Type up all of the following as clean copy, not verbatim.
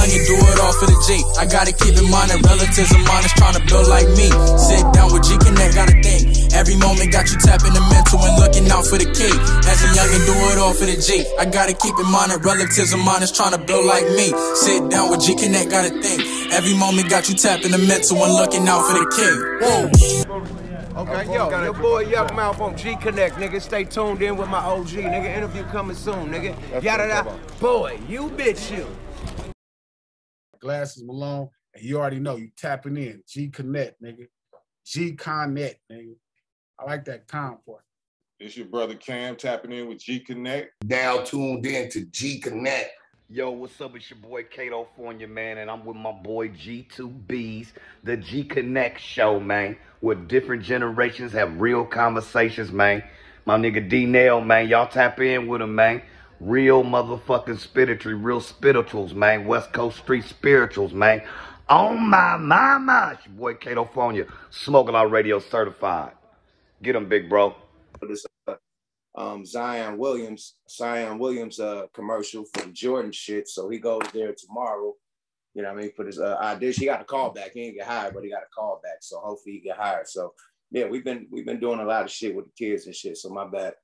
youngin', do it all for the G. I gotta keep in mind that relatives of mine is trying to build like me. Sit down with Gconnet, gotta think. Every moment got you tapping the mental and looking out for the key. As a youngin', do it all for the G. I gotta keep in mind that relatives of mine is trying to build like me. Sit down with Gconnet, gotta think. Every moment got you tapping the mental and looking out for the key. Whoa. Okay, yo, your boy Yukmouth on Gconnet, nigga. Stay tuned in with my OG, nigga. Interview coming soon, nigga. Yada da. Boy, you bitch you. Glasses Malone, and you already know you tapping in. Gconnet, nigga. Gconnet, nigga. I like that con part. It's your brother Cam tapping in with Gconnet. Now tuned in to Gconnet. Yo, what's up? It's your boy California, man, and I'm with my boy G2Bs, the Gconnet show, man, where different generations have real conversations, man. My nigga D-Nail, man, y'all tap in with him, man. Real motherfucking spiritual, real spirituals, man. West Coast Street spirituals, man. Oh my mama, it's your boy California, Smoking Out Radio certified. Get him, big bro. Zion Williams commercial for the Jordan shit. So he goes there tomorrow, you know what I mean, for his audition. He got a call back. He didn't get hired, but he got a call back. So hopefully he get hired. So yeah, we've been doing a lot of shit with the kids and shit. So my bad.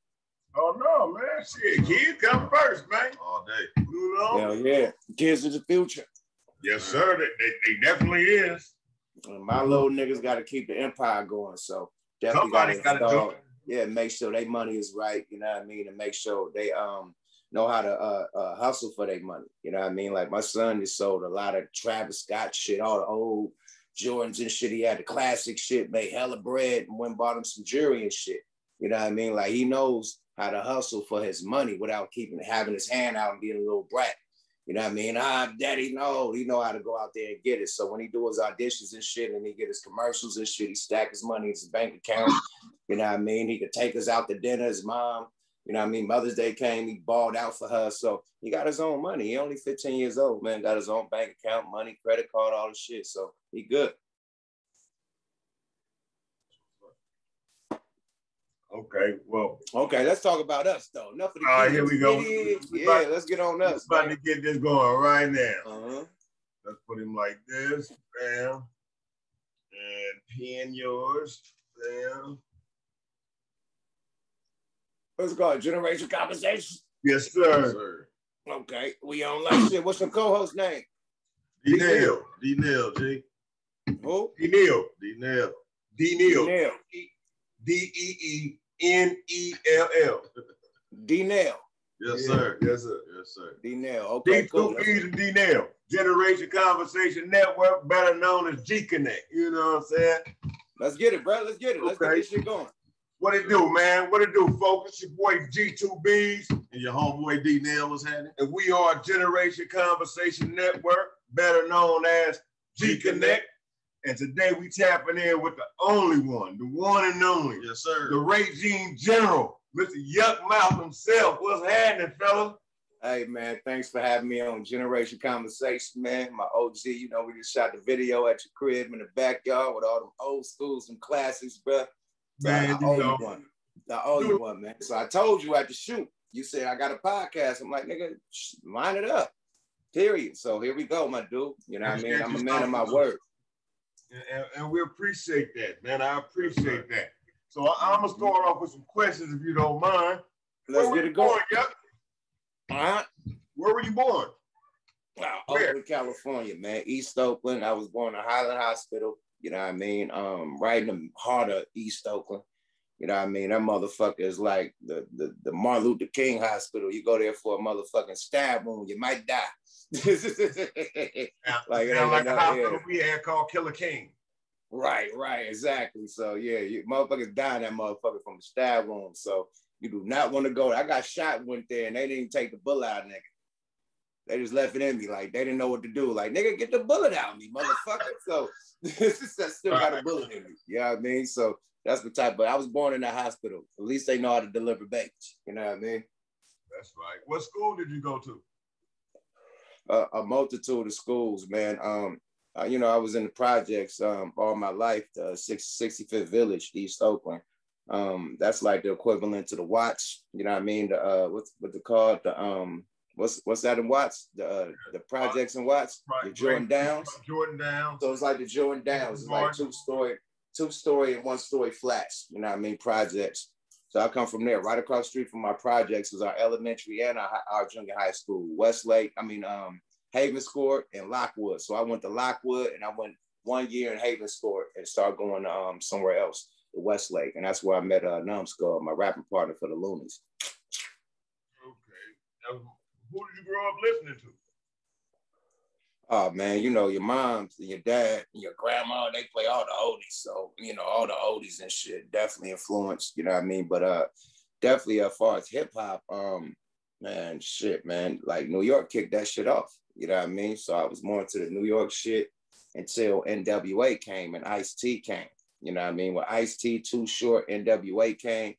Oh no, man. Shit, kids come first, man. All day. You know? Hell yeah. Kids is the future. Yes, sir. They definitely is. And my little niggas gotta keep the empire going. So definitely somebody's gotta do it. Yeah, make sure their money is right, you know what I mean, and make sure they know how to hustle for their money, you know what I mean? Like my son just sold a lot of Travis Scott shit, all the old Jordans and shit. He had the classic shit, made hella bread, and went and bought him some jewelry and shit, you know what I mean? Like he knows how to hustle for his money without having his hand out and being a little brat, you know what I mean? Daddy, no, he know how to go out there and get it. So when he do his auditions and shit and he get his commercials and shit, he stack his money in his bank account. You know what I mean? He could take us out to dinner, his mom. You know what I mean? Mother's Day came, he balled out for her. So he got his own money. He only 15 years old, man. Got his own bank account, money, credit card, all the shit. So he good. Okay, well. Okay, let's talk about us, though. Enough of the kids. All right, here we go. Yeah, let's get on us. We're about to get this going right now. Uh-huh. Let's put him like this. Bam. And pin yours. Bam. What's it called? Generation Conversation? Yes, sir. Yes, sir. Okay, we on like shit. What's your co-host name? D-Nail. D-Nail, G. Who? D-Nail. D-Nail. D-Nail. D-Nail. D-E-E-N-E-L-L. D-Nail. Yes, sir. Yes, sir. Yes, sir. D-Nail. Okay, cool. D2Bs and D-Nail. Generation Conversation Network, better known as Gconnet. You know what I'm saying? Let's get it, bro. Let's get it. Let's get this shit going. What it do, man? What it do, folks? It's your boy G2Bs and your homeboy D-Nail was happening. And we are Generation Conversation Network, better known as Gconnet. And today we tapping in with the only one, the one and only. Yes, sir. The regime general, Mr. Yukmouth himself. What's happening, fella? Hey, man, thanks for having me on Generation Conversation, man. My OG, you know, we just shot the video at your crib in the backyard with all them old schools and classics, bro. Man, I owe you one, man. So I told you at the shoot, you said, I got a podcast. I'm like, nigga, line it up, period. So here we go, my dude. You know what I mean? I'm a man of my word. And we appreciate that, man. I appreciate that. So I'm going to start off with some questions, if you don't mind. Let's get it going. Where were you born? Oakland, California, man. East Oakland. I was born in Highland Hospital. You know what I mean? Right in the heart of East Oakland. You know what I mean? That motherfucker is like the Martin Luther King Hospital. You go there for a motherfucking stab wound, you might die. like a hospital we had called Killer King. Right, exactly. So yeah, you motherfuckers dying that motherfucker from the stab wound. So you do not want to go. I got shot, went there, and they didn't even take the bullet out, nigga. They just left it in me. Like, they didn't know what to do. Like, nigga, get the bullet out of me, motherfucker. So, I still got a bullet in me. You know what I mean? So, that's the type. But I was born in a hospital. At least they know how to deliver babies. You know what I mean? That's right. What school did you go to? A multitude of schools, man. You know, I was in the projects all my life, the 65th Village, East Oakland. That's like the equivalent to the Watts. You know what I mean? The what's it called? The what's that in Watts? The projects in Watts? The Jordan Downs? Jordan Downs. So it's like the Jordan Downs. It's like two-story and one-story flats. You know what I mean? Projects. So I come from there. Right across the street from my projects was our elementary and our junior high school. Haven Court and Lockwood. So I went to Lockwood and I went 1 year in Haven Court and started going somewhere else, to Westlake. And that's where I met Numbskull, my rapping partner for the Loonies. Okay. Now, who did you grow up listening to? Oh man, you know, your moms and your dad and your grandma, they play all the oldies. So, you know, all the oldies and shit definitely influenced, you know what I mean? But definitely as far as hip hop, man, shit, man, like New York kicked that shit off, you know what I mean? So I was more into the New York shit until NWA came and Ice-T came, you know what I mean? When Ice-T, Too Short, NWA came,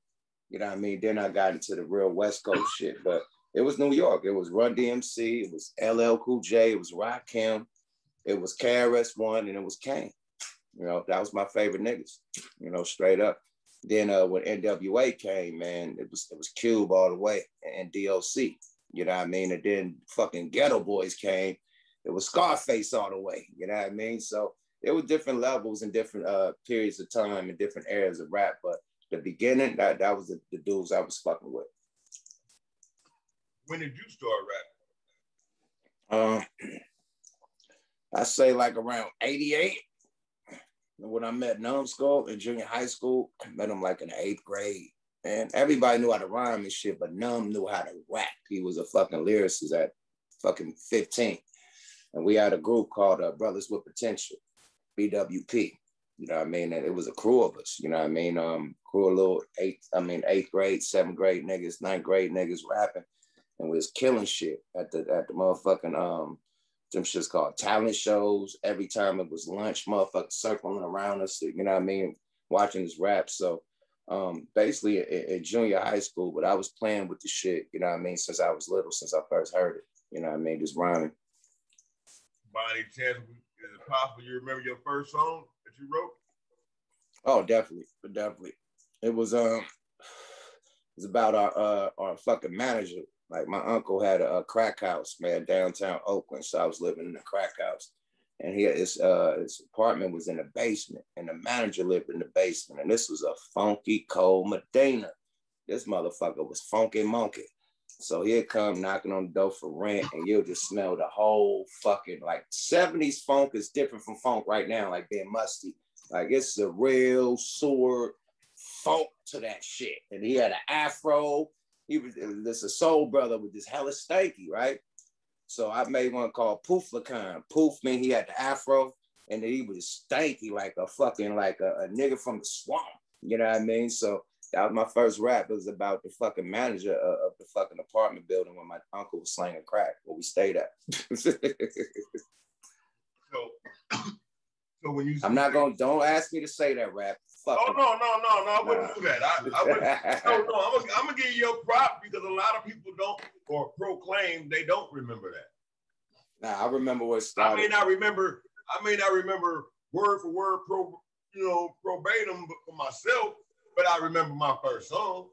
you know what I mean? Then I got into the real West Coast shit, but it was New York. It was Run DMC, it was LL Cool J, it was Rakim, it was KRS-One, and it was Kane. You know, that was my favorite niggas, you know, straight up. Then when NWA came, man, it was Cube all the way and DOC, you know what I mean? And then fucking Ghetto Boys came, it was Scarface all the way, you know what I mean? So it was different levels and different periods of time and different eras of rap, but the beginning, that was the dudes I was fucking with. When did you start rapping? I say like around 88. When I met Numbskull in junior high school, I met him like in the 8th grade. And everybody knew how to rhyme and shit, but Numb knew how to rap. He was a fucking lyricist at fucking 15. And we had a group called Brothers with Potential, BWP. You know what I mean? And it was a crew of us, you know what I mean? Crew of little 8th grade, 7th grade niggas, 9th grade niggas rapping. And we was killing shit at the motherfucking them shit's called talent shows. Every time it was lunch, motherfuckers circling around us, you know what I mean, watching us rap. So basically in junior high school, but I was playing with the shit, you know what I mean, since I was little, since I first heard it, you know what I mean, just rhyming. By any chance, is it possible you remember your first song that you wrote? Oh, definitely. It was about our fucking manager. Like my uncle had a crack house, man, downtown Oakland. So I was living in a crack house, and his apartment was in the basement, and the manager lived in the basement. And this was a funky cold Medina. This motherfucker was funky monkey. So he'd come knocking on the door for rent, and you'll just smell the whole fucking, like 70s funk is different from funk right now, like being musty. Like it's a real sewer funk to that shit. And he had an afro. He was this a soul brother with this hella stanky, right? So I made one called POOF A CON. Poof mean he had the afro, and then he was stanky like a fucking a nigga from the swamp. You know what I mean? So that was my first rap. It was about the fucking manager of the fucking apartment building where my uncle was slanging crack, where we stayed at. So when you don't ask me to say that rap. Fuck no, I wouldn't do that. I wouldn't. I'm gonna give you your prop because a lot of people don't or proclaim they don't remember that. Nah, I remember what started. I may not remember word for word verbatim for myself, but I remember my first song.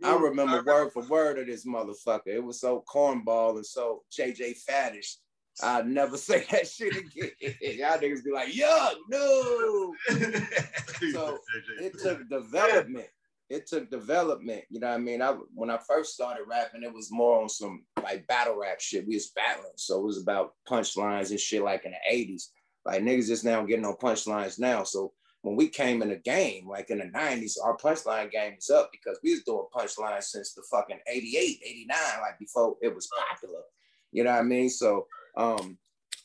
I remember word for word of this motherfucker. It was so cornball and so JJ Faddish. I'd never say that shit again. Y'all niggas be like, yuck, no. So it took development. You know what I mean? When I first started rapping, it was more on some like battle rap shit. We was battling. So it was about punchlines and shit like in the 80s. Like niggas just now getting on punchlines now. So when we came in the game, like in the 90s, our punchline game was up because we was doing punchlines since the fucking 88, 89, like before it was popular. You know what I mean? So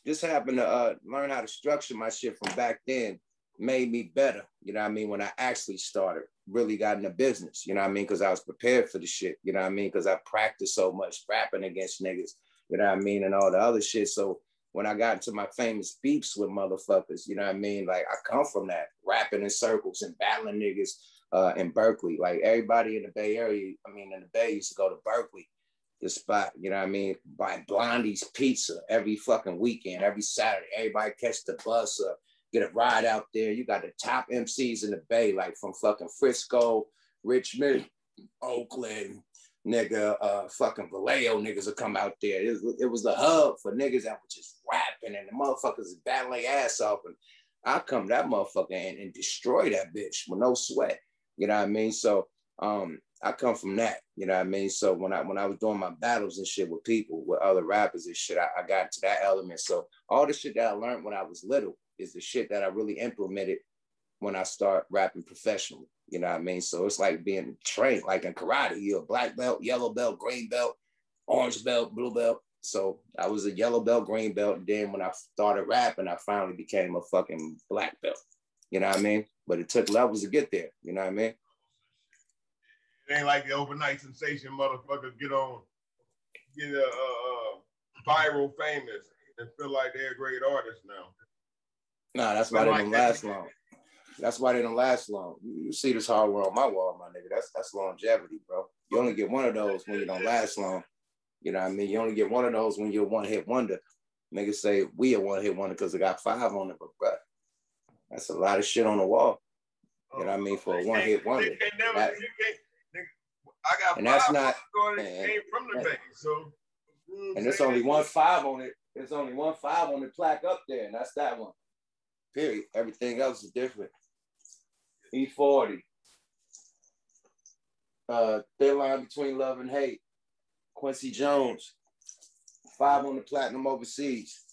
just happened to learn how to structure my shit from back then made me better. You know what I mean? When I actually started, really got in the business, you know what I mean? Because I was prepared for the shit, you know what I mean? Because I practiced so much rapping against niggas, you know what I mean? And all the other shit. So when I got into my famous beefs with motherfuckers, you know what I mean? Like I come from that, rapping in circles and battling niggas in Berkeley. Like everybody in the Bay Area, in the Bay used to go to Berkeley, the spot, you know what I mean? Buy Blondie's pizza every fucking weekend, every Saturday. Everybody catch the bus up, get a ride out there. You got the top MCs in the Bay, like from fucking Frisco, Richmond, Oakland, nigga, fucking Vallejo niggas would come out there. It was the hub for niggas that were just rapping and the motherfuckers is battling their ass off. And I come to that motherfucker and destroy that bitch with no sweat. You know what I mean? So I come from that, you know what I mean? So when I was doing my battles and shit with people, with other rappers and shit, I got to that element. So all the shit that I learned when I was little is the shit that I really implemented when I start rapping professionally. You know what I mean? So it's like being trained, like in karate, you're a black belt, yellow belt, green belt, orange belt, blue belt. So I was a yellow belt, green belt. And then when I started rapping, I finally became a fucking black belt. You know what I mean? But it took levels to get there. You know what I mean? It ain't like the overnight sensation motherfuckers get viral famous and feel like they're a great artist now. Nah, that's why they don't last long. That's why they don't last long. You see this hard work on my wall, my nigga. That's longevity, bro. You only get one of those when you don't last long. You know what I mean? You only get one of those when you're a one-hit wonder. Niggas say we a one-hit wonder because they got 5 on it, but bro, that's a lot of shit on the wall. You know what I mean? For a one-hit wonder. I got and that's not came from the Bay, so and there's only 1 5 on it. There's only 1 5 on the plaque up there, and that's that one. Period. Everything else is different. E40. Thin Line Between Love and Hate. Quincy Jones. 5 on the platinum overseas.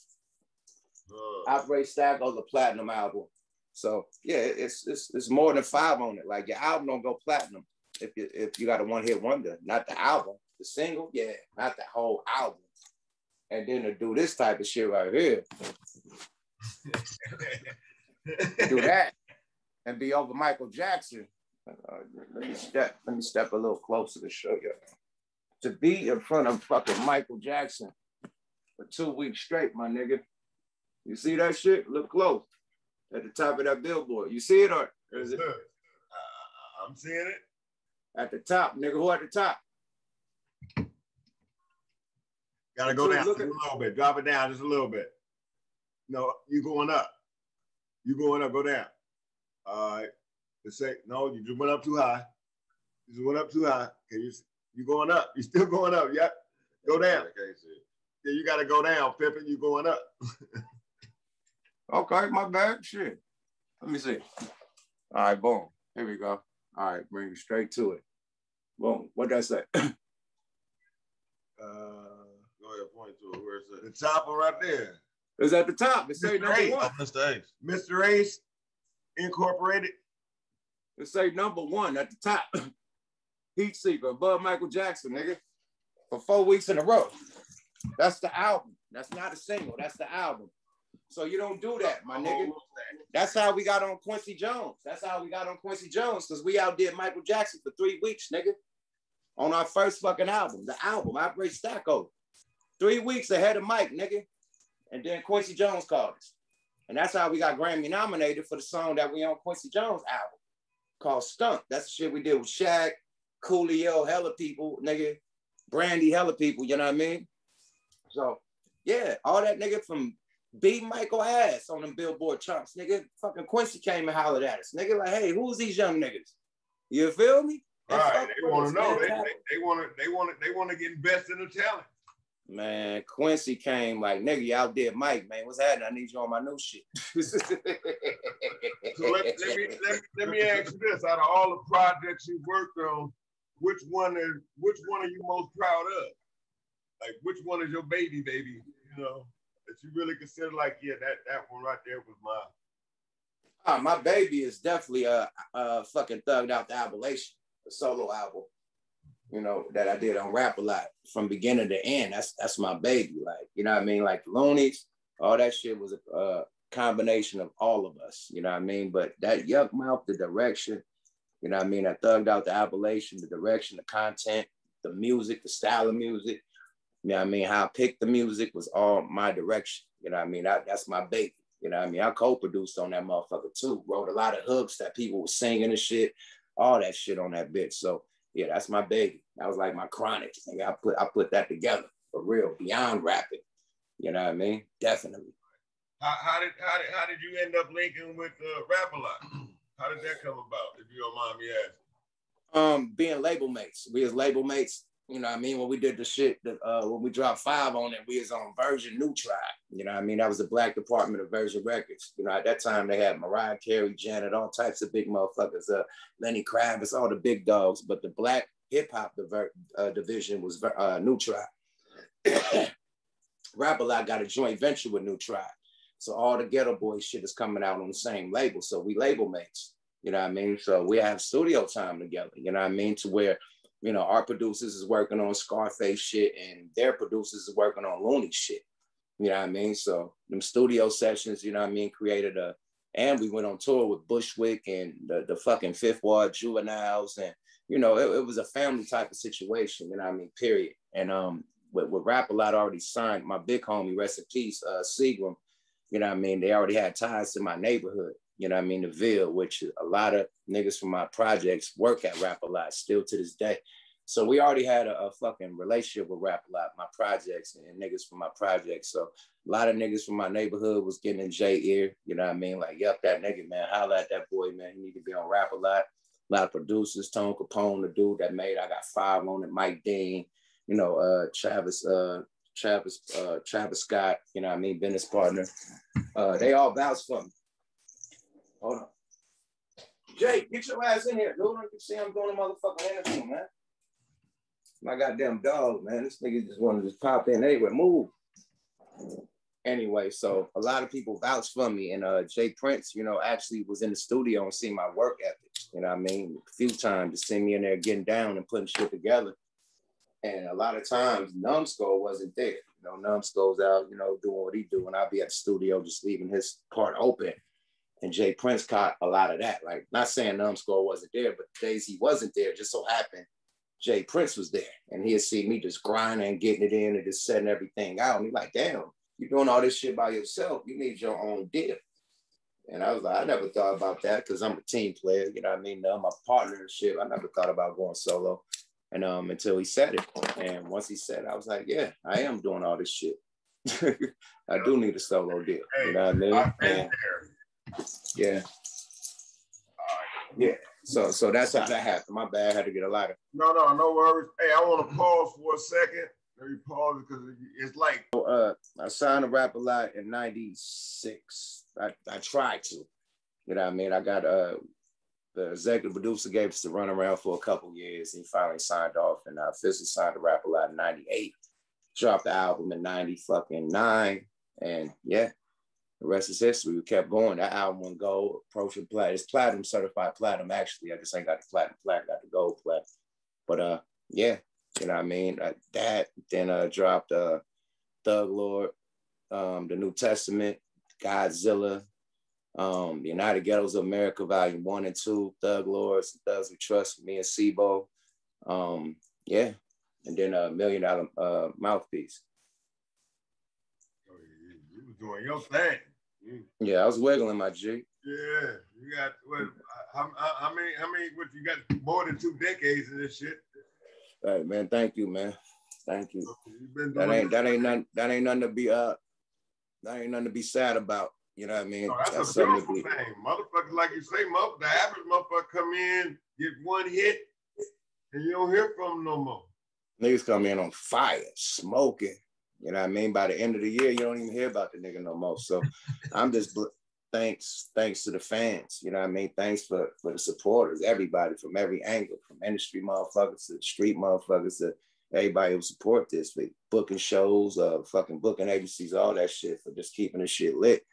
Operate Stack on the platinum album. So yeah, it's more than 5 on it. Like your album don't go platinum if you got a one-hit wonder, not the album. The single, yeah, not the whole album. And then to do this type of shit right here. Do that and be over Michael Jackson. Let me step a little closer to show you. To be in front of fucking Michael Jackson for 2 weeks straight, my nigga. You see that shit? Look close. At the top of that billboard. You see it or is it? I'm seeing it. At the top, nigga. Who at the top? Gotta go down just a little bit. Drop it down just a little bit. No, you going up. You going up, go down. All right. Let's say, no, you just went up too high. You just went up too high. Okay, you going up. You still going up. Yep. Go down. Yeah, you gotta go down, Pippin. You going up. Okay, my bad. Shit. Let me see. All right, boom. Here we go. All right, bring you straight to it. Boom. What'd that say? Go ahead, point to it. Where is it? The top one right there. It's at the top. It say number 1. Oh, Mr. Ace. Mr. Ace Incorporated. It say number 1 at the top. Heat Seeker, above Michael Jackson, nigga. For 4 weeks in a row. That's the album. That's not a single. That's the album. So you don't do that, my nigga. That's how we got on Quincy Jones. That's how we got on Quincy Jones, because we outdid Michael Jackson for 3 weeks, nigga. On our first fucking album. The album, Operate Stacko. 3 weeks ahead of Mike, nigga. And then Quincy Jones called us. And that's how we got Grammy nominated for the song that we on Quincy Jones' album called Stunt. That's the shit we did with Shaq, Coolio, hella people, nigga. Brandy, hella people, you know what I mean? So, yeah, all that nigga from beat Michael ass on them Billboard charts, nigga. Fucking Quincy came and hollered at us, nigga. Like, hey, who's these young niggas? You feel me? All right, they want to know. They want to get invested in the talent. Man, Quincy came like, nigga, you outdid Mike, man. What's happening? I need you on my new shit. So let me ask you this: out of all the projects you've worked on, which one are you most proud of? Like, which one is your baby? You know, that you really consider like, yeah, that one right there was mine. My baby is definitely fucking Thugged Out the Appalachian, the solo album. You know, that I did on Rapala from beginning to end. That's my baby. Like, you know what I mean? Like Loonies, all that shit was a combination of all of us. You know what I mean? But that Yukmouth, the direction, you know what I mean? I thugged out the Appalachian, the direction, the content, the music, the style of music. You know what I mean? How I picked the music was all my direction. You know what I mean? That's my baby. You know what I mean? I co-produced on that motherfucker too. Wrote a lot of hooks that people were singing and shit. All that shit on that bitch. So yeah, that's my baby. That was like my chronic. I put that together for real, beyond rapping. You know what I mean? Definitely. How did you end up linking with Rapala? How did that come about, if you don't mind me asking? Being label mates. We was label mates You know what I mean? When we did the shit, when we dropped 5 on it, we was on Virgin New Tribe. You know what I mean? That was the black department of Virgin Records. You know, at that time they had Mariah Carey, Janet, all types of big motherfuckers, Lenny Kravitz, all the big dogs. But the black hip hop division was New Tribe. Rapala got a joint venture with New Tribe. So all the Ghetto Boy shit is coming out on the same label. So we label mates, you know what I mean? So we have studio time together, you know what I mean? To where, you know, our producers is working on Scarface shit and their producers is working on Looney shit, you know what I mean? So them studio sessions, you know what I mean, created and we went on tour with Bushwick and the fucking Fifth Ward Juveniles. And, you know, it was a family type of situation, you know what I mean, period. And with Rapala, I'd already signed my big homie, rest in peace, Seagram. You know what I mean? They already had ties to my neighborhood, you know what I mean? The Ville, which a lot of niggas from my projects work at Rapala still to this day. So we already had a fucking relationship with Rapala, my projects and niggas from my projects. So a lot of niggas from my neighborhood was getting in J ear, you know what I mean? Like, yup, that nigga, man, holla at that boy, man. He need to be on Rapala. A lot of producers, Tone Capone, the dude that made I Got 5 on it, Mike Dean, you know, Travis Scott, you know what I mean, business partner. They all vouched for me. Hold on. Jay, get your ass in here, dude. I can see I'm doing a motherfucking interview, man. My goddamn dog, man. This nigga just wanted to just pop in anyway. Move. Anyway, so a lot of people vouched for me. And Jay Prince, you know, actually was in the studio and seen my work ethic. You know what I mean? A few times to see me in there getting down and putting shit together. And a lot of times, Numbskull wasn't there. You know, Numbskull's out, you know, doing what he do. And I'll be at the studio just leaving his part open. And Jay Prince caught a lot of that. Like, not saying Numbskull wasn't there, but the days he wasn't there, just so happened Jay Prince was there. And he'd see me just grinding and getting it in and just setting everything out. And he's like, damn, you're doing all this shit by yourself. You need your own deal. And I was like, I never thought about that because I'm a team player. You know what I mean? I'm a partnership. I never thought about going solo. And until he said it. And once he said it, I was like, yeah, I am doing all this shit. I do need a solo deal. Hey, you know what I mean? I've been there. Yeah. Yeah. So that's how that happened. My bad. I had to get a lot of. No worries. Hey, I want to pause for a second. Let me pause because it's like. I signed a Rapala in '96. I tried to. You know what I mean? I got the executive producer gave us to run around for a couple years. He finally signed off, and I officially signed the Rapala in '98. Dropped the album in '99, and yeah, the rest is history. We kept going. That album went gold, approaching platinum. It's platinum, certified platinum. Actually, I just ain't got the platinum plaque, got the gold plaque. But yeah, you know what I mean. That then dropped Thug Lord, the New Testament, Godzilla. The United Ghettos of America, Volume 1 and 2, Thug Lords, Thugs We Trust, me and Sibo. Yeah. And then $1 Million Mouthpiece. Oh, you was doing your thing. Yeah, I was wiggling my G. Yeah, you got what? How many? What you got? More than 2 decades in this shit. Hey man, thank you, man. Thank you. That ain't nothing to be That ain't nothing to be sad about. You know what I mean? No, that's a beautiful thing. Motherfuckers, like you say, the average motherfucker come in, get 1 hit, and you don't hear from them no more. Niggas come in on fire, smoking. You know what I mean? By the end of the year, you don't even hear about the nigga no more. So I'm just thanks to the fans. You know what I mean? Thanks for the supporters, everybody from every angle, from industry motherfuckers to street motherfuckers to everybody who support this, for booking shows, fucking booking agencies, all that shit, for just keeping the shit lit.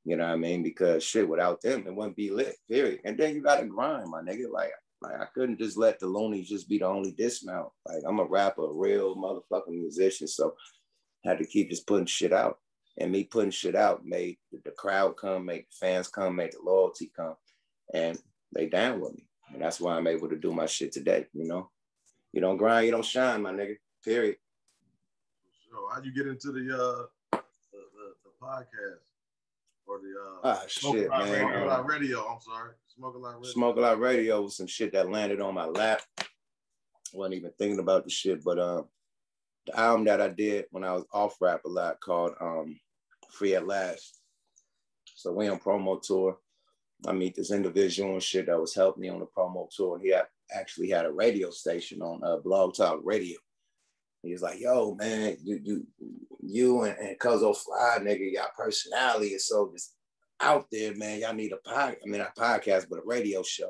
You know what I mean? Because shit, without them, it wouldn't be lit, period. And then you gotta grind, my nigga. Like I couldn't just let the Loonies just be the only dismount. Like, I'm a rapper, a real motherfucking musician. So I had to keep just putting shit out. And me putting shit out made the crowd come, made the fans come, made the loyalty come. And they down with me. And that's why I'm able to do my shit today, you know? You don't grind, you don't shine, my nigga, period. So how'd you get into the podcast? Or the shit, man. Smoke a Lot Radio. I'm sorry. Smoke a Lot Radio. Smoke a Lot Radio was some shit that landed on my lap. Wasn't even thinking about the shit, but the album that I did when I was off rap a lot called Free at Last. So we on promo tour. I meet this individual and shit that was helping me on the promo tour, and he actually had a radio station on Blog Talk Radio. He was like, yo, man, you and Cuzzo Fly, nigga, y'all personality is so just out there, man. Y'all need not podcast, but a radio show.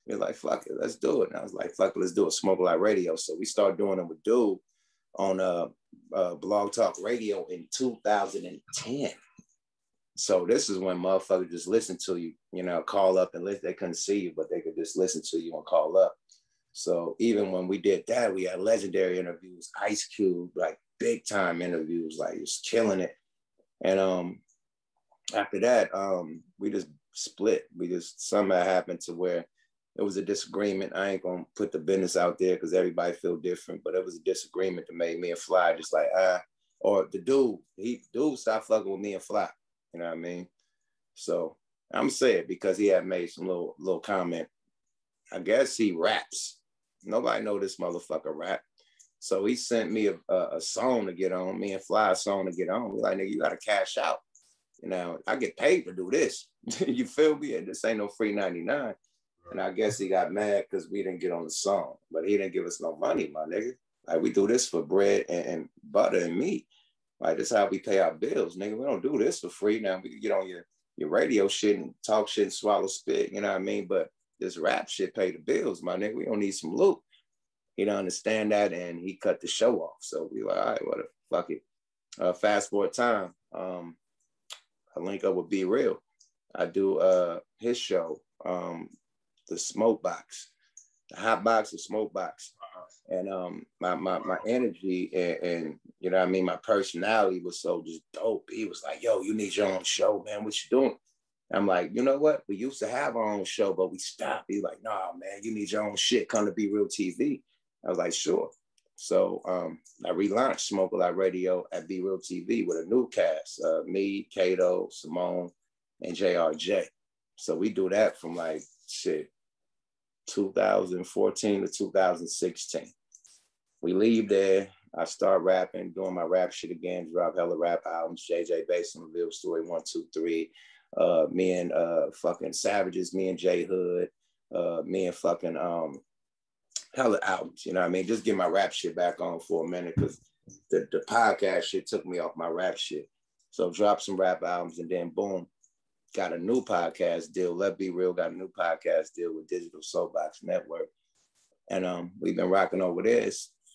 He was like, fuck it, let's do it. And I was like, fuck it, let's do it. Smoke a Lot Radio. So we started doing it with Dude on Blog Talk Radio in 2010. So this is when motherfuckers just listen to you, you know, call up and listen. They couldn't see you, but they could just listen to you and call up. So even when we did that, we had legendary interviews, Ice Cube, like big time interviews, like just killing it. And after that, we just split. Something happened to where it was a disagreement. I ain't gonna put the business out there because everybody feel different, but it was a disagreement that made me and Fly just like, or the dude stopped fucking with me and Fly. You know what I mean? So I'm saying because he had made some little comment. I guess he raps. Nobody know this motherfucker rap. So he sent me a song to get on, me and Fly a song to get on. We like, nigga, you gotta cash out. You know, I get paid to do this. You feel me? And this ain't no free 99. And I guess he got mad because we didn't get on the song, but he didn't give us no money, my nigga. Like we do this for bread and butter and meat. Like that's how we pay our bills, nigga. We don't do this for free. Now we can get on your radio shit and talk shit and swallow spit, you know what I mean? But this rap shit pay the bills, my nigga. We don't need some loot. He don't understand that, and he cut the show off. So we like, all right, what the fuck it. Fast forward time, I link up with Be Real. I do his show, the Smoke Box, the Hot Box, the Smoke Box. And my energy and you know what I mean, my personality was so just dope. He was like, yo, you need your own show, man. What you doing? I'm like, you know what? We used to have our own show, but we stopped. He's like, nah, man, you need your own shit. Come to Be Real TV. I was like, sure. So I relaunched Smoke a Lot Radio at Be Real TV with a new cast. Me, Kato, Simone, and JRJ. So we do that from like, shit, 2014 to 2016. We leave there. I start rapping, doing my rap shit again, drop hella rap albums, JJ Basin, Reveal Story 1, 2, 3. Me and fucking Savages, me and J Hood, me and fucking hella albums, you know what I mean? Just get my rap shit back on for a minute because the podcast shit took me off my rap shit. So drop some rap albums and then boom, got a new podcast deal. Let's Be Real got a new podcast deal with Digital Soapbox Network. And we've been rocking over there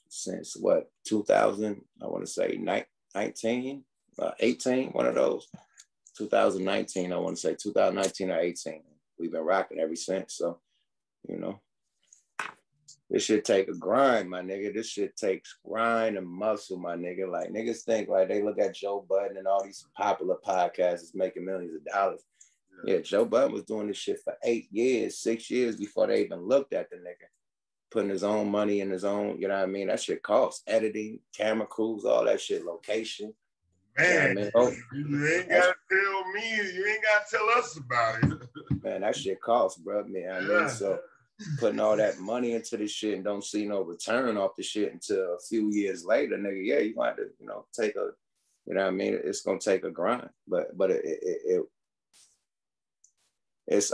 since what, 2000, I want to say 19, 18, one of those. 2019, I want to say 2019 or 18. We've been rocking ever since. So, you know, this shit take a grind, my nigga. This shit takes grind and muscle, my nigga. Like niggas think like they look at Joe Budden and all these popular podcasts is making millions of dollars. Yeah, Joe Budden was doing this shit for 8 years, 6 years before they even looked at the nigga. Putting his own money in his own, you know what I mean? That shit costs. Editing, camera crews, all that shit, location. Man, you know what I mean? You ain't gotta tell me, you ain't gotta tell us about it. Man, that shit costs, bro. Man, I mean, so putting all that money into this shit and don't see no return off the shit until a few years later, nigga, yeah, you might have to, you know, take a, you know what I mean? It's gonna take a grind, but it's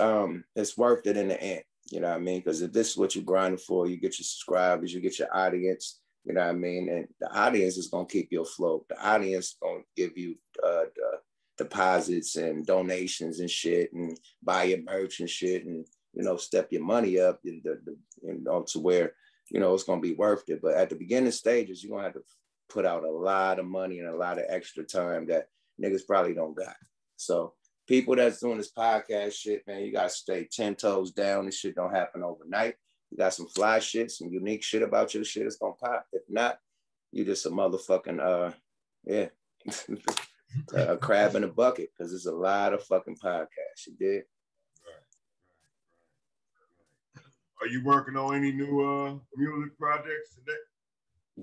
worth it in the end. You know what I mean? Because if this is what you're grinding for, you get your subscribers, you get your audience, you know what I mean? And the audience is going to keep you afloat. The audience is going to give you deposits and donations and shit and buy your merch and shit and, you know, step your money up, you know, to where, you know, it's going to be worth it. But at the beginning stages, you're going to have to put out a lot of money and a lot of extra time that niggas probably don't got. So people that's doing this podcast shit, man, you got to stay 10 toes down. This shit don't happen overnight. You got some fly shit, some unique shit about your shit, it's going to pop. If not, you just a motherfucking, a crab in a bucket, because there's a lot of fucking podcasts, you did. Are you working on any new music projects today?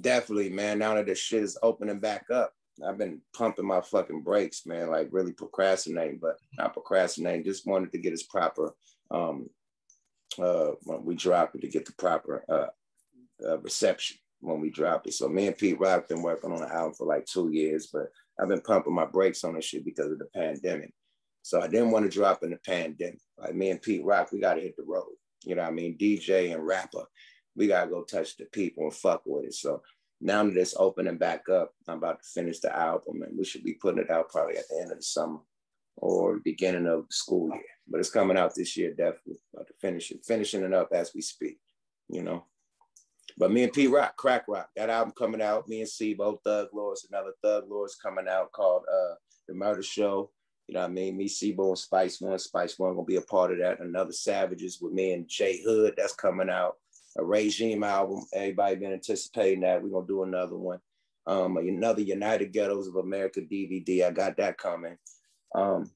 Definitely, man. Now that this shit is opening back up, I've been pumping my fucking brakes, man, like really procrastinating, but not procrastinating, just wanted to get its proper, when we drop it, to get the proper reception when we drop it. So me and Pete Rock been working on an album for like 2 years, but I've been pumping my brakes on this shit because of the pandemic. So I didn't want to drop in the pandemic. Like me and Pete Rock, we got to hit the road. You know what I mean? DJ and rapper, we got to go touch the people and fuck with it. So now that it's opening back up, I'm about to finish the album, and we should be putting it out probably at the end of the summer or beginning of the school year. But it's coming out this year, definitely. About to finish it, finishing it up as we speak, you know. But me and P Rock, Crack Rock, that album coming out. Me and Sibo, Thug Lords, another Thug Lords coming out called The Murder Show. You know what I mean? Me, Sibo, and Spice One. Spice One gonna be a part of that. Another Savages with me and J Hood, that's coming out. A Regime album. Everybody been anticipating that. We're gonna do another one. Another United Ghettos of America DVD. I got that coming.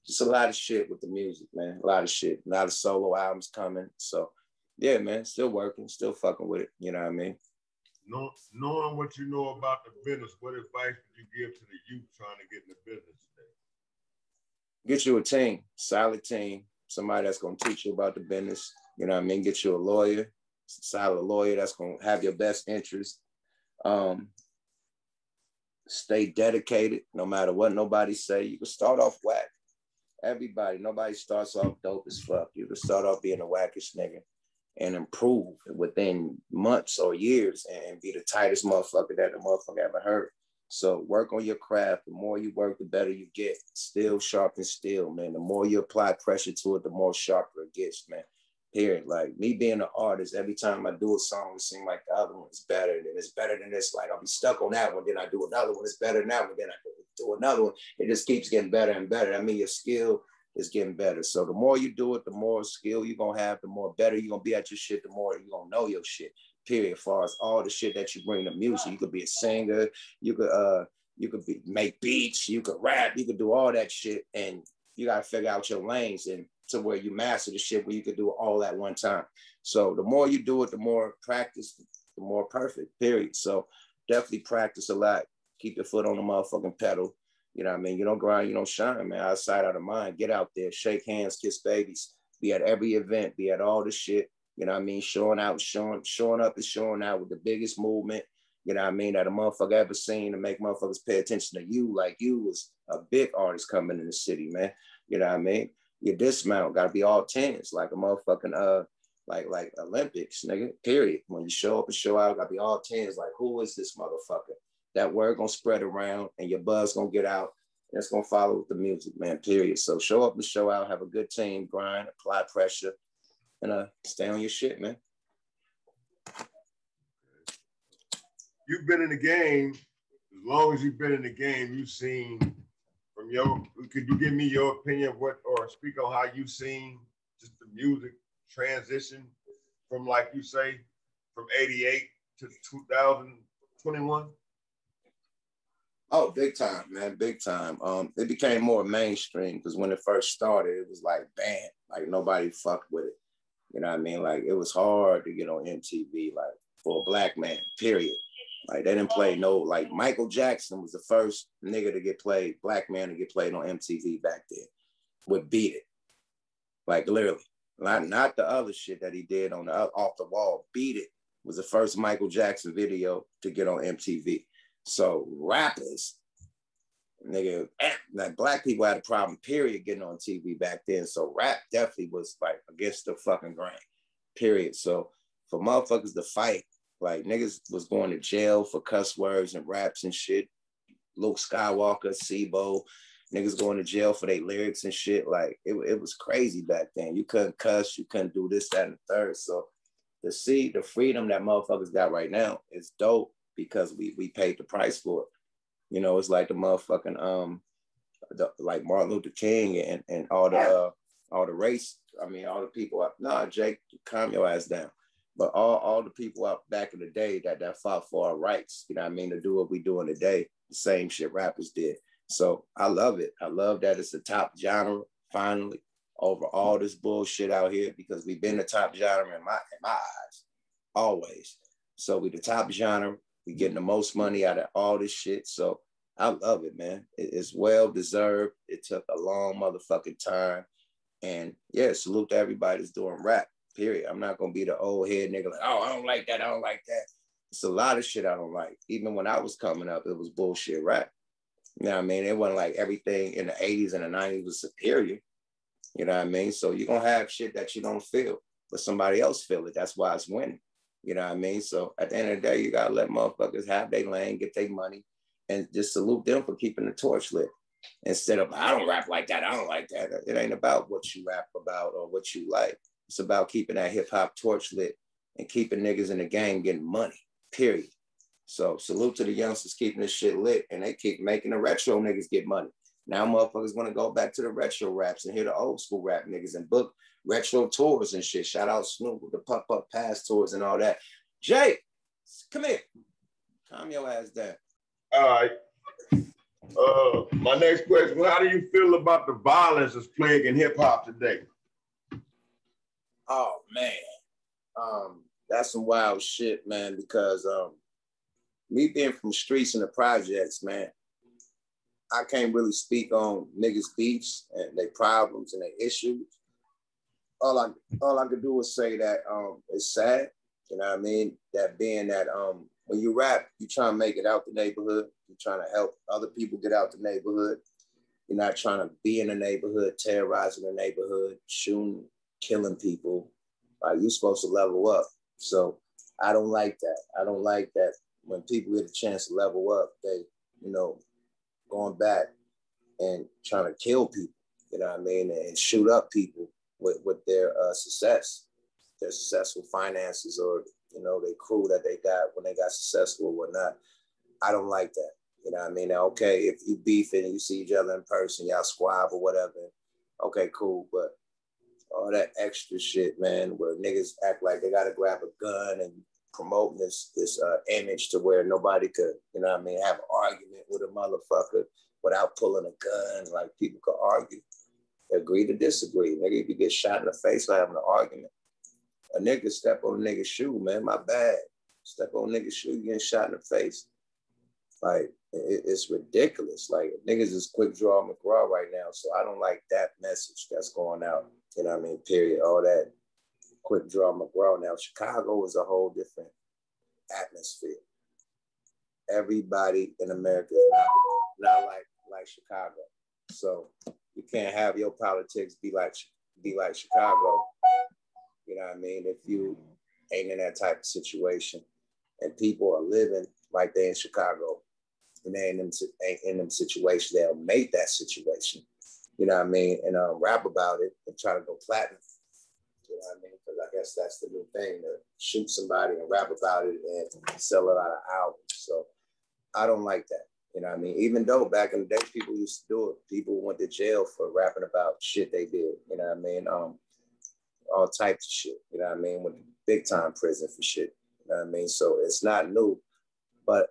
Just a lot of shit with the music, man. A lot of shit. A lot of solo albums coming. So yeah, man, still working, still fucking with it. You know what I mean? Knowing what you know about the business, what advice would you give to the youth trying to get in the business today? Get you a team, solid team, somebody that's gonna teach you about the business. You know what I mean? Get you a lawyer, solid lawyer that's gonna have your best interest. Stay dedicated, no matter what nobody say. You can start off whack. Nobody starts off dope as fuck. You can start off being a wackish nigga and improve within months or years and be the tightest motherfucker that the motherfucker ever heard. So work on your craft. The more you work, the better you get. Steel sharpens steel, man. The more you apply pressure to it, the more sharper it gets, man. Period. Like me being an artist, every time I do a song, it seems like the other one is better, and it's better than this. Like I'll be stuck on that one, then I do another one, it's better than that one, then I do another one. It just keeps getting better and better. I mean, your skill is getting better. So the more you do it, the more skill you're gonna have, the more better you're gonna be at your shit, the more you're gonna know your shit. Period. As far as all the shit that you bring to music, you could be a singer, you could make beats, you could rap, you could do all that shit, and you gotta figure out your lanes and to where you master the shit where you could do it all at one time. So the more you do it, the more practice, the more perfect, period. So definitely practice a lot. Keep your foot on the motherfucking pedal. You know what I mean? You don't grind, you don't shine, man. Out of sight, out of mind. Get out there, shake hands, kiss babies, be at every event, be at all the shit. You know what I mean? Showing up and showing out with the biggest movement, you know what I mean, that a motherfucker ever seen to make motherfuckers pay attention to you. Like you was a big artist coming in the city, man. You know what I mean? Your dismount gotta be all tens, like a motherfucking like Olympics, nigga. Period. When you show up and show out, gotta be all tens. Like, who is this motherfucker? That word gonna spread around, and your buzz gonna get out. And it's gonna follow with the music, man. Period. So show up and show out. Have a good team. Grind. Apply pressure, and stay on your shit, man. You've been in the game. As long as you've been in the game, you've seen. Could you give me your opinion of what, or speak on how you've seen just the music transition from, like you say, from 88 to 2021? Oh, big time, man, big time. It became more mainstream because when it first started, it was like banned, like nobody fucked with it. You know what I mean? Like it was hard to get on MTV, like for a black man, period. Like they didn't play like Michael Jackson was the first nigga to get played, black man to get played on MTV back then, would Beat It. Like literally, not the other shit that he did on the Off the Wall. Beat It was the first Michael Jackson video to get on MTV. So rappers, nigga, like black people had a problem, period, getting on TV back then. So rap definitely was like against the fucking grain, period. So for motherfuckers to fight, like niggas was going to jail for cuss words and raps and shit. Luke Skywalker, Sibo, niggas going to jail for their lyrics and shit. Like it was crazy back then. You couldn't cuss, you couldn't do this, that, and the third. So to see the freedom that motherfuckers got right now is dope because we paid the price for it. You know, it's like the motherfucking like Martin Luther King and all the race. I mean, all the people. Nah, Jake, calm your ass down. But all the people out back in the day that fought for our rights, you know what I mean, to do what we doing today, the same shit rappers did. So I love it. I love that it's the top genre, finally, over all this bullshit out here, because we've been the top genre in my eyes, always. So we the top genre, we getting the most money out of all this shit. So I love it, man. It's well deserved. It took a long motherfucking time. And yeah, salute to everybody that's doing rap. Period. I'm not gonna be the old head nigga like, oh, I don't like that, I don't like that. It's a lot of shit I don't like. Even when I was coming up, it was bullshit rap. You know what I mean? It wasn't like everything in the 80s and the 90s was superior. You know what I mean? So you're gonna have shit that you don't feel, but somebody else feel it. That's why it's winning. You know what I mean? So at the end of the day, you gotta let motherfuckers have their lane, get their money, and just salute them for keeping the torch lit. Instead of, I don't rap like that, I don't like that. It ain't about what you rap about or what you like. It's about keeping that hip hop torch lit and keeping niggas in the game getting money, period. So salute to the youngsters keeping this shit lit, and they keep making the retro niggas get money. Now motherfuckers want to go back to the retro raps and hear the old school rap niggas and book retro tours and shit. Shout out Snoop with the Puff Up Pass tours and all that. Jay, come here. Calm your ass down. All right. My next question, how do you feel about the violence that's plaguing hip hop today? Oh man. That's some wild shit, man, because me being from streets and the projects, man, I can't really speak on niggas' beefs and their problems and their issues. All I could do is say that it's sad, you know what I mean? That being that when you rap, you trying to make it out the neighborhood. You're trying to help other people get out the neighborhood. You're not trying to be in the neighborhood, terrorizing the neighborhood, shooting, killing people. You're supposed to level up. So I don't like that. I don't like that when people get a chance to level up, they, you know, going back and trying to kill people, you know what I mean, and shoot up people with their success, their successful finances, or, you know, their crew that they got when they got successful or whatnot. I don't like that, you know what I mean? Now, okay, if you beefing and you see each other in person, y'all squab or whatever, okay, cool, but all that extra shit, man, where niggas act like they gotta grab a gun and promoting this image to where nobody could, you know what I mean, have an argument with a motherfucker without pulling a gun. Like, people could argue, agree to disagree. Nigga, if you get shot in the face for having an argument, a nigga step on a nigga's shoe, man, my bad. Step on a nigga's shoe, you getting shot in the face. Like, it's ridiculous. Like, niggas is quick draw McGraw right now, so I don't like that message that's going out. You know what I mean? Period. All that quick draw McGraw. Now, Chicago is a whole different atmosphere. Everybody in America is not like Chicago. So you can't have your politics be like Chicago. You know what I mean? If you ain't in that type of situation and people are living like they in Chicago and they ain't in them situations, they'll make that situation. You know what I mean? And rap about it and try to go platinum. You know what I mean? Because I guess that's the new thing, to shoot somebody and rap about it and sell a lot of albums. So I don't like that. You know what I mean? Even though back in the day, people used to do it. People went to jail for rapping about shit they did. You know what I mean? All types of shit. You know what I mean? Went to big time prison for shit. You know what I mean? So it's not new, but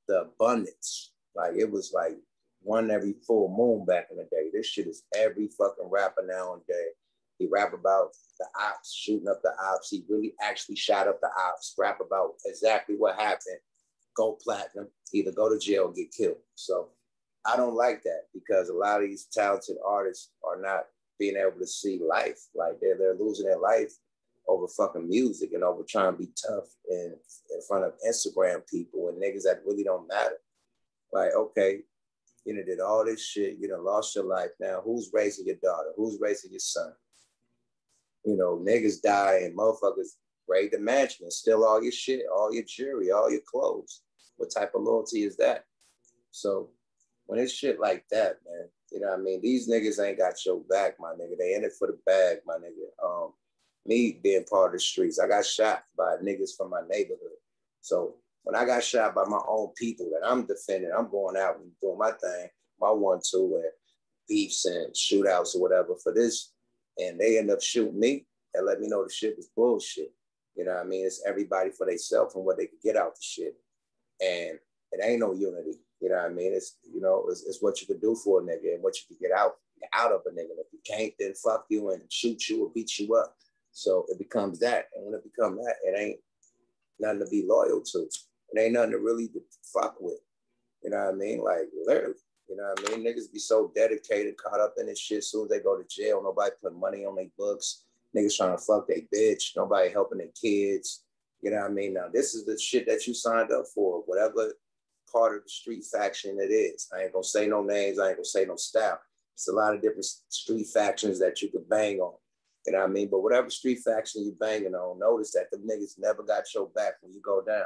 the abundance, like, it was like one every full moon back in the day. This shit is every fucking rapper nowadays. He rap about the ops, shooting up the ops. He really actually shot up the ops, rap about exactly what happened, go platinum, either go to jail or get killed. So I don't like that, because a lot of these talented artists are not being able to see life. Like, they're losing their life over fucking music and over trying to be tough in front of Instagram people and niggas that really don't matter. Like, okay, you know, did all this shit, you know, lost your life. Now, who's raising your daughter? Who's raising your son? You know, niggas die and motherfuckers raid the mansion and steal all your shit, all your jewelry, all your clothes. What type of loyalty is that? So when it's shit like that, man, you know what I mean? These niggas ain't got your back, my nigga. They in it for the bag, my nigga. Me being part of the streets, I got shot by niggas from my neighborhood. So when I got shot by my own people that I'm defending, I'm going out and doing my thing, my 1-2 and beefs and shootouts or whatever for this, and they end up shooting me and let me know the shit was bullshit. You know what I mean? It's everybody for themselves and what they could get out the shit. And it ain't no unity. You know what I mean? It's, you know, it's what you could do for a nigga and what you could get out of a nigga. And if you can't, then fuck you and shoot you or beat you up. So it becomes that. And when it becomes that, it ain't nothing to be loyal to. It ain't nothing to really fuck with. You know what I mean? Like, literally. You know what I mean? Niggas be so dedicated, caught up in this shit. As soon as they go to jail, nobody put money on their books. Niggas trying to fuck their bitch. Nobody helping their kids. You know what I mean? Now, this is the shit that you signed up for, whatever part of the street faction it is. I ain't gonna say no names. I ain't gonna say no style. It's a lot of different street factions that you could bang on. You know what I mean? But whatever street faction you banging on, notice that the niggas never got your back when you go down.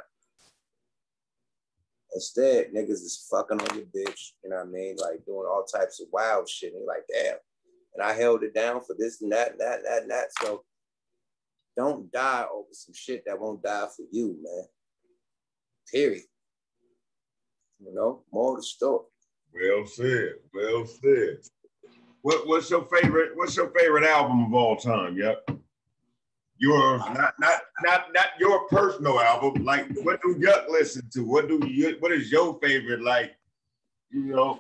Instead, niggas is fucking on your bitch, you know what I mean? Like doing all types of wild shit. And you're like, damn. And I held it down for this and that, and that, and that, and that. So don't die over some shit that won't die for you, man. Period. You know, more of the story. Well said. Well said. What's your favorite album of all time? Yep. Yours, not your personal album. Like, what do Yuck listen to? What is your favorite, like, you know,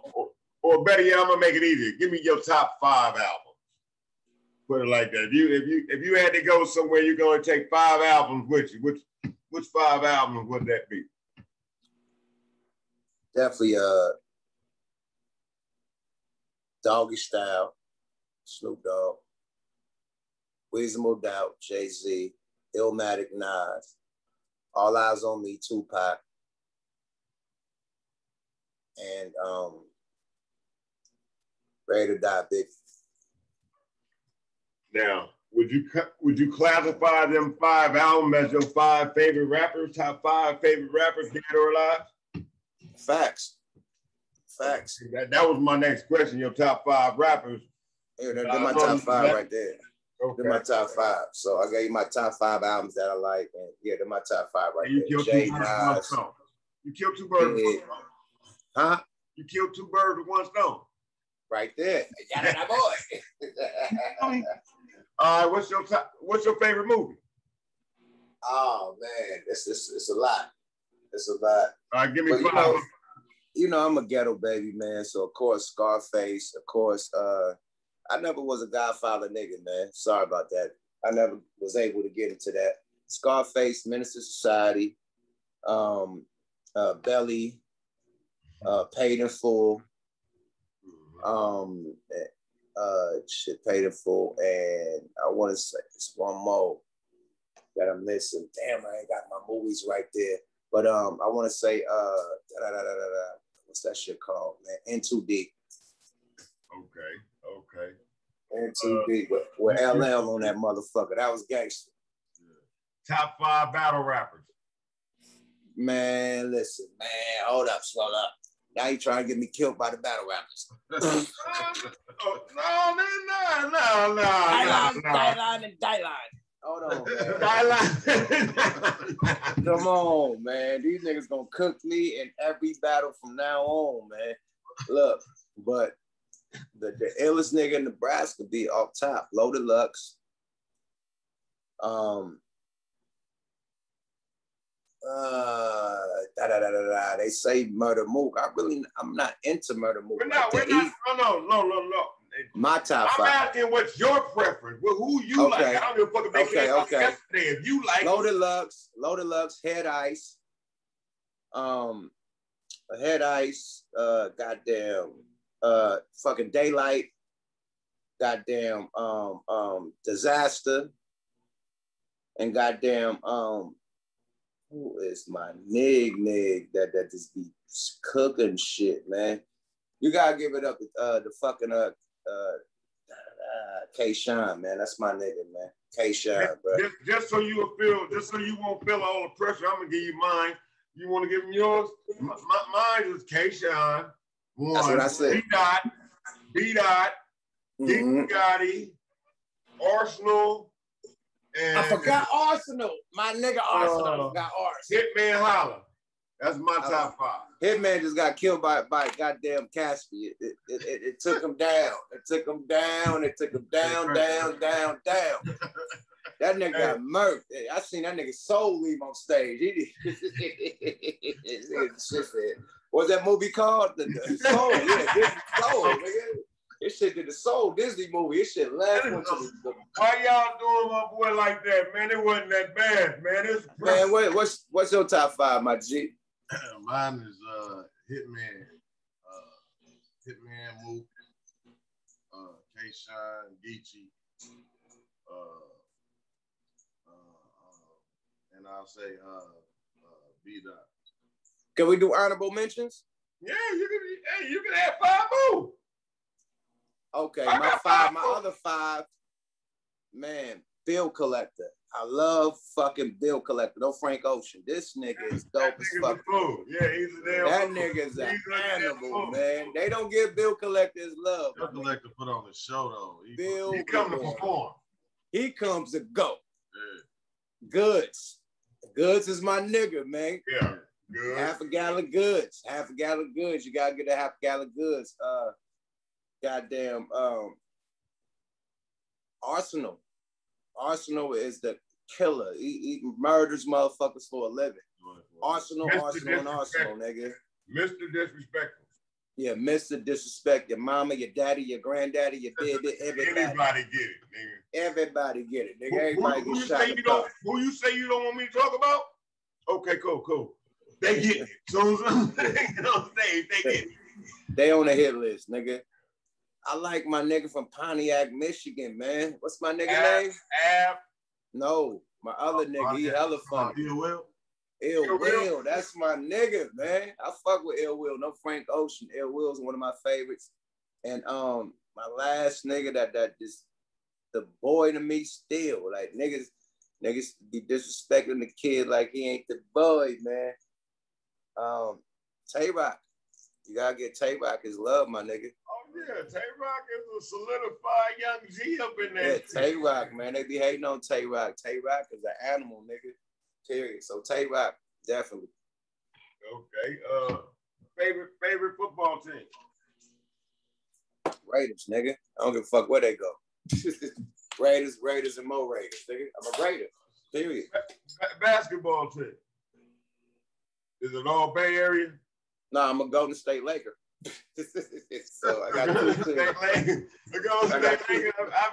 or better yet, I'm gonna make it easier. Give me your top 5 albums. Put it like that. If you had to go somewhere, you're gonna take 5 albums with you. Which 5 albums would that be? Definitely Doggy Style, Snoop Dogg, Reasonable Doubt, Jay-Z, Illmatic, Nas, All Eyes on Me, Tupac, and Ready to Die, Big. Now, would you classify them 5 albums as your 5 favorite rappers, top 5 favorite rappers, dead or alive? Facts. That was my next question. Your top 5 rappers. Yeah, they're my top 5 right there. Okay. They're my top 5. So I gave you my top 5 albums that I like, and yeah, they're my top 5 right you there. Killed Jay, two birds with one stone. You killed 2 birds with one stone. Huh? You killed 2 birds with one stone. Right there. That boy. All right, what's your favorite movie? Oh man, it's a lot. It's a lot. All right, give me but 5. You know, I'm a ghetto baby, man. So of course, Scarface. Of course, I never was a Godfather nigga, man. Sorry about that. I never was able to get into that. Scarface, Minister Society, Belly, Paid in Full, Paid in Full, and I want to say it's one more that I'm missing. Damn, I ain't got my movies right there. But I want to say what's that shit called, man? In Too Deep. Okay. In Too Deep with LL on that motherfucker. That was gangster. Top 5 battle rappers. Man, listen, man, hold up, slow up. Now you trying to get me killed by the battle rappers. No. Dylan. Hold on, man. Come on, man. These niggas gonna cook me in every battle from now on, man. Look, but the illest nigga in Nebraska be off top. Loaded Lux. They say Murder Mook. I'm not into Murder Mook. No. My top 5. I'm asking what's your preference. Well, who you like? I don't give a fuck if they came out yesterday. If you like Loaded Lux, Head Ice, Head Ice, goddamn, fucking Daylight, goddamn, Disaster, and goddamn, who is my nig that just be cooking shit, man? You gotta give it up to the fucking K-Shine, man. That's my nigga, man. K-Shine, bro. Just so you won't feel all the pressure, I'm gonna give you mine. You want to give them yours? Mine is K-Shine. That's what I said. B-Dot, Gotti, Arsenal, and I forgot Arsenal. My nigga Arsenal got Arsenal. Hitman Holla. That's my top 5. Hitman just got killed by goddamn Caspi. It took him down. It took him down. Down. That nigga got murked. I seen that nigga Soul leave on stage. What's that movie called? The Soul. Yeah, Disney Soul, nigga. This shit did the Soul Disney movie. This shit left. Why y'all doing my boy like that, man? It wasn't that bad, man. Man, what's your top 5, my G? Mine is Hitman, Mook, K-Shine, Geechee, and I'll say B-Dot. Can we do honorable mentions? Yeah, you can have 5 more. Okay, my other 5 Man, bill collector. I love fucking bill collector. No Frank Ocean. This nigga is dope as fuck. Yeah, he's a damn That nigga's an animal, man. They don't give bill collectors love. Bill collector put on the show though. He come to perform. He comes to go. Yeah. Goods. Goods is my nigga, man. Yeah. Good. Half a gallon goods. Half a gallon goods. You gotta get a half gallon goods. Goddamn. Arsenal. Arsenal is the killer. He murders motherfuckers for a living. Arsenal, nigga. Mr. Disrespectful. Yeah, Mr. Disrespect. Your mama, your daddy, your granddaddy, your baby, everybody. Everybody get it, nigga. Everybody get it, nigga. Everybody who get shot. Who you say you don't want me to talk about? Okay, cool. They get it. So they get it. They on the hit list, nigga. I like my nigga from Pontiac, Michigan, man. What's my nigga name? No, my other nigga. He hella funny. Ill Will. That's my nigga, man. I fuck with Ill Will. No Frank Ocean. Ill Will's one of my favorites. And my last nigga that just the boy to me still. Like niggas be disrespecting the kid like he ain't the boy, man. Tay-Rock. You gotta get Tay-Rock his love, my nigga. Oh yeah, Tay-Rock is a solidified young G up in there. Yeah, Tay-Rock, man. They be hating on Tay-Rock. Tay-Rock is an animal, nigga. Period. So Tay-Rock, definitely. Okay. Favorite football team? Raiders, nigga. I don't give a fuck where they go. Raiders, and more Raiders, nigga. I'm a Raider. Period. Basketball team. Is it all Bay Area? Nah, I'm a Golden State Laker. So I got two teams. I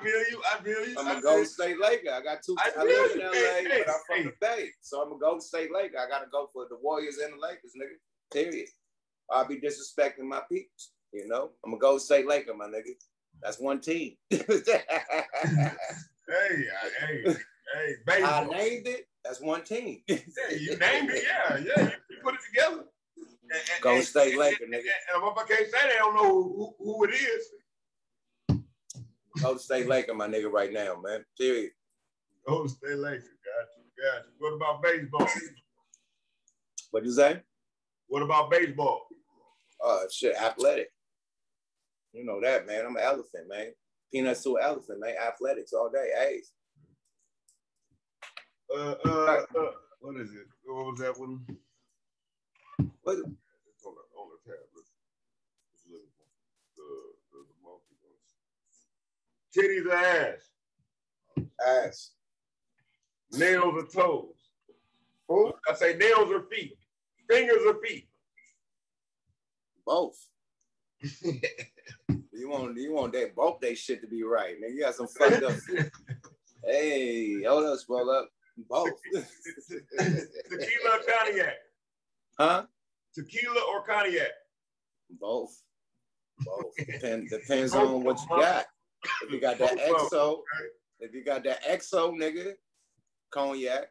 feel you. I'm a Golden State Laker. I got two. I live in LA, but I'm from the Bay. So I'm a Golden State Laker. I gotta go for the Warriors and the Lakers, nigga. Period. I'll be disrespecting my peeps. You know, I'm a Golden State Laker, my nigga. That's one team. Hey, baseball. I named it. That's one team. Yeah, you named it. Yeah. You put it together. Golden State Laker, nigga. And if I can't say they don't know who it is. Golden State Laker, my nigga, right now, man. Period. Golden State Laker. Got you. What about baseball? What'd you say? What about baseball? Shit, athletic. You know that, man. I'm an elephant, man. Peanuts to an elephant, man. Athletics all day. A's. What is it? What was that one? What? It's on the tablet. The monkey ones. Titties or ass? Ass. Nails or toes? Who? I say nails or feet? Fingers or feet? Both. You want that both they shit to be right, man. You got some fucked up. Hey, hold up, spoil up. Both. Tequila or cognac? Huh? Tequila or cognac? Both. Depends on what you got. If you got that XO, nigga, cognac.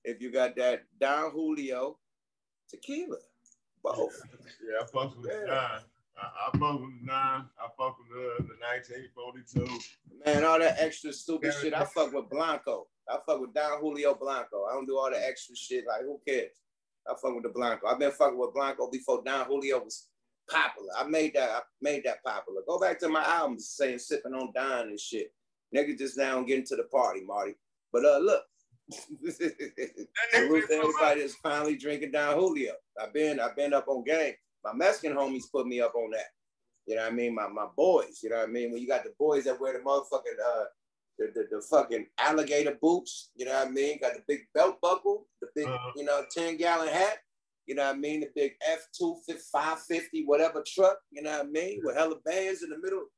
If you got that Don Julio, tequila. Both. Yeah, I fuck with the 9. I fuck with the 9. I fuck with the 1942. Man, all that extra stupid shit. I fuck with Blanco. I fuck with Don Julio Blanco. I don't do all the extra shit. Like, who cares? I fuck with the Blanco. I've been fucking with Blanco before Don Julio was popular. I made that popular. Go back to my albums saying sipping on Don and shit. Niggas just now getting to the party, Marty. But look. Salute to everybody that's finally drinking Don Julio. I've been up on game. My Mexican homies put me up on that. You know what I mean? My boys, you know what I mean? When you got the boys that wear the motherfucking the fucking alligator boots, you know what I mean? Got the big belt buckle, the big, 10-gallon hat, you know what I mean? The big F-550, whatever truck, you know what I mean? With hella bands in the middle.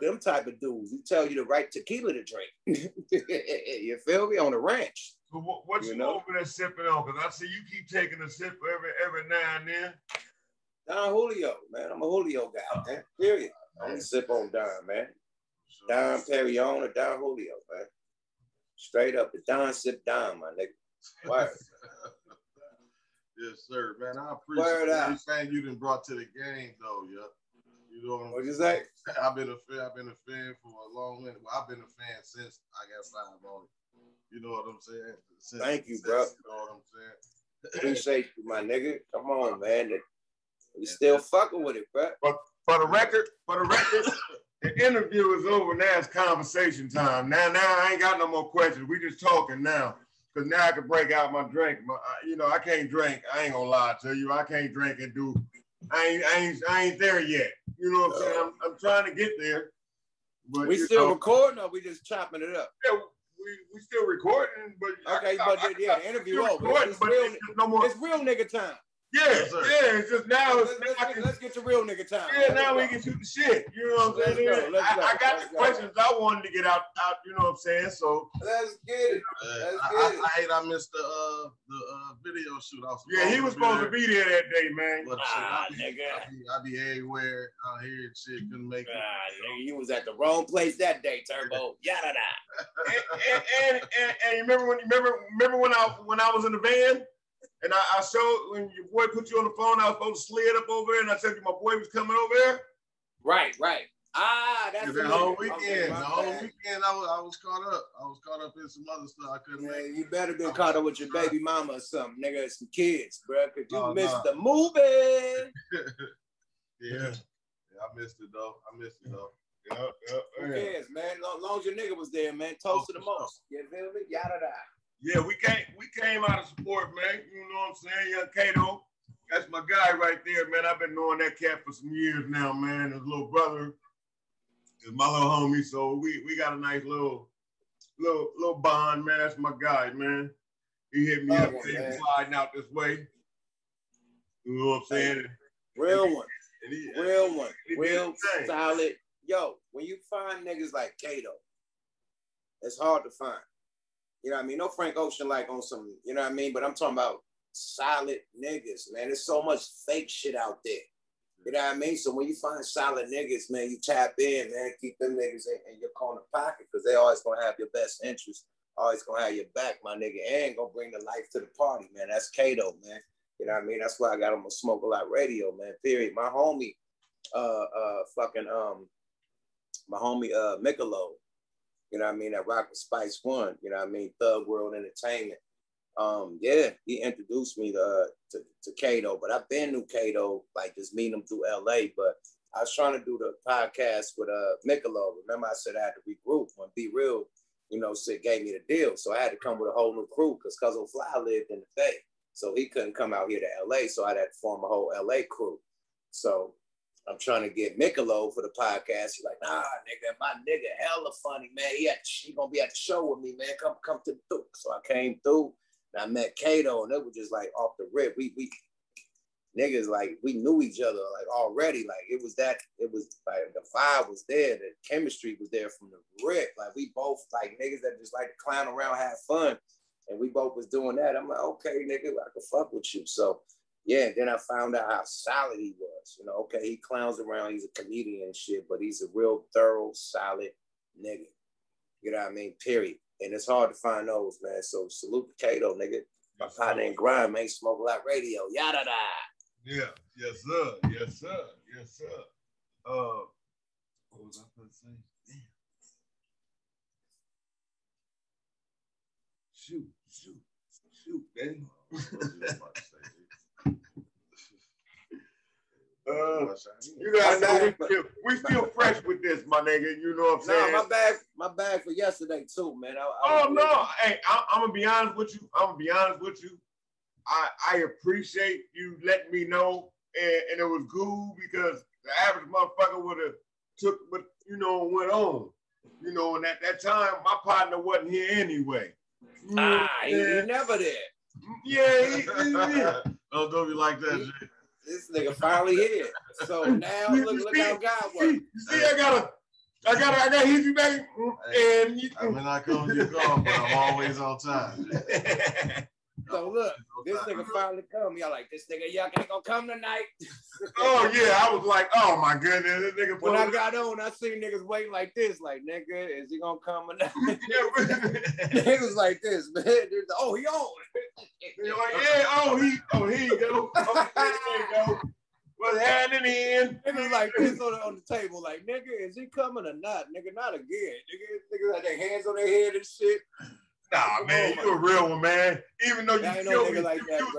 Them type of dudes who tell you the right tequila to drink. You feel me? On the ranch. So what you over there sipping on? Because I see you keep taking a sip every now and then. Don Julio, man. I'm a Julio guy, man. Period. I'm gonna sip on Don, man. Don Perignon or Don Julio, man. Straight up, the Don sip Don, my nigga. Word. Yes, sir, man. I appreciate everything you done brought to the game, though, yeah. You know what What'd you say? I've been a fan for a long minute. Well, I've been a fan since I got 5 on it. You know what I'm saying? Thank you, bro. You know what I'm saying? Appreciate you, my nigga. Come on, man. We still fucking with it, bro. But for the record, the interview is over. Now it's conversation time. Now I ain't got no more questions. We just talking now. Cause now I can break out my drink. You know, I can't drink. I ain't gonna lie to you. I can't drink and do. I ain't there yet. You know what I'm saying? I'm trying to get there. But we still recording, or we just chopping it up? Yeah, we still recording, but okay, the interview over. It's real nigga time. Yeah, it's just now. Let's get to real nigga time. Yeah, now we can shoot the shit. You know what I'm saying? I got the questions I wanted to get out. You know what I'm saying? So let's get it. I hate I missed the video shoot. Yeah, he was supposed to be there that day, man. But nigga, I be everywhere out here and shit. Couldn't make it. Nigga, you was at the wrong place that day, Turbo. Yada da. And you remember when I was in the van? And I showed when your boy put you on the phone, I was supposed to slid up over there, and I said my boy was coming over there. Right. That's the whole weekend. Okay, the whole weekend, I was caught up. I was caught up in some other stuff. I couldn't. Man, you better been caught up with your baby mama or something, nigga. Some kids, bro. Cause you missed the movie. Yeah, I missed it though. Yep. Who cares, man? Long as your nigga was there, man. Toast to the most. You feel me? Yada da. Yeah, we came out of support, man. You know what I'm saying? Young Kato, that's my guy right there, man. I've been knowing that cat for some years now, man. His little brother is my little homie, so we got a nice little bond, man. That's my guy, man. He hit me up, sliding out this way. You know what I'm saying? Real solid. Yo, when you find niggas like Kato, it's hard to find. You know what I mean? No Frank Ocean like on some, you know what I mean? But I'm talking about solid niggas, man. There's so much fake shit out there. You know what I mean? So when you find solid niggas, man, you tap in, man, keep them niggas in your corner pocket because they always gonna have your best interest, always gonna have your back, my nigga, and gonna bring the life to the party, man. That's Kato, man. You know what I mean? That's why I got him on Smoke A Lot Radio, man, period. My homie, Michelob, you know what I mean? That Rock with Spice One, you know what I mean? Thug World Entertainment. Yeah, he introduced me to Kato, but I've been to Kato, like just meeting him through LA, but I was trying to do the podcast with Michelob. Remember I said I had to regroup when Be Real, you know, Sid gave me the deal. So I had to come with a whole new crew because Cuzzo Fly lived in the Bay. So he couldn't come out here to LA, so I had to form a whole LA crew. So I'm trying to get Michelob for the podcast. He's like, nah, nigga, my nigga, hella funny, man. He gonna be at the show with me, man. Come to the Duke. So I came through and I met Kato, and it was just like off the rip. We niggas, like, we knew each other like already. Like it was like the vibe was there, the chemistry was there from the rip. Like we both like niggas that just like to clown around, have fun. And we both was doing that. I'm like, okay, nigga, I can fuck with you. So yeah, then I found out how solid he was. You know, okay, he clowns around, he's a comedian and shit, but he's a real thorough, solid nigga. You know what I mean? Period. And it's hard to find those, man. So salute to Kato, nigga. My partner in grime, man. Smoke A Lot Radio. Yada da. Yeah. Yes, sir. Yes, sir. Yes, sir. What was I going to say? Damn. Shoot, man. You guys know we still fresh with this, my nigga. You know what I'm saying? My bag for yesterday too, man. Hey, I'm gonna be honest with you. I appreciate you letting me know, and it was cool because the average motherfucker would have took what went on. You know, and at that time my partner wasn't here anyway. He never there. Yeah, Don't do me like that, shit. This nigga finally here. So now look how God works. See, I gotta hit you back. And I mean, I come to your call, but I'm always on time. So look, this nigga finally come. Y'all like, this nigga Yuck ain't gonna come tonight. Oh yeah, I was like, oh my goodness, this nigga. When I got on, I seen niggas waiting like this, like, nigga, is he gonna come or not? Niggas like this, man. Oh, he on. They're like, yeah, he you go. Oh, there you go. What's happening? Niggas like this on the table, like, nigga, is he coming or not? Nigga, not again. Niggas had their hands on their head and shit. Nah, man, you a real one, man. Even though you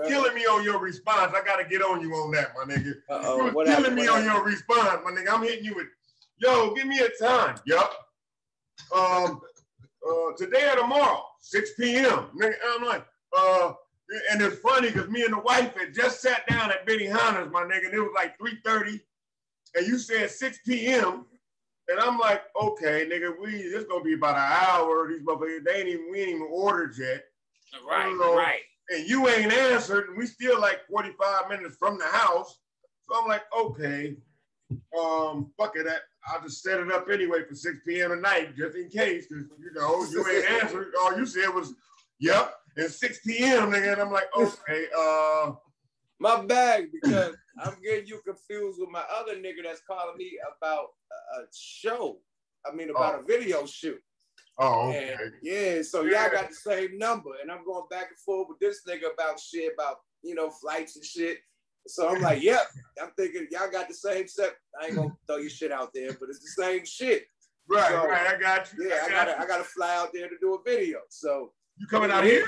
killing me on your response, I gotta get on you on that, my nigga. You killing me on your response, my nigga. I'm hitting you with, yo, give me a time. Yup. Today or tomorrow, 6 p.m. Nigga, I'm like, and it's funny because me and the wife had just sat down at Benihana's, my nigga, and it was like 3:30, and you said 6 p.m. And I'm like, okay, nigga, this gonna be about an hour. These motherfuckers, we ain't even ordered yet. Right, right. And you ain't answered, and we still like 45 minutes from the house. So I'm like, okay, fuck it. I'll just set it up anyway for 6 p.m. tonight, just in case, because, you know, you ain't answered. All you said was, yep, and 6 p.m., nigga. And I'm like, okay, my bag, because I'm getting you confused with my other nigga that's calling me about a show. I mean, about a video shoot. Oh, okay. And yeah, so y'all got the same number, and I'm going back and forth with this nigga about shit, about, you know, flights and shit. So I'm like, yep. I'm thinking y'all got the same set. I ain't gonna throw your shit out there, but it's the same shit. Right, so, right. I got you. Yeah, I gotta fly out there to do a video. So you coming out here?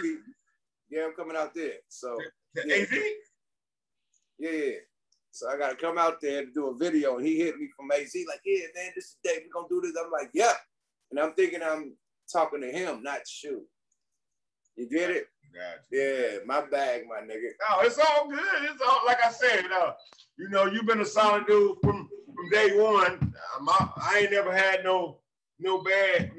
Yeah, I'm coming out there. So yeah. AZ? Yeah. So I gotta come out there to do a video, and he hit me from AZ like, yeah, man, this is the day we're gonna do this. I'm like, yeah. And I'm thinking I'm talking to him, not you. You get it? Gotcha. Yeah, my bag, my nigga. No, it's all good. It's all, like I said, you know, you've been a solid dude from day one. I ain't never had no bad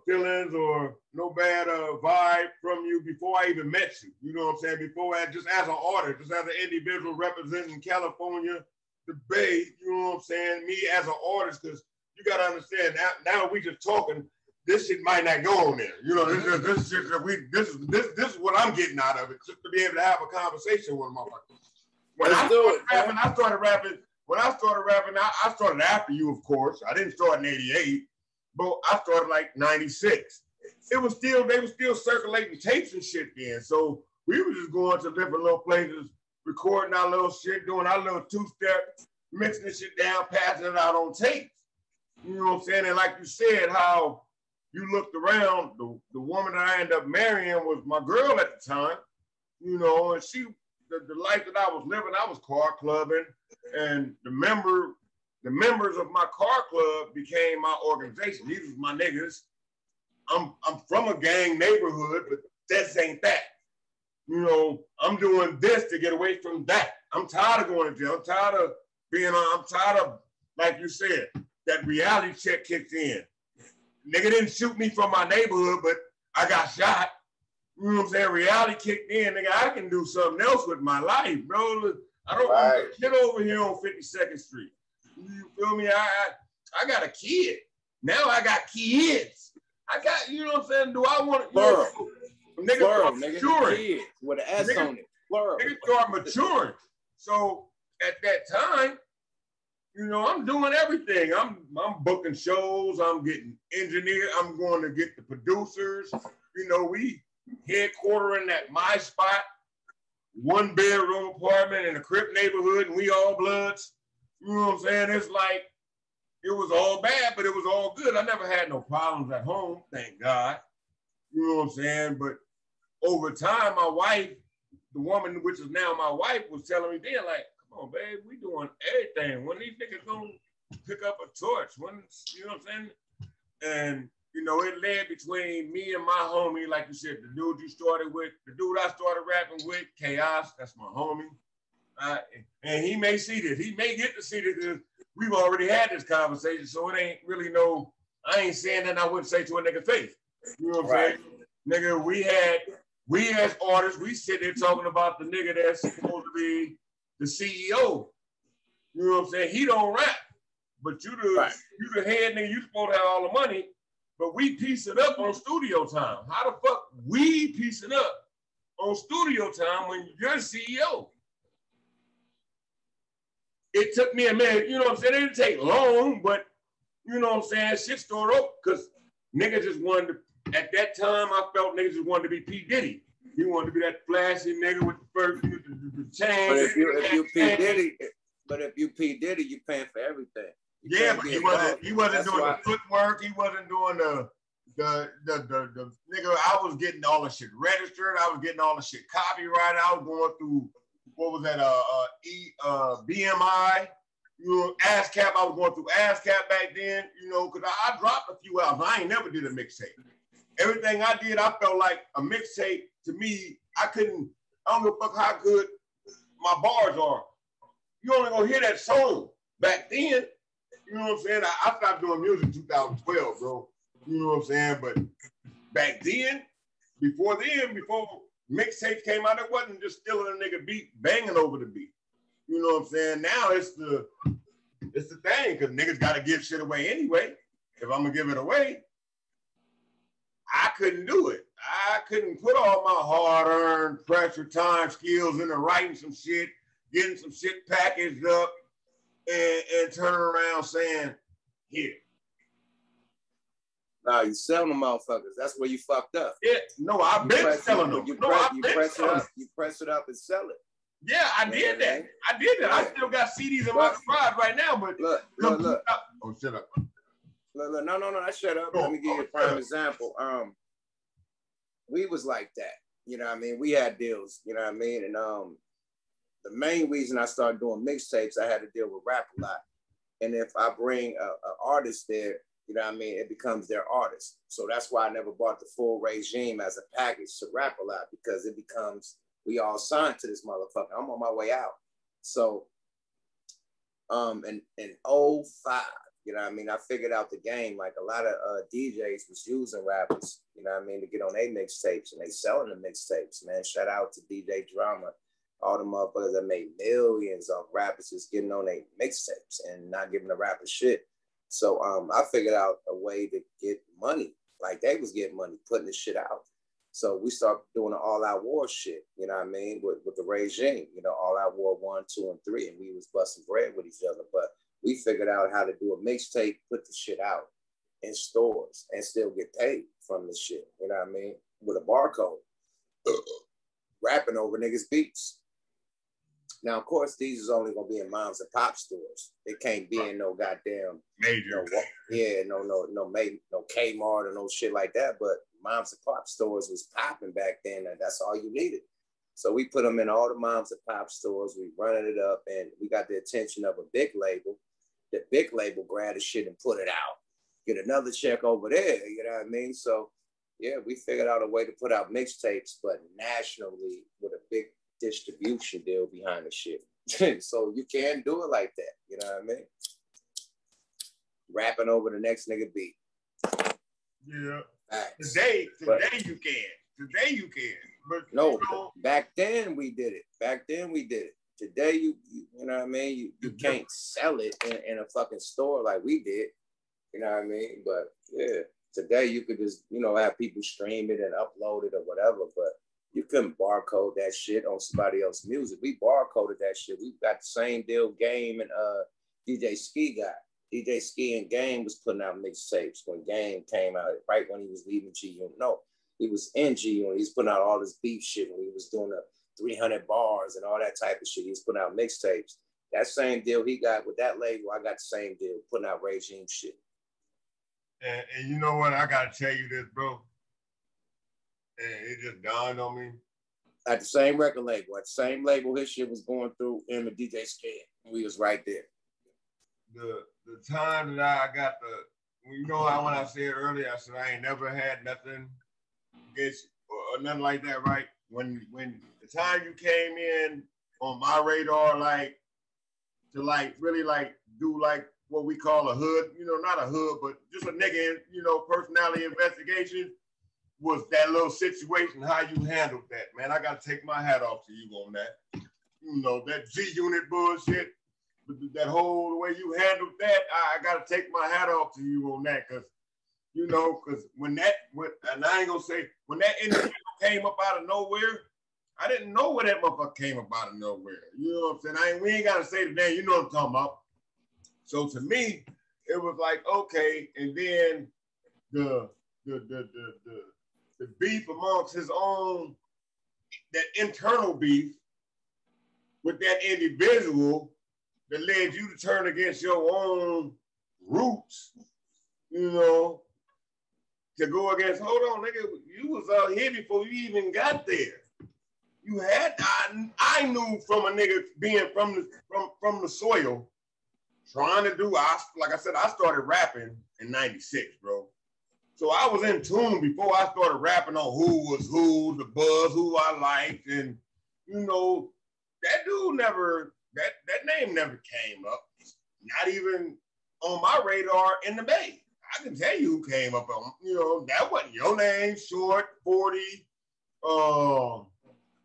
feelings or no bad vibe from you before I even met you. You know what I'm saying? Before just as an artist, just as an individual representing California, the Bay, you know what I'm saying? Me as an artist, because you gotta understand now we just talking. This shit might not go on there. You know, this is what I'm getting out of it, just to be able to have a conversation with a motherfucker. When I started rapping, I started after you, of course. I didn't start in '88, but I started like '96. They were still circulating tapes and shit then. So we were just going to different little places, recording our little shit, doing our little two-step, mixing the shit down, passing it out on tapes. You know what I'm saying? And like you said, how you looked around, the woman that I ended up marrying was my girl at the time, you know, and the life that I was living, I was car clubbing, and the members of my car club became my organization. These was my niggas. I'm from a gang neighborhood, but this ain't that. You know, I'm doing this to get away from that. I'm tired of going to jail. I'm tired of, like you said, that reality check kicked in. Nigga didn't shoot me from my neighborhood, but I got shot. You know what I'm saying? Reality kicked in. Nigga, I can do something else with my life, bro. I don't want to get over here on 52nd Street. You feel me? I got a kid. Now I got kids. I got, you know what I'm saying? Do I want to, nigga start maturing. Kids with an S on it. Nigga start maturing. So at that time, you know, I'm doing everything. I'm booking shows. I'm getting engineers. I'm going to get the producers. You know, we headquartering at my spot, 1-bedroom apartment in a Crip neighborhood, and we all bloods. You know what I'm saying? It's like, it was all bad, but it was all good. I never had no problems at home, thank God. You know what I'm saying? But over time, my wife, the woman which is now my wife, was telling me then, like, come on, babe, we doing everything. When these niggas gonna pick up a torch? When, you know what I'm saying? And, you know, it led between me and my homie, like you said, the dude I started rapping with, Chaos, that's my homie. And he may see this. He may get to see this because we've already had this conversation, so it ain't really I ain't saying that I wouldn't say to a nigga face. You know what I'm saying? Nigga, we as artists, we sit there talking about the nigga that's supposed to be the CEO. You know what I'm saying? He don't rap, but you the head nigga, you supposed to have all the money, but we piece it up on studio time. How the fuck we piece it up on studio time when you're the CEO? It took me a minute, you know what I'm saying? It didn't take long, but you know what I'm saying? Shit started up because niggas just wanted to, at that time, I felt niggas just wanted to be P. Diddy. He wanted to be that flashy nigga with the first the chain. But if you P Diddy, you paying for everything. Yeah, but he wasn't doing the footwork. He wasn't doing the nigga. I was getting all the shit registered. I was getting all the shit copyrighted. I was going through what was that? BMI. You know, ASCAP. I was going through ASCAP back then. You know, because I dropped a few albums. I ain't never did a mixtape. Everything I did, I felt like a mixtape. To me, I don't give a fuck how good my bars are. You only gonna hear that song. Back then, you know what I'm saying? I stopped doing music in 2012, bro. You know what I'm saying? But back then, before mixtapes came out, it wasn't just stealing a nigga beat, banging over the beat. You know what I'm saying? Now it's the thing, because niggas gotta give shit away anyway. If I'm gonna give it away, I couldn't do it. I couldn't put all my hard-earned pressure, time, skills into writing some shit, getting some shit packaged up, and turn around saying, here. Nah, you selling them motherfuckers. That's where you fucked up. Yeah, no, I've been selling them. You press it up and sell it. Yeah, I did that. Yeah. I still got CDs in my garage right now, but look. Oh, shut up. Look, no, shut up. Let me give you a prime example. We was like that, you know what I mean? We had deals, you know what I mean? And the main reason I started doing mixtapes, I had to deal with Rapala. And if I bring an artist there, you know what I mean, it becomes their artist. So that's why I never bought the full regime as a package to Rapala, because it becomes, we all signed to this motherfucker. I'm on my way out. So in 05, you know what I mean, I figured out the game. Like a lot of DJs was using rappers, you know what I mean, to get on their mixtapes, and they selling the mixtapes, man. Shout out to DJ Drama, all the motherfuckers that made millions off rappers just getting on their mixtapes and not giving the rappers shit. So I figured out a way to get money, like they was getting money, putting this shit out. So we started doing an all-out war shit, you know what I mean, with the regime, you know, all-out war 1, 2, and 3, and we was busting bread with each other. But we figured out how to do a mixtape, put the shit out in stores, and still get paid from the shit, you know what I mean, with a barcode, rapping over niggas' beats. Now, of course, these is only gonna be in moms and pop stores. It can't be in no goddamn major, no Kmart or no shit like that. But moms and pop stores was popping back then, and that's all you needed. So we put them in all the moms and pop stores. We running it up, and we got the attention of a big label. The big label grabbed the shit and put it out. Get another check over there. You know what I mean? So yeah, we figured out a way to put out mixtapes, but nationally with a big distribution deal behind the shit. So you can't do it like that. You know what I mean? Rapping over the next nigga beat. Yeah. Today you can. But no, back then we did it. Today you know what I mean? You can't sell it in a fucking store like we did. You know what I mean? But yeah, today you could just, you know, have people stream it and upload it or whatever, but you couldn't barcode that shit on somebody else's music. We barcoded that shit. We got the same deal Game and DJ Ski got. DJ Ski and Game was putting out mixtapes when Game came out, right when he was leaving G-Unit. No, he was in G-Unit. He was putting out all this beef shit when he was doing the 300 bars and all that type of shit. He was putting out mixtapes. That same deal he got with that label, I got the same deal, putting out regime shit. And you know what? I got to tell you this, bro. And it just dawned on me. At the same record label, his shit was going through him and DJ Scared. We was right there. The time that I got you know how when I said earlier, I said I ain't never had nothing against or nothing like that, right? When the time you came in on my radar, like to like really like do like what we call a hood, you know, not a hood, but just a nigga, you know, personality investigation, was that little situation, how you handled that, man. I got to take my hat off to you on that. You know, that G-Unit bullshit, that whole way you handled that, I got to take my hat off to you on that, because, you know, because and I ain't going to say, when that interview came up out of nowhere, I didn't know where that motherfucker came up out of nowhere. You know what I'm saying? We ain't got to say the name, you know what I'm talking about. So to me, it was like, okay, and then the beef amongst his own internal beef with that individual that led you to turn against your own roots, you know, to go against, hold on, nigga, you was out here before you even got there. You had, I knew from a nigga being from the soil, trying to do, like I said, I started rapping in 96, bro. So I was in tune before I started rapping on who was who, the buzz, who I liked, and you know, that dude never, that name never came up. Not even on my radar in the Bay. I can tell you who came up on, you know, that wasn't your name, Short, 40,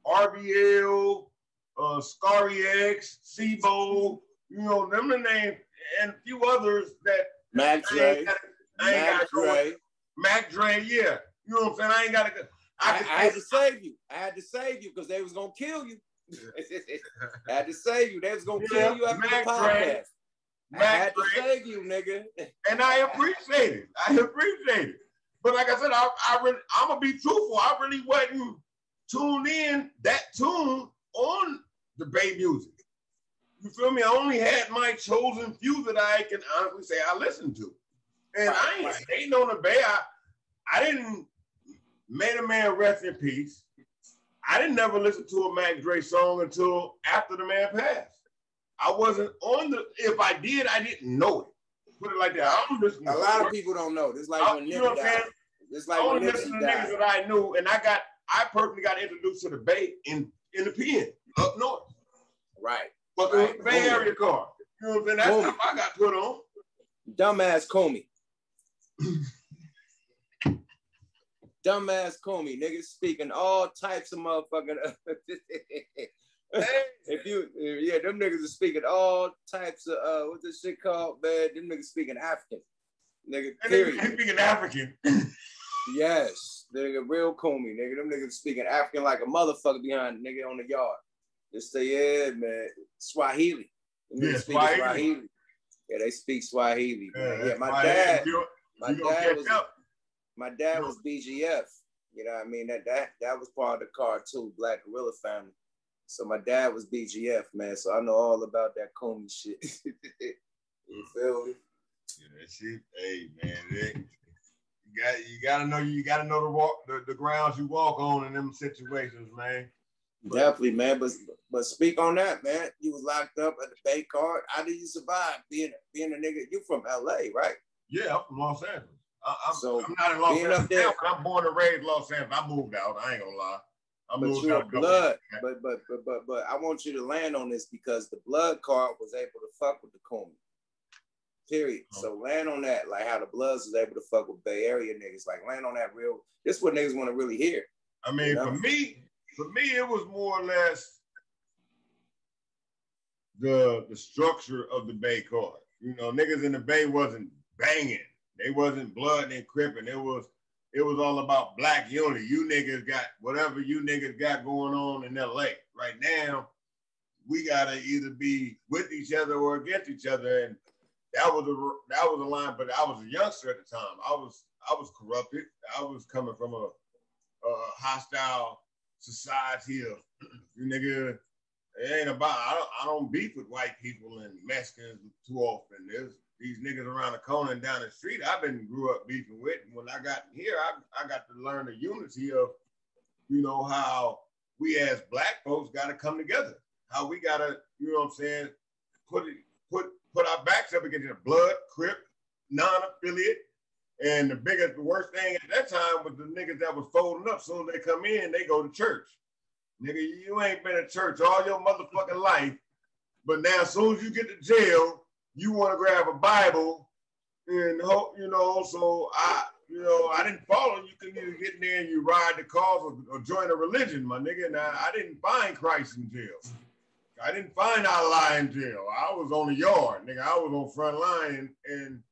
RBL, Scariex, Sibo, you know, them the names, and a few others that Mac Dre. Mac Dre, yeah. You know what I'm saying? I ain't got to. I had to save you. I had to save you because they was gonna kill you. I had to save you. They was gonna kill you after Mac the podcast. Dre, I had to save you, nigga. And I appreciate it. But like I said, I'm gonna be truthful. I really wasn't tuned in that tune on the Bay music. You feel me? I only had my chosen few that I can honestly say I listened to. And I ain't hating on the Bay. I didn't, May the man rest in peace. I didn't never listen to a Mac Dre song until after the man passed. I wasn't on the, if I did, I didn't know it. Put it like that. I don't listen to a lot of people don't know. It's like when Nipsey died. It's like when Nipsey died. Niggas that I knew, and I personally got introduced to the Bay in the pen up north. Right. But the Bay Area car. You know what I'm saying? That's how I got put on. Dumbass Comey. Dumbass Comey, niggas speaking all types of motherfucking. Them niggas are speaking all types of what's this shit called, man? Them niggas speaking African, nigga. Period. They speaking African. Yes, nigga, real Comey, nigga. Them niggas speaking African like a motherfucker behind nigga on the yard. Just say, yeah, man, Swahili. Yeah, Swahili. Yeah, they speak Swahili. Yeah, my dad was BGF. You know what I mean? That was part of the car too, Black Gorilla family. So my dad was BGF, man. So I know all about that Comey shit. You feel me? Yeah, that shit. Hey, man, you gotta know the grounds you walk on in them situations, man. Definitely, man. But speak on that, man. You was locked up at the Bay Card. How did you survive being a nigga? You from LA, right? Yeah, I'm from Los Angeles. I'm not in Los Angeles now, but I'm born and raised Los Angeles. I moved out. I ain't gonna lie. But you're blood. But I want you to land on this because the blood card was able to fuck with the Comey. Period. So land on that, like how the Bloods was able to fuck with Bay Area niggas. Like land on that real. This is what niggas want to really hear. I mean, for me, it was more or less the structure of the Bay card. You know, niggas in the Bay wasn't banging. They wasn't blood and cripping. It was all about black unity. You niggas got whatever you niggas got going on in LA. Right now, we gotta either be with each other or against each other. And that was a line, but I was a youngster at the time. I was corrupted. I was coming from a hostile society of you nigga. It ain't about I don't beef with white people and Mexicans too often. There's these niggas around the corner and down the street I grew up beefing with. And when I got here, I got to learn the unity of, you know, how we as black folks gotta come together. How we gotta, you know what I'm saying, put our backs up against the blood, crip, non-affiliate. And the worst thing at that time was the niggas that was folding up. Soon as they come in, they go to church. Nigga, you ain't been at church all your motherfucking life. But now as soon as you get to jail, you want to grab a Bible and hope, you know, so I didn't follow. You can either get in there and you ride the cause or join a religion, my nigga. Now, I didn't find Christ in jail. I didn't find Allah in jail. I was on the yard, nigga. I was on front line. And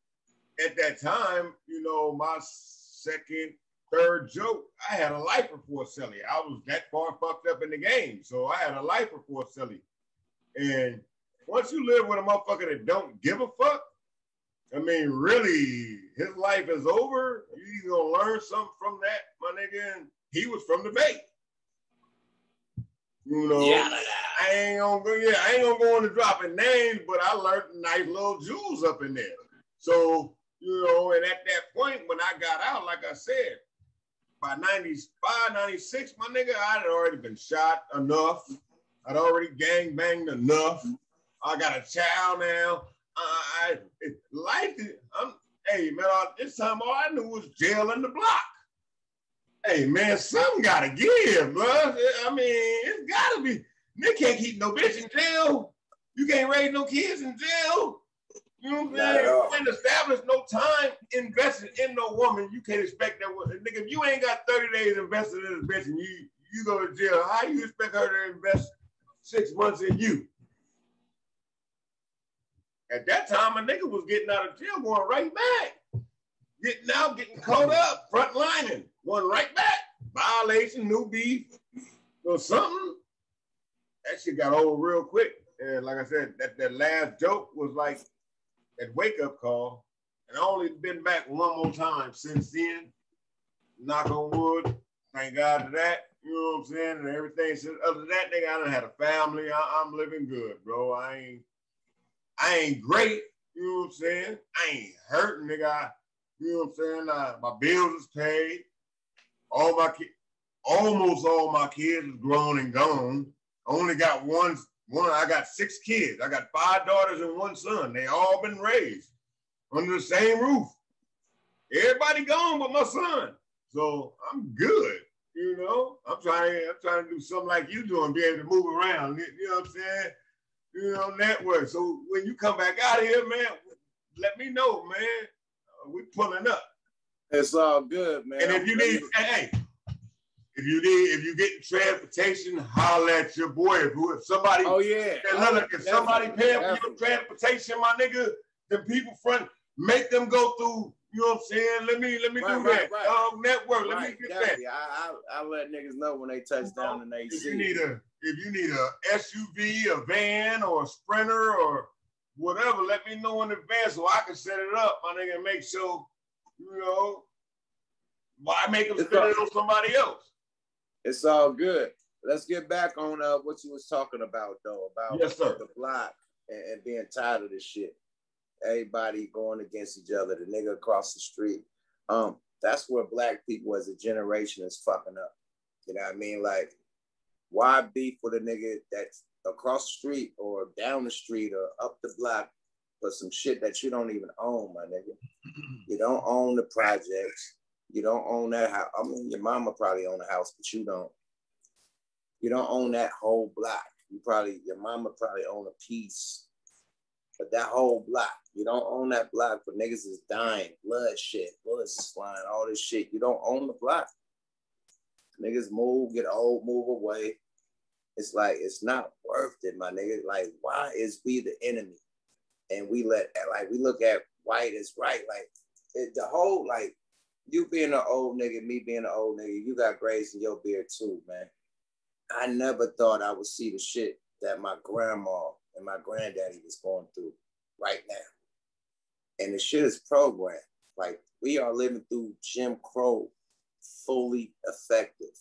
at that time, you know, my second, third joke, I had a life report celly. I was that far fucked up in the game. So I had a life report celly. And once you live with a motherfucker that don't give a fuck, I mean, really, his life is over. You gonna learn something from that, my nigga. And he was from the Bay. You know, I ain't gonna go into dropping names, but I learned nice little jewels up in there. So, you know, and at that point when I got out, like I said, by 95, 96, my nigga, I had already been shot enough. I'd already gang banged enough. I got a child now. Hey man, this time all I knew was jail in the block. Hey man, something gotta give, bro. I mean, it's gotta be. They can't keep no bitch in jail. You can't raise no kids in jail. You know what I'm saying? You can't establish no time invested in no woman. You can't expect that woman. Nigga, if you ain't got 30 days invested in this bitch and you go to jail, how you expect her to invest 6 months in you? At that time, a nigga was getting out of jail, going right back. Getting out, getting caught up, front lining, going right back. Violation, new beef, or something. That shit got old real quick. And like I said, that last joke was like that wake-up call. And I only been back one more time since then. Knock on wood. Thank God for that. You know what I'm saying? And everything. Since other than that, nigga, I done had a family. I'm living good, bro. I ain't great. You know what I'm saying? I ain't hurting, nigga. You know what I'm saying? My bills is paid. Almost all my kids is grown and gone. I only got one. I got 6 kids. I got 5 daughters and 1 son. They all been raised under the same roof. Everybody gone but my son. So I'm good. You know, I'm trying to do something like you doing, be able to move around. You know what I'm saying? You know, network. So when you come back out of here, man, let me know, man. We pulling up. It's all good, man. And if you need, if you get transportation, holler at your boy. If somebody, if somebody paying for your transportation, my nigga, the people front, make them go through. You know what I'm saying? Let me do that. Network. Let me get that. I let niggas know when they touch down and they see. If you need a SUV, a van, or a Sprinter, or whatever, let me know in advance so I can set it up, my nigga, and make sure, you know, why make them spend it on somebody else? It's all good. Let's get back on what you was talking about, though, about the block and being tired of this shit. Everybody going against each other, the nigga across the street. That's where black people as a generation is fucking up. You know what I mean? Like, why beef with a nigga that's across the street or down the street or up the block for some shit that you don't even own, my nigga? You don't own the projects. You don't own that house. I mean, your mama probably own a house, but you don't. You don't own that whole block. Your mama probably own a piece, but that whole block, you don't own that block. But niggas is dying, blood shit, bullets is flying, all this shit. You don't own the block. Niggas move, get old, move away. It's like, it's not worth it, my nigga. Like, why is we the enemy? And we look at white as right. Like, the whole, like, you being an old nigga, me being an old nigga, you got grays in your beard too, man. I never thought I would see the shit that my grandma and my granddaddy was going through right now. And the shit is programmed. Like, we are living through Jim Crow fully effective.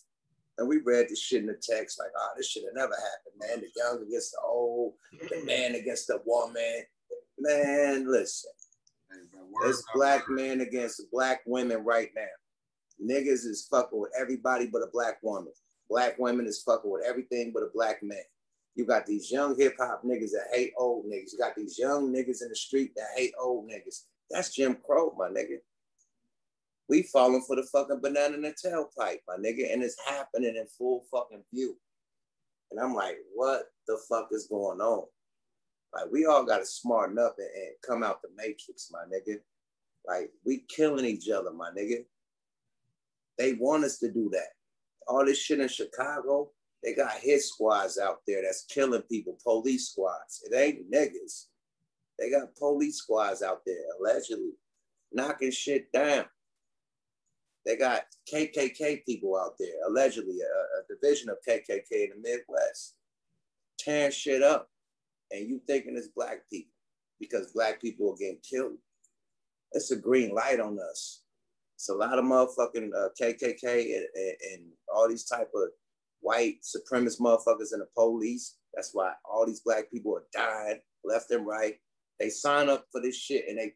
And we read this shit in the text like, this shit have never happened, man. The young against the old, the man against the woman. Man, listen. It's black men against black women right now. Niggas is fucking with everybody but a black woman. Black women is fucking with everything but a black man. You got these young hip-hop niggas that hate old niggas. You got these young niggas in the street that hate old niggas. That's Jim Crow, my nigga. We falling for the fucking banana in the tailpipe, my nigga, and it's happening in full fucking view. And I'm like, what the fuck is going on? Like, we all got to smarten up and come out the matrix, my nigga. Like, we killing each other, my nigga. They want us to do that. All this shit in Chicago, they got hit squads out there that's killing people, police squads. It ain't niggas. They got police squads out there, allegedly, knocking shit down. They got KKK people out there, allegedly, a division of KKK in the Midwest, tearing shit up. And you thinking it's black people because black people are getting killed. It's a green light on us. It's a lot of motherfucking KKK and all these type of white supremacist motherfuckers and the police. That's why all these black people are dying left and right. They sign up for this shit and they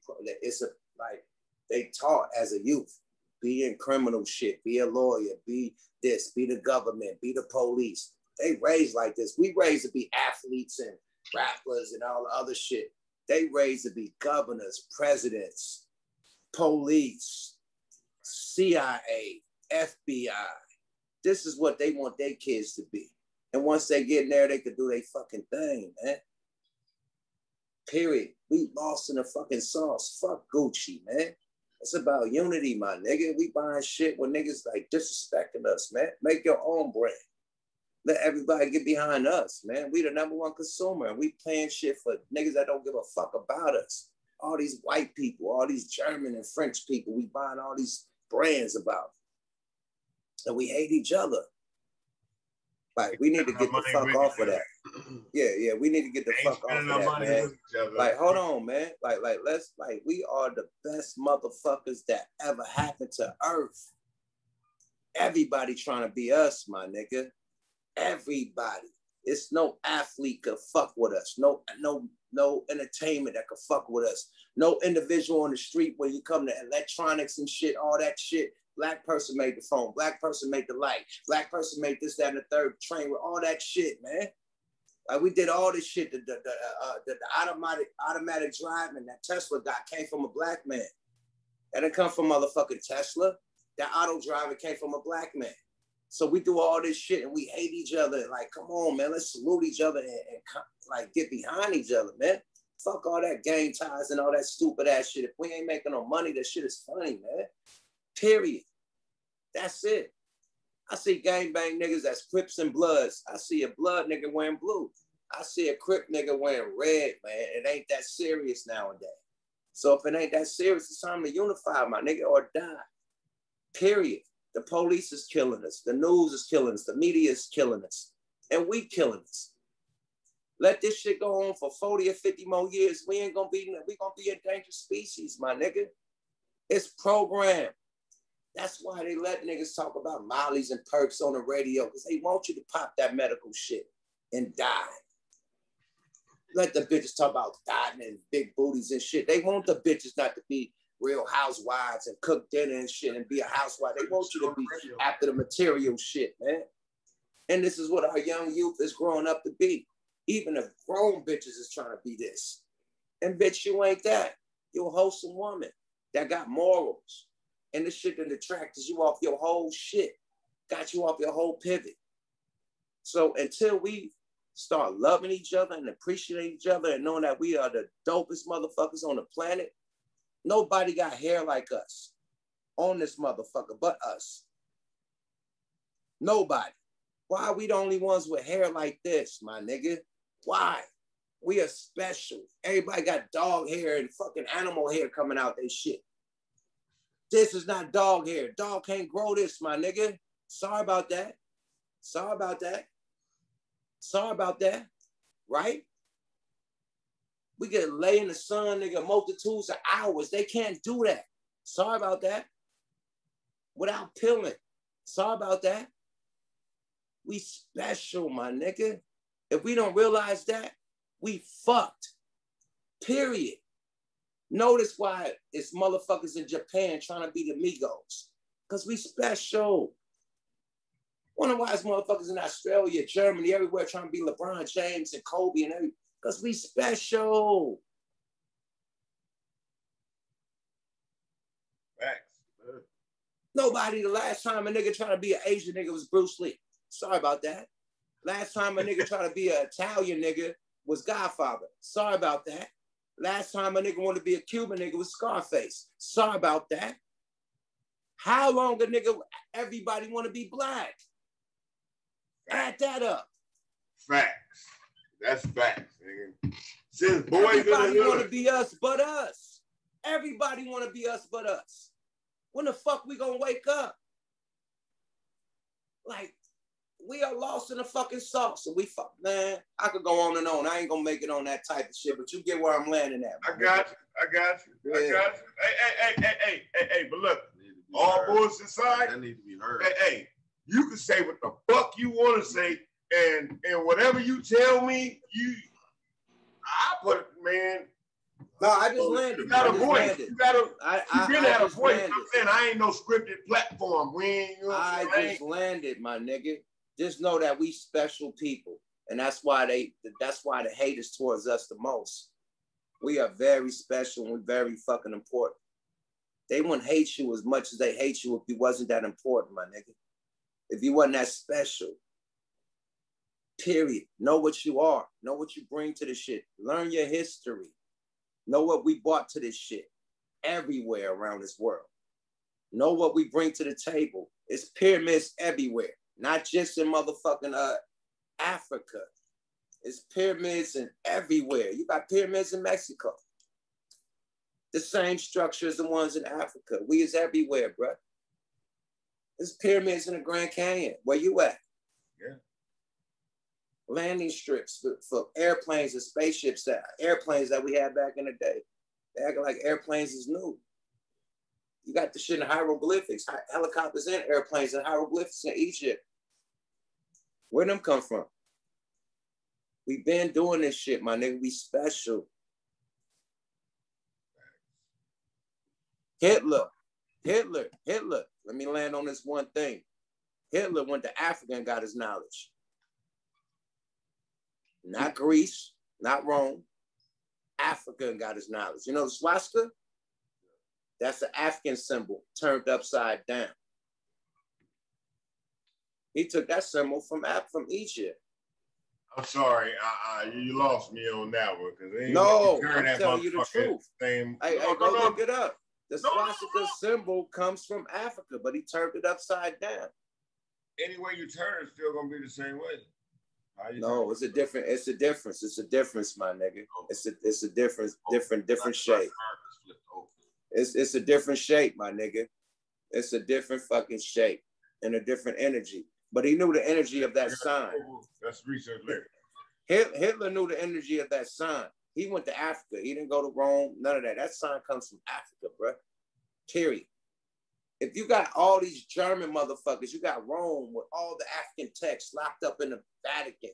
taught as a youth, be in criminal shit, be a lawyer, be this, be the government, be the police. They raised like this. We raised to be athletes and rappers and all the other shit. They raised to be governors, presidents, police, CIA, FBI. This is what they want their kids to be. And once they get in there, they could do their fucking thing, man. Period. We lost in the fucking sauce. Fuck Gucci, man. It's about unity, my nigga. We buying shit when niggas like disrespecting us, man. Make your own brand. Let everybody get behind us, man. We the #1 consumer, and we paying shit for niggas that don't give a fuck about us. All these white people, all these German and French people, we buying all these brands about. And we hate each other. Like, we need to get the fuck off of that. Yeah, we need to get the fuck off of that, man. Like, hold on, man. Like, we are the best motherfuckers that ever happened to Earth. Everybody trying to be us, my nigga. Everybody. It's no athlete could fuck with us. No entertainment that could fuck with us. No individual on the street where you come to electronics and shit, all that shit. Black person made the phone. Black person made the light. Black person made this, that, and the third train with all that shit, man. Like, we did all this shit. The automatic driving that Tesla got came from a black man. That didn't come from motherfucking Tesla. That auto driver came from a black man. So we do all this shit and we hate each other. Like, come on, man, let's salute each other and like get behind each other, man. Fuck all that gang ties and all that stupid ass shit. If we ain't making no money, that shit is funny, man. Period. That's it. I see gangbang niggas that's Crips and Bloods. I see a blood nigga wearing blue. I see a Crip nigga wearing red, man. It ain't that serious nowadays. So if it ain't that serious, it's time to unify, my nigga, or die. Period. The police is killing us. The news is killing us. The media is killing us. And we killing us. Let this shit go on for 40 or 50 more years. We gonna be endangered species, my nigga. It's programmed. That's why they let niggas talk about mollies and perks on the radio, because they want you to pop that medical shit and die. Let the bitches talk about dying and big booties and shit. They want the bitches not to be real housewives and cook dinner and shit and be a housewife. They want you to be after the material shit, man. And this is what our young youth is growing up to be. Even the grown bitches is trying to be this. And bitch, you ain't that. You're a wholesome woman that got morals. And this shit that detracts you off your whole shit. Got you off your whole pivot. So until we start loving each other and appreciating each other and knowing that we are the dopest motherfuckers on the planet, nobody got hair like us on this motherfucker but us. Nobody. Why are we the only ones with hair like this, my nigga? Why? We are special. Everybody got dog hair and fucking animal hair coming out their shit. This is not dog hair. Dog can't grow this, my nigga. Sorry about that. Sorry about that. Sorry about that. Right? We get lay in the sun, nigga, multitudes of hours. They can't do that. Sorry about that. Without peeling. Sorry about that. We special, my nigga. If we don't realize that, we fucked. Period. Notice why it's motherfuckers in Japan trying to be the Migos. Because we special. Wonder why it's motherfuckers in Australia, Germany, everywhere trying to be LeBron James and Kobe and everything. Because we special. Facts. Nobody, the last time a nigga trying to be an Asian nigga was Bruce Lee. Sorry about that. Last time a nigga trying to be an Italian nigga was Godfather. Sorry about that. Last time a nigga wanted to be a Cuban nigga was Scarface. Sorry about that. How long a nigga, everybody want to be black? Add that up. Facts. That's facts, nigga. Since boys everybody want to be us but us. Everybody want to be us but us. When the fuck we gonna wake up? Like, we are lost in the fucking sauce. And we fuck, man, I could go on and on. I ain't gonna make it on that type of shit, but you get where I'm landing at. I got you. Hey, but look, all bullshit aside, that need to be heard. Hey, you can say what the fuck you want to say, and whatever you tell me, I put, man. No, I just landed. You got a voice. You been had a voice. I'm saying I ain't no scripted platform. We ain't. You know I just landed, my nigga. Just know that we special people, and that's why the hate is towards us the most. We are very special and we're very fucking important. They wouldn't hate you as much as they hate you if you wasn't that important, my nigga. If you wasn't that special. Period. Know what you are. Know what you bring to the shit. Learn your history. Know what we brought to this shit everywhere around this world. Know what we bring to the table. It's pyramids everywhere, not just in motherfucking Africa. It's pyramids in everywhere. You got pyramids in Mexico. The same structure as the ones in Africa. We is everywhere, bro. There's pyramids in the Grand Canyon. Where you at? Yeah. Landing strips for airplanes and spaceships, airplanes that we had back in the day. They acting like airplanes is new. You got the shit in hieroglyphics, helicopters and airplanes and hieroglyphics in Egypt. Where them come from? We been doing this shit, my nigga. We special. Hitler. Let me land on this one thing. Hitler went to Africa and got his knowledge. Not Greece, not Rome. Africa and got his knowledge. You know the swastika? That's the African symbol turned upside down. He took that symbol from Egypt. I'm sorry, you lost me on that one. No, I'm telling you the truth. Hey, go look it up. The swastika symbol comes from Africa, but he turned it upside down. Any way you turn, it's still gonna be the same way. No, it's a difference. It's a difference, my nigga. It's a different shape. It's a different shape, my nigga. It's a different fucking shape and a different energy. But he knew the energy of that sign. That's research later. Hitler knew the energy of that sign. He went to Africa. He didn't go to Rome. None of that. That sign comes from Africa, bro. Period. If you got all these German motherfuckers, you got Rome with all the African texts locked up in the Vatican.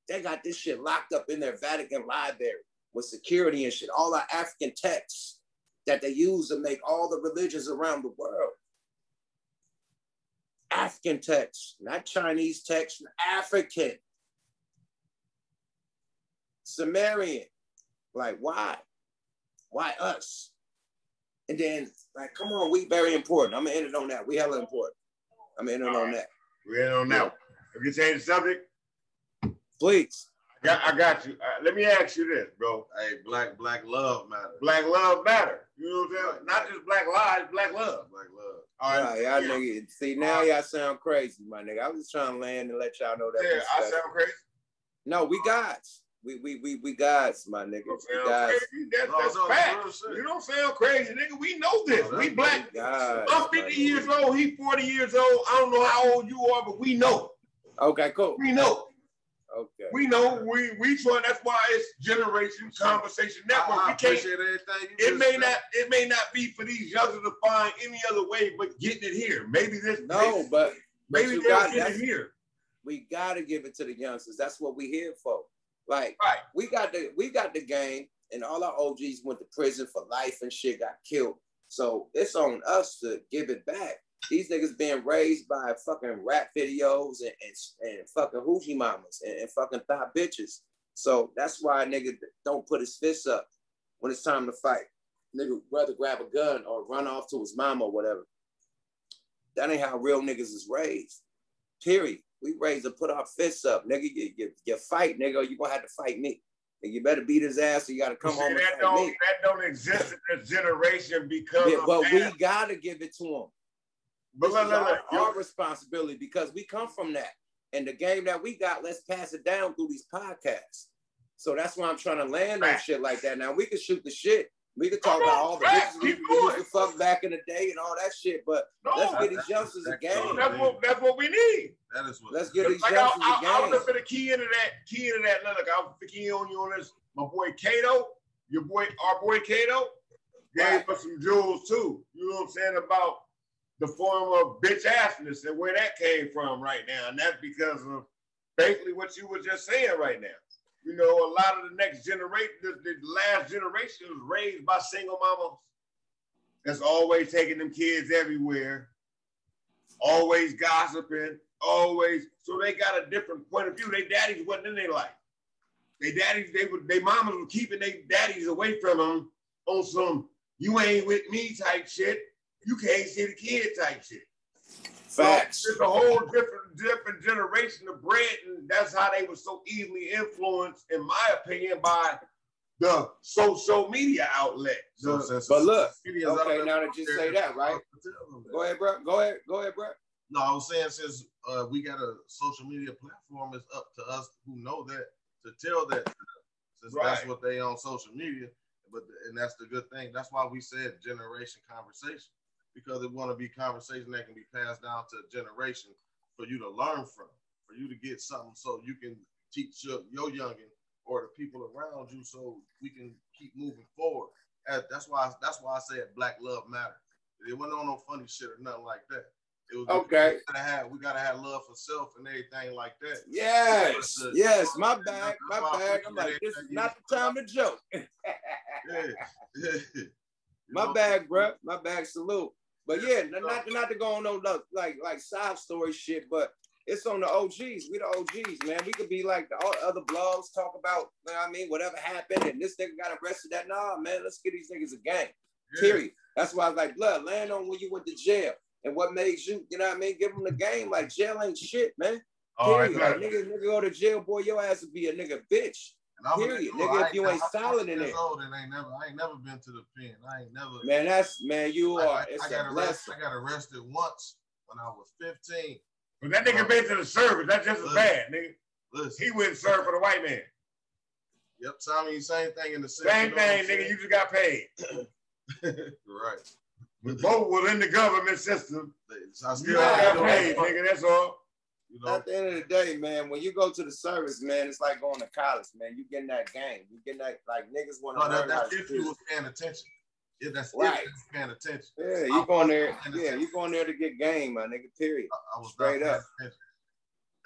They got this shit locked up in their Vatican library with security and shit. All our African texts that they use to make all the religions around the world. African texts, not Chinese texts, African. Sumerian. Like, why? Why us? And then, like, come on, we very important. I'm gonna end it on that. We hella important. I'm gonna end it on that. We end on that one. If you change the subject, please. I got you. Let me ask you this, bro. Hey, black love matter. Black love matter. You know what I'm saying? Not just black lives, black love. Black love. All right, y'all nigga. See, now y'all sound crazy, my nigga. I was just trying to land and let y'all know that. Yeah, I sound crazy. No, we gods. We gods, my nigga. We gods. That's facts. You don't sound crazy, nigga. We know this. We black. Gods, I'm 50 years old. He 40 years old. I don't know how old you are, but we know. Okay, cool. We know. Okay. We know. We try. That's why it's Generation Conversation Network. We can't. It may not be for these youngsters to find any other way but getting it here. Maybe this. But maybe they'll get it here. We gotta give it to the youngsters. That's what we here for. Like, right. we got the game, and all our OGs went to prison for life and shit, got killed. So it's on us to give it back. These niggas being raised by fucking rap videos and fucking hoochie mamas and fucking thought bitches. So that's why a nigga don't put his fists up when it's time to fight. Nigga rather grab a gun or run off to his mama or whatever. That ain't how real niggas is raised. Period. We raised to put our fists up. Nigga, you fight, nigga, or you gonna have to fight me. And you better beat his ass or you gotta come home and fight me. That don't exist in this generation because but we gotta give it to them. But our responsibility because we come from that. And the game that we got, let's pass it down through these podcasts. So that's why I'm trying to land on shit like that. Now we can shoot the shit. We can talk about all the bitches we used to fuck back in the day and all that shit, but let's get these youngsters a game. That's what we need. That is what. Let's get these youngsters a game. I was going to key into that. Look, I was keying on you on this. My boy Kato, our boy Kato, gave us some jewels too. You know what I'm saying about the form of bitch assness and where that came from right now. And that's because of basically what you were just saying right now. You know, a lot of the next generation, the last generation was raised by single mamas that's always taking them kids everywhere, always gossiping, always. So they got a different point of view. Their daddies wasn't in their life. Their daddies, their mamas were keeping their daddies away from them on some "you ain't with me" type shit. You can't see the kid type shit. Facts. So it's a whole different generation of bread, and that's how they were so easily influenced, in my opinion, by the social media outlet. But look, okay, now that you say that, right? Go ahead, bro. Go ahead, bro. No, I was saying since we got a social media platform, it's up to us who know that to tell that to them, since that's what they on social media. And that's the good thing. That's why we said generation conversation, because it want to be conversation that can be passed down to a generation for you to learn from, for you to get something so you can teach your youngin or the people around you so we can keep moving forward. That's why I said Black Love Matter. It wasn't on no funny shit or nothing like that. It was okay. We gotta have love for self and everything like that. Yes, my bad. I'm like, this is not the time to joke. My bad, bro. My bad. Salute. But yeah, not to go on no like side story shit, but it's on the OGs. We the OGs, man. We could be like all the other blogs talk about, you know what I mean, whatever happened and this nigga got arrested. That nah, man. Let's get these niggas a game. Period. That's why I was like, blood, land on when you went to jail. And what made you, you know what I mean, give them the game. Like, jail ain't shit, man. Period. Like, nigga go to jail, boy, your ass would be a nigga bitch. Period. Nigga, if you ain't solid in it. I ain't never been to the pen. I ain't never. Man, you are. I got arrested once when I was 15. But that nigga been to the service. That's just as bad, nigga. Listen. He went and served for the white man. Yep, so I mean, same thing in the city. Same thing, nigga. You just got paid. Right. We both was in the government system. I still got paid, nigga. That's all. You know? At the end of the day, man, when you go to the service, man, it's like going to college, man. You getting that game. You getting that, like, niggas want to learn. That's if you was paying attention. Yeah, that's right. If you was paying attention. Yeah, you going there. Yeah, you going there to get game, my nigga. Period. I was straight up.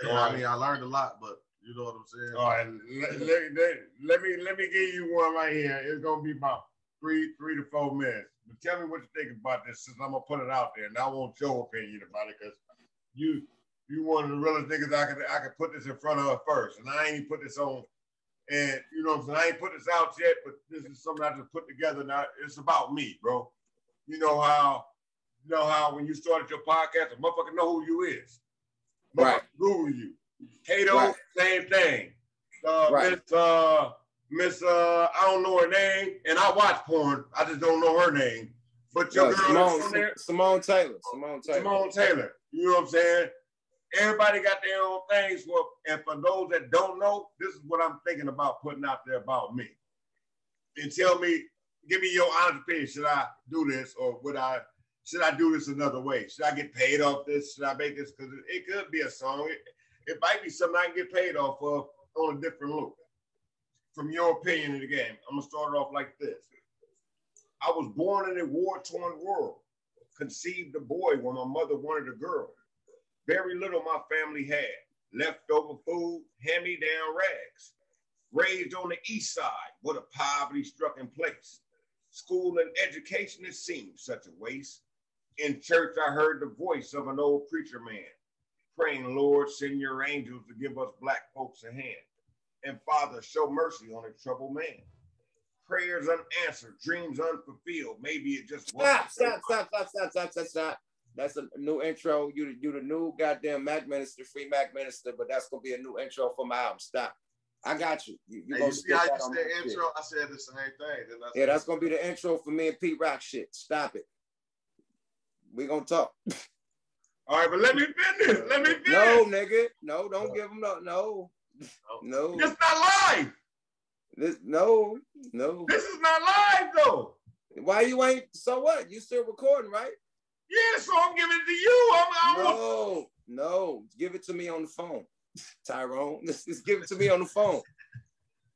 I mean, I learned a lot, but you know what I'm saying. All right, let me give you one right here. It's gonna be about three to 4 minutes. But tell me what you think about this, since I'm gonna put it out there, and I want your opinion about it, because you one of the realest niggas I could put this in front of first, and I ain't even put this on. And you know what I'm saying? I ain't put this out yet, but this is something I just put together now. It's about me, bro. You know how when you started your podcast, a motherfucker know who you is. Right. Google you. Kato, right. Same thing. Right. Miss I don't know her name, and I watch porn. I just don't know her name. But your girl Simone Taylor. You know what I'm saying? Everybody got their own things for, and for those that don't know, this is what I'm thinking about putting out there about me. And tell me, give me your honest opinion. Should I do this, or should I do this another way? Should I get paid off this? Should I make this? Because it could be a song. It might be something I can get paid off of on a different loop. From your opinion of the game, I'm gonna start it off like this. I was born in a war-torn world, conceived a boy when my mother wanted a girl. Very little my family had, leftover food, hand-me-down rags. Raised on the east side with a poverty struck in place. School and education, it seemed such a waste. In church, I heard the voice of an old preacher man, praying, Lord, send your angels to give us black folks a hand. And Father, show mercy on a troubled man. Prayers unanswered, dreams unfulfilled. Maybe it just wasn't. Stop. That's a new intro. You the new goddamn Mac Minister, free Mac Minister, but that's gonna be a new intro for my album. Stop. I got you. You see how you said intro? I said the same thing. Yeah, that's gonna be the intro for me and Pete Rock shit. Stop it. We gonna talk. All right, but let me finish. No, nigga. No, don't give him no. It's not live. No. This is not live though. Why you ain't? So what? You still recording, right? Yeah, so I'm giving it to you. No. Give it to me on the phone, Tyrone. Just give it to me on the phone.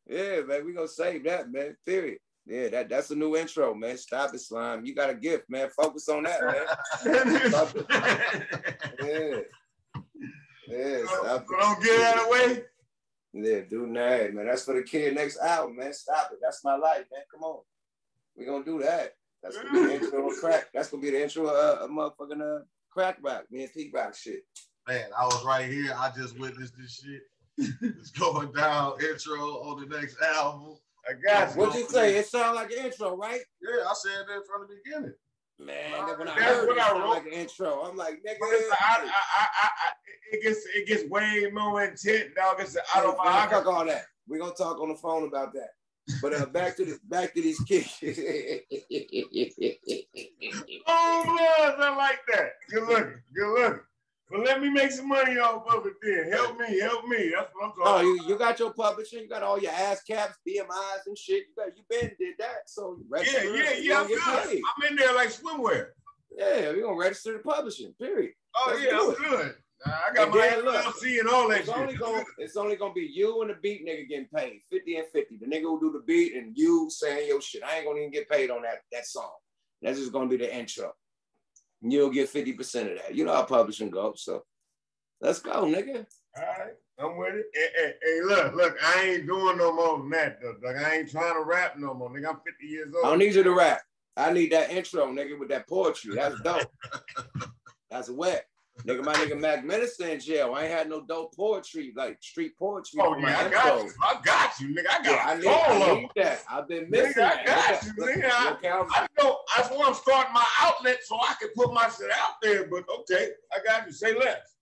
Yeah, man. We gonna save that, man. Period. Yeah, that's a new intro, man. Stop it, slime. You got a gift, man. Focus on that, man. Yeah. Stop it. Don't get out of the way. Yeah, do that, man. That's for the kid next album, man. Stop it. That's my life, man. Come on. We're gonna do that. That's gonna be the intro of crack. That's gonna be the intro of motherfucking crack rock, me and Pete rock shit. Man, I was right here. I just witnessed this shit. It's going down intro on the next album. I got you. What'd you say? It sounded like an intro, right? Yeah, I said that from the beginning. Man, when I heard it sounded like an intro, I'm like, nigga. It gets way more intense, dog. I don't fuck all that. We're gonna talk on the phone about that. But back to these kids. Oh, blood, I like that. Good looking. But let me make some money off of it then. Help me. That's what I'm talking about. You got your publishing, you got all your ass caps, BMIs and shit. You been did that. So yeah, I'm good. I'm in there like swimwear. Yeah, we're gonna register the publishing, period. Oh, yeah, I'm good. I got my LLC and all that shit. It's only gonna be you and the beat nigga getting paid, 50 and 50. The nigga who do the beat and you saying your shit. I ain't gonna even get paid on that song. That's just gonna be the intro. You'll get 50% of that. You know how publishing goes, so let's go, nigga. All right, I'm with it. Hey, look, I ain't doing no more than that, though. Like, I ain't trying to rap no more, nigga. I'm 50 years old. I don't need you to rap. I need that intro, nigga, with that poetry. That's dope. That's wet. Nigga, my nigga Mac Minister in jail. I ain't had no dope poetry, like street poetry. Oh, yeah, I got you, nigga. I need that. I've been missing that. I got you, nigga. I know. That's why I'm starting my outlet so I can put my shit out there. But okay, I got you. Say less.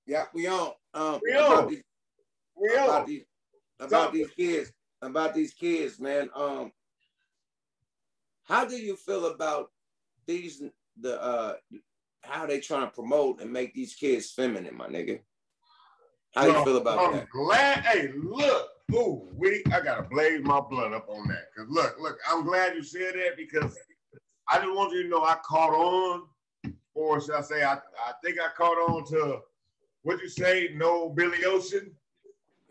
Yeah, we on. About these kids, man. How do you feel about how they trying to promote and make these kids feminine, my nigga? How you feel about that? Glad. Hey, look. Ooh, I gotta blaze my blood up on that. Cause look, I'm glad you said that because I just want you to know I caught on, or should I say I think I caught on to what you say, no Billy Ocean?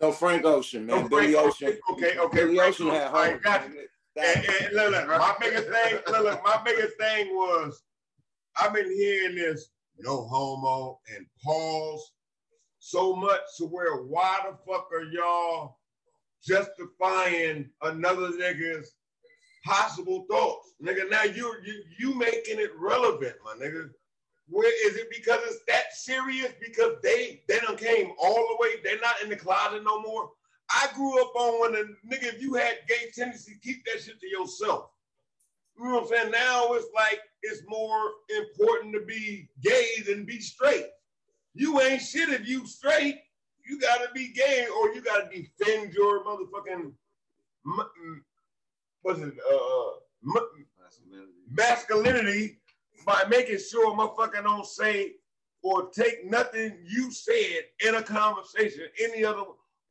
No Frank Ocean, man. No, Billy Ocean. Okay. Billy Ocean had home. And look, my biggest thing was I've been hearing this no homo and pause so much to where why the fuck are y'all justifying another nigga's possible thoughts? Nigga, now you making it relevant, my nigga. Where is it because it's that serious? Because they done came all the way, they're not in the closet no more. I grew up on when a nigga, if you had gay tendencies, keep that shit to yourself. You know what I'm saying? Now it's like it's more important to be gay than be straight. You ain't shit if you straight. You gotta be gay or you gotta defend your motherfucking masculinity by making sure motherfucker don't say or take nothing you said in a conversation. Any other.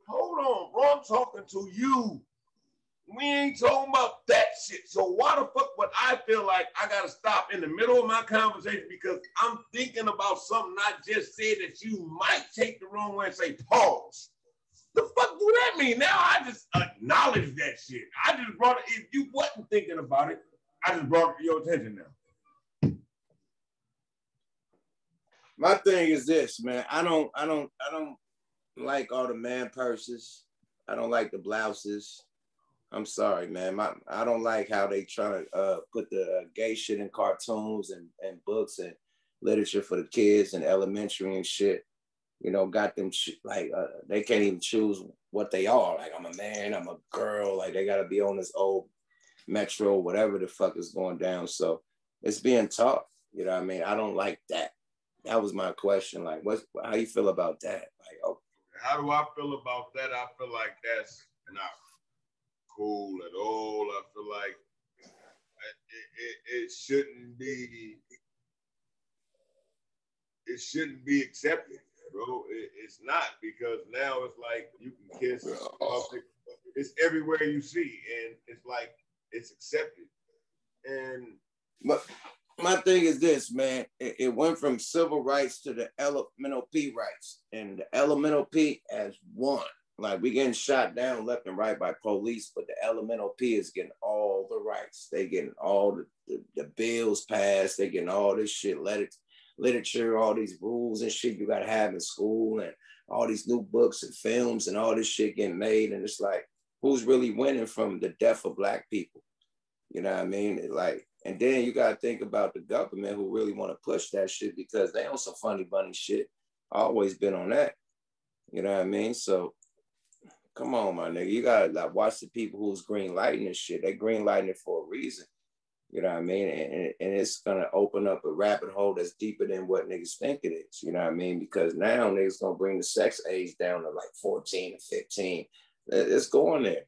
Hold on, bro. I'm talking to you. We ain't talking about that shit. So why the fuck would I feel like I gotta stop in the middle of my conversation because I'm thinking about something I just said that you might take the wrong way and say pause? The fuck do that mean? Now I just acknowledge that shit. I just brought it. If you wasn't thinking about it, I just brought it to your attention now. My thing is this, man. I don't like all the man purses. I don't like the blouses. I'm sorry, man. I don't like how they try to put the gay shit in cartoons and books and literature for the kids in elementary and shit. You know, got them like they can't even choose what they are. Like, I'm a man, I'm a girl. Like, they got to be on this old Metro, whatever the fuck is going down. So it's being taught. You know what I mean? I don't like that. That was my question. Like, how you feel about that? Like, oh. How do I feel about that? I feel like that's not cool at all. I feel like it shouldn't be accepted, bro. It's not, because now it's like you can kiss public. It's everywhere you see, and it's like it's accepted. And my thing is this, man. It went from civil rights to the elemental P rights, and the elemental P has won. Like we getting shot down left and right by police, but the elemental P is getting all the rights. They getting all the bills passed. They getting all this shit, literature, all these rules and shit you gotta have in school, and all these new books and films and all this shit getting made. And it's like, who's really winning from the death of Black people? You know what I mean? Like, and then you gotta think about the government who really want to push that shit because they on some funny bunny shit. Always been on that. You know what I mean? So come on, my nigga. You gotta like watch the people who's green lighting this shit. They green lighting it for a reason. You know what I mean? And it's gonna open up a rabbit hole that's deeper than what niggas think it is. You know what I mean? Because now niggas gonna bring the sex age down to like 14 and 15. It's going there.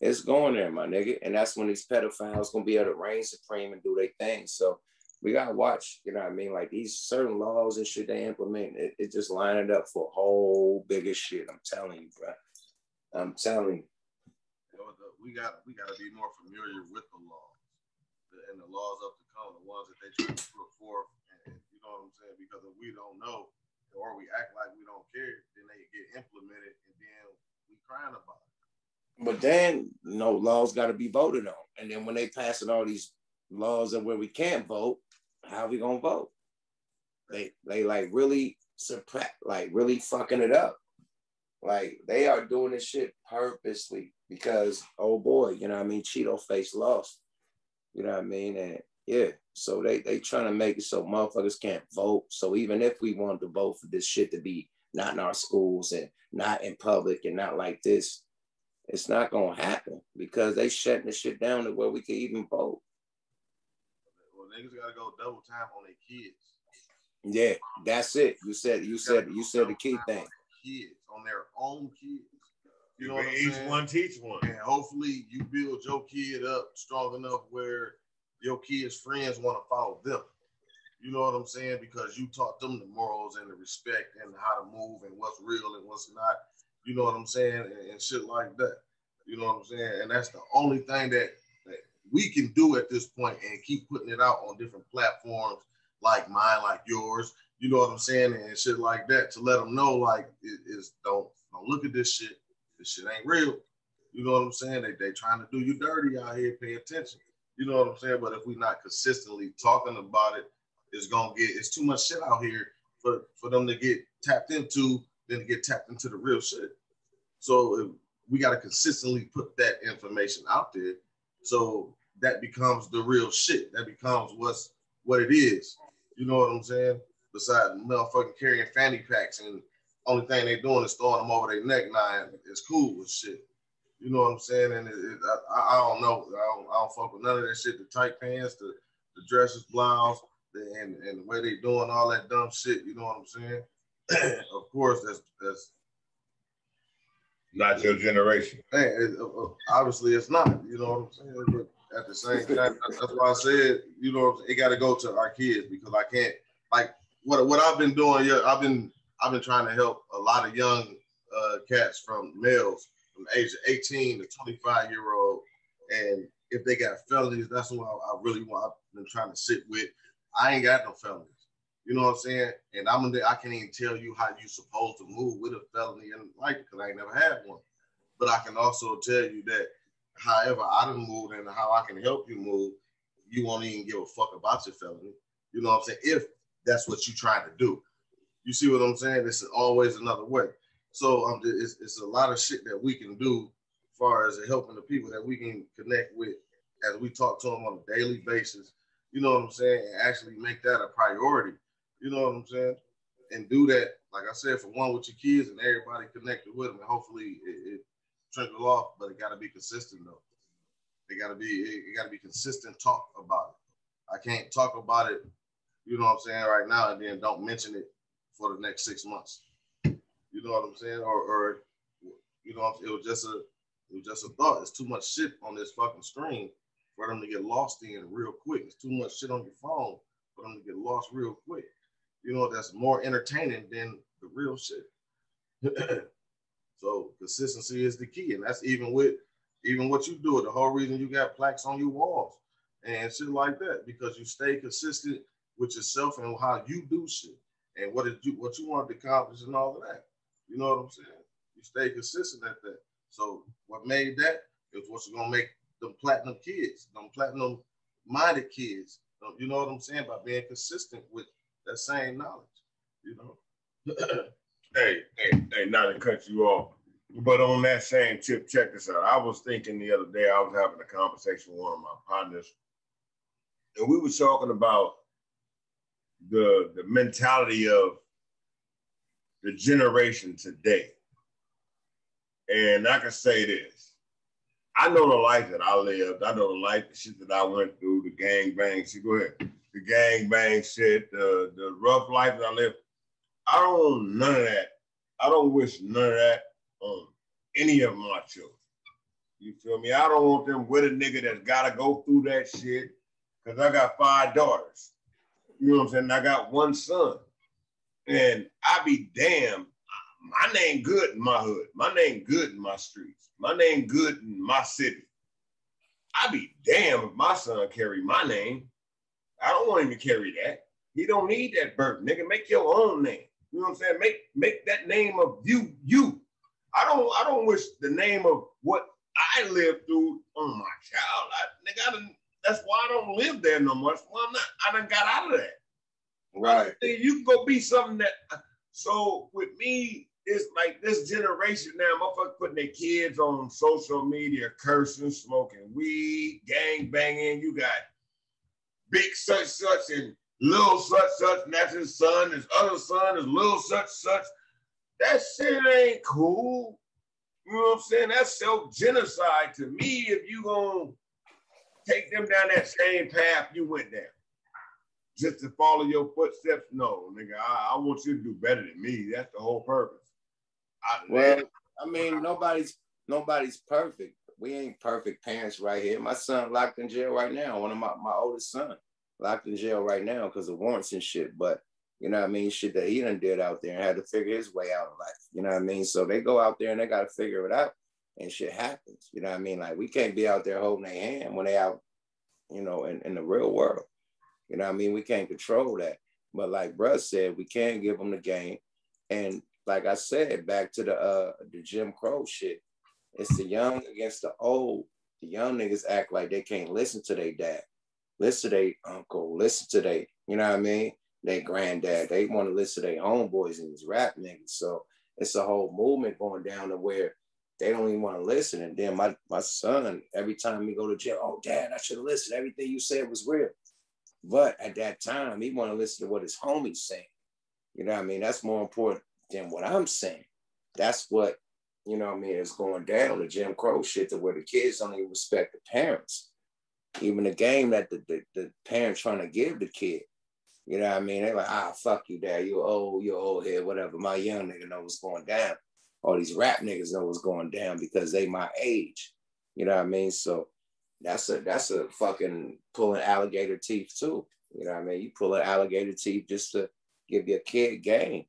It's going there, my nigga. And that's when these pedophiles gonna be able to reign supreme and do their thing. So we gotta watch, you know what I mean? Like these certain laws and shit they implement, it just line it up for a whole bigger shit. I'm telling you, bro. I'm telling you. We got to be more familiar with the laws and the laws up to come, the ones that they try to put forth. And you know what I'm saying? Because if we don't know or we act like we don't care, then they get implemented and then we crying about it. But then, laws got to be voted on. And then when they passing all these laws and where we can't vote, how we gonna vote? They like really really fucking it up. Like they are doing this shit purposely because, oh boy, you know what I mean? Cheeto face lost. You know what I mean? And yeah, so they trying to make it so motherfuckers can't vote. So even if we wanted to vote for this shit to be not in our schools and not in public and not like this, it's not gonna happen because they shutting the shit down to where we can even vote. Well, niggas gotta go double time on their kids. Yeah, that's it. You said the key thing. Kids on their own kids. You know what I'm each saying? One teach one. And hopefully you build your kid up strong enough where your kids' friends want to follow them. You know what I'm saying? Because you taught them the morals and the respect and how to move and what's real and what's not. You know what I'm saying? And shit like that. You know what I'm saying? And that's the only thing that we can do at this point and keep putting it out on different platforms like mine, like yours. You know what I'm saying? And shit like that to let them know, like, don't look at this shit. This shit ain't real. You know what I'm saying? They trying to do you dirty out here. Pay attention. You know what I'm saying? But if we're not consistently talking about it, it's too much shit out here for them to get tapped into than to get tapped into the real shit. So we got to consistently put that information out there. So that becomes the real shit. That becomes what it is. You know what I'm saying? Besides motherfucking carrying fanny packs and only thing they doing is throwing them over their neck now. It's cool with shit. You know what I'm saying? And I don't know. I don't fuck with none of that shit. The tight pants, the dresses, blouse, and the way they doing all that dumb shit. You know what I'm saying? Of course, that's not your generation. Obviously, it's not. You know what I'm saying? But at the same time, that's why I said, you know, it got to go to our kids because I can't like what I've been doing. Yeah, I've been trying to help a lot of young cats from males from the age of 18 to 25-year-old, and if they got felonies, that's what I really want. I've been trying to sit with. I ain't got no felonies. You know what I'm saying? And I can't even tell you how you supposed to move with a felony and like it because I ain't never had one. But I can also tell you that however I done moved and how I can help you move, you won't even give a fuck about your felony. You know what I'm saying? If that's what you're trying to do. You see what I'm saying? It's always another way. So it's a lot of shit that we can do as far as helping the people that we can connect with as we talk to them on a daily basis. You know what I'm saying? And actually make that a priority. You know what I'm saying? And do that, like I said, for one with your kids and everybody connected with them. And hopefully it trickle off, but it got to be consistent though. It got to be consistent talk about it. I can't talk about it, you know what I'm saying, right now and then don't mention it for the next 6 months. You know what I'm saying? Or you know, it was just a thought. It's too much shit on this fucking screen for them to get lost in real quick. It's too much shit on your phone for them to get lost real quick. You know, that's more entertaining than the real shit. So consistency is the key. And that's even what you do. The whole reason you got plaques on your walls and shit like that, because you stay consistent with yourself and how you do shit and what you want to accomplish and all of that. You know what I'm saying? You stay consistent at that. So what made that is what's gonna make them platinum kids, them platinum minded kids. You know what I'm saying? By being consistent with that same knowledge, you know. Hey, not to cut you off, but on that same tip, check this out. I was thinking the other day, I was having a conversation with one of my partners, and we were talking about the mentality of the generation today. And I can say this. I know the life that I lived. I know the life, the shit that I went through, the gangbang shit. Go ahead. The gangbang shit, the rough life that I lived. I don't want none of that. I don't wish none of that on any of my children. You feel me? I don't want them with a nigga that's got to go through that shit, because I got 5 daughters. You know what I'm saying? I got 1 son. And I be damned. My name good in my hood. My name good in my streets. My name good in my city. I be damned if my son carry my name. I don't want him to carry that. He don't need that burden. Nigga, make your own name. You know what I'm saying? Make that name of you. I don't wish the name of what I lived through on my child. That's why I don't live there no more. That's why I done got out of that. Right. You can go be something that. So with me, it's like this generation now, motherfuckers putting their kids on social media, cursing, smoking weed, gang banging. You got big such and little such, and that's his son. His other son is little such. That shit ain't cool. You know what I'm saying? That's self-genocide to me if you gonna take them down that same path you went down. Just to follow your footsteps? No, nigga, I want you to do better than me. That's the whole purpose. I mean, nobody's perfect. We ain't perfect parents right here. My son locked in jail right now. One of my oldest son locked in jail right now because of warrants and shit. But you know what I mean? Shit that he done did out there and had to figure his way out in life. You know what I mean? So they go out there and they got to figure it out, and shit happens. You know what I mean? Like, we can't be out there holding their hand when they out, you know, in the real world. You know what I mean? We can't control that. But like Bruh said, we can give them the game. And like I said, back to the Jim Crow shit, it's the young against the old. The young niggas act like they can't listen to their dad, listen to their uncle, listen to their, you know what I mean, their granddad. They want to listen to their homeboys and these rap niggas. So it's a whole movement going down to where they don't even want to listen. And then my son, every time we go to jail, oh, Dad, I should have listened. Everything you said was real. But at that time, he want to listen to what his homies saying. You know what I mean? That's more important than what I'm saying. That's what, you know what I mean, is going down, the Jim Crow shit, to where the kids don't even respect the parents. Even the game that the parents trying to give the kid. You know what I mean? They're like, fuck you, Dad. You're old head, whatever. My young nigga know what's going down. All these rap niggas know what's going down because they my age. You know what I mean? So that's a fucking pulling alligator teeth too. You know what I mean? You pull an alligator teeth just to give your kid game.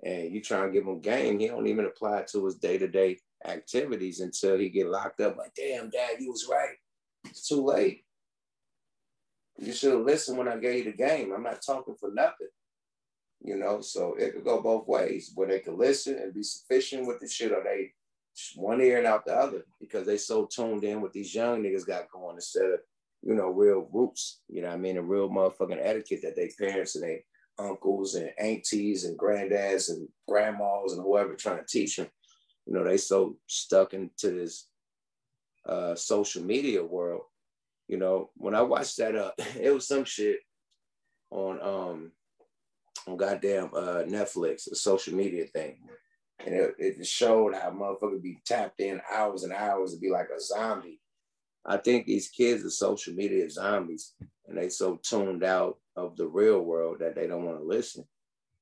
And you try and give him game, he don't even apply it to his day-to-day activities until he get locked up. Like, damn, Dad, you was right. It's too late. You should have listened when I gave you the game. I'm not talking for nothing. You know, so it could go both ways, where they could listen and be sufficient with the shit, or they one ear and out the other, because they so tuned in with these young niggas got going instead of, you know, real roots, you know what I mean, a real motherfucking etiquette that they parents and they uncles and aunties and granddads and grandmas and whoever trying to teach them. You know, they so stuck into this social media world. You know, when I watched that, it was some shit on goddamn Netflix, a social media thing. And it showed how motherfuckers be tapped in hours and hours to be like a zombie. I think these kids are social media zombies, and they so tuned out of the real world that they don't want to listen.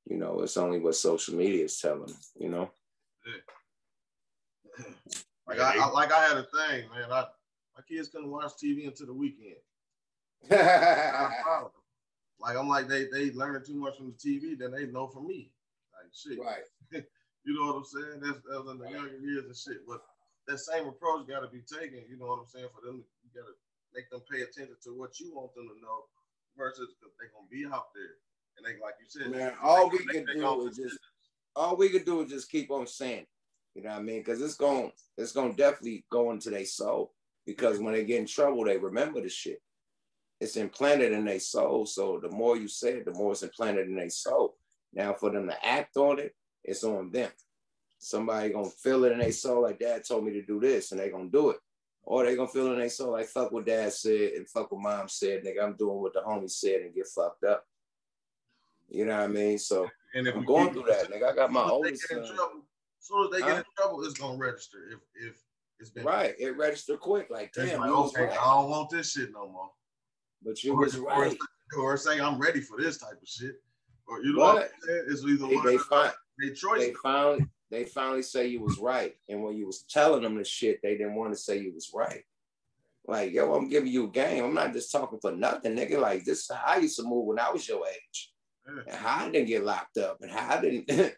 You know, it's only what social media is telling them, you know? Like I had a thing, man. My kids couldn't watch TV until the weekend. Like, I'm like, they learn too much from the TV than they know from me. Like, shit. Right. You know what I'm saying? That was in the younger years and shit. But that same approach got to be taken, you know what I'm saying? For them, you got to make them pay attention to what you want them to know versus because they're going to be out there. And they, like you said, man, all we can do is just keep on saying it. You know what I mean? Because it's gonna definitely go into their soul. Because when they get in trouble, they remember the shit. It's implanted in their soul. So the more you say it, the more it's implanted in their soul. Now for them to act on it, it's on them. Somebody gonna feel it in their soul like dad told me to do this, and they gonna do it. Or they gonna feel it in their soul like fuck what dad said and fuck what mom said, nigga. I'm doing what the homie said and get fucked up. You know what I mean? So and if I'm going through that, nigga. I got my oldest son. As soon as they get in trouble, it's gonna register. If it's been right, it registered quick. Like damn, like, okay, right. I don't want this shit no more. But you was right. Or say I'm ready for this type of shit. Or you know what I'm saying? It's either they finally say you was right. And when you was telling them the shit, they didn't want to say you was right. Like, yo, I'm giving you a game. I'm not just talking for nothing, nigga. Like, this is how I used to move when I was your age. And how I didn't get locked up. And how I didn't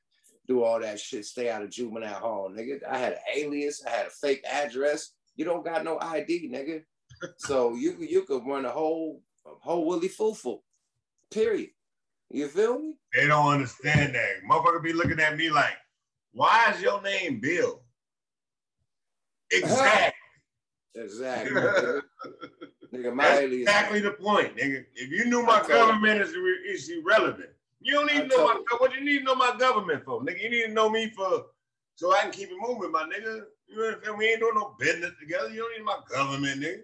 do all that shit, stay out of juvenile hall, nigga. I had an alias. I had a fake address. You don't got no ID, nigga. So you could run a whole willy foo-foo, period. You feel me? They don't understand that. Motherfucker be looking at me like, why is your name Bill? Exactly. Exactly. Nigga, my alias. Exactly the point, nigga. If you knew my government is irrelevant, you don't need to know what you need to know my government for, nigga. You need to know me for so I can keep it moving, my nigga. You know what I'm saying? We ain't doing no business together. You don't need my government, nigga.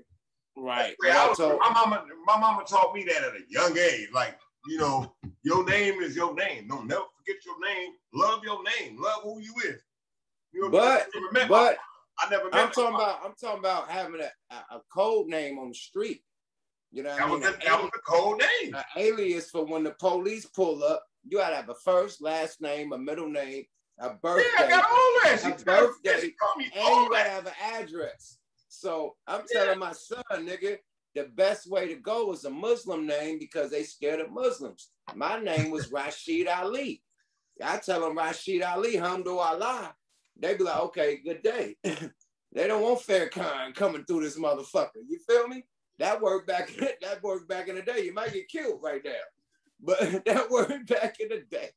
Right. My mama taught me that at a young age. Like, you know, your name is your name. Don't never forget your name. Love your name. Love who you is. You know, but I never met I'm talking about having a code name on the street. You know what I mean? That was a code name. An alias for when the police pull up. You gotta have a first, last name, a middle name, a birthday. Yeah, I got all that. A birthday, and you gotta have an address. So I'm telling my son, nigga, the best way to go is a Muslim name because they scared of Muslims. My name was Rashid Ali. I tell them Rashid Ali, Hamdulillah. They be like, okay, good day. They don't want Farrakhan coming through this motherfucker. You feel me? That worked back in the day. You might get killed right now. But that worked back in the day.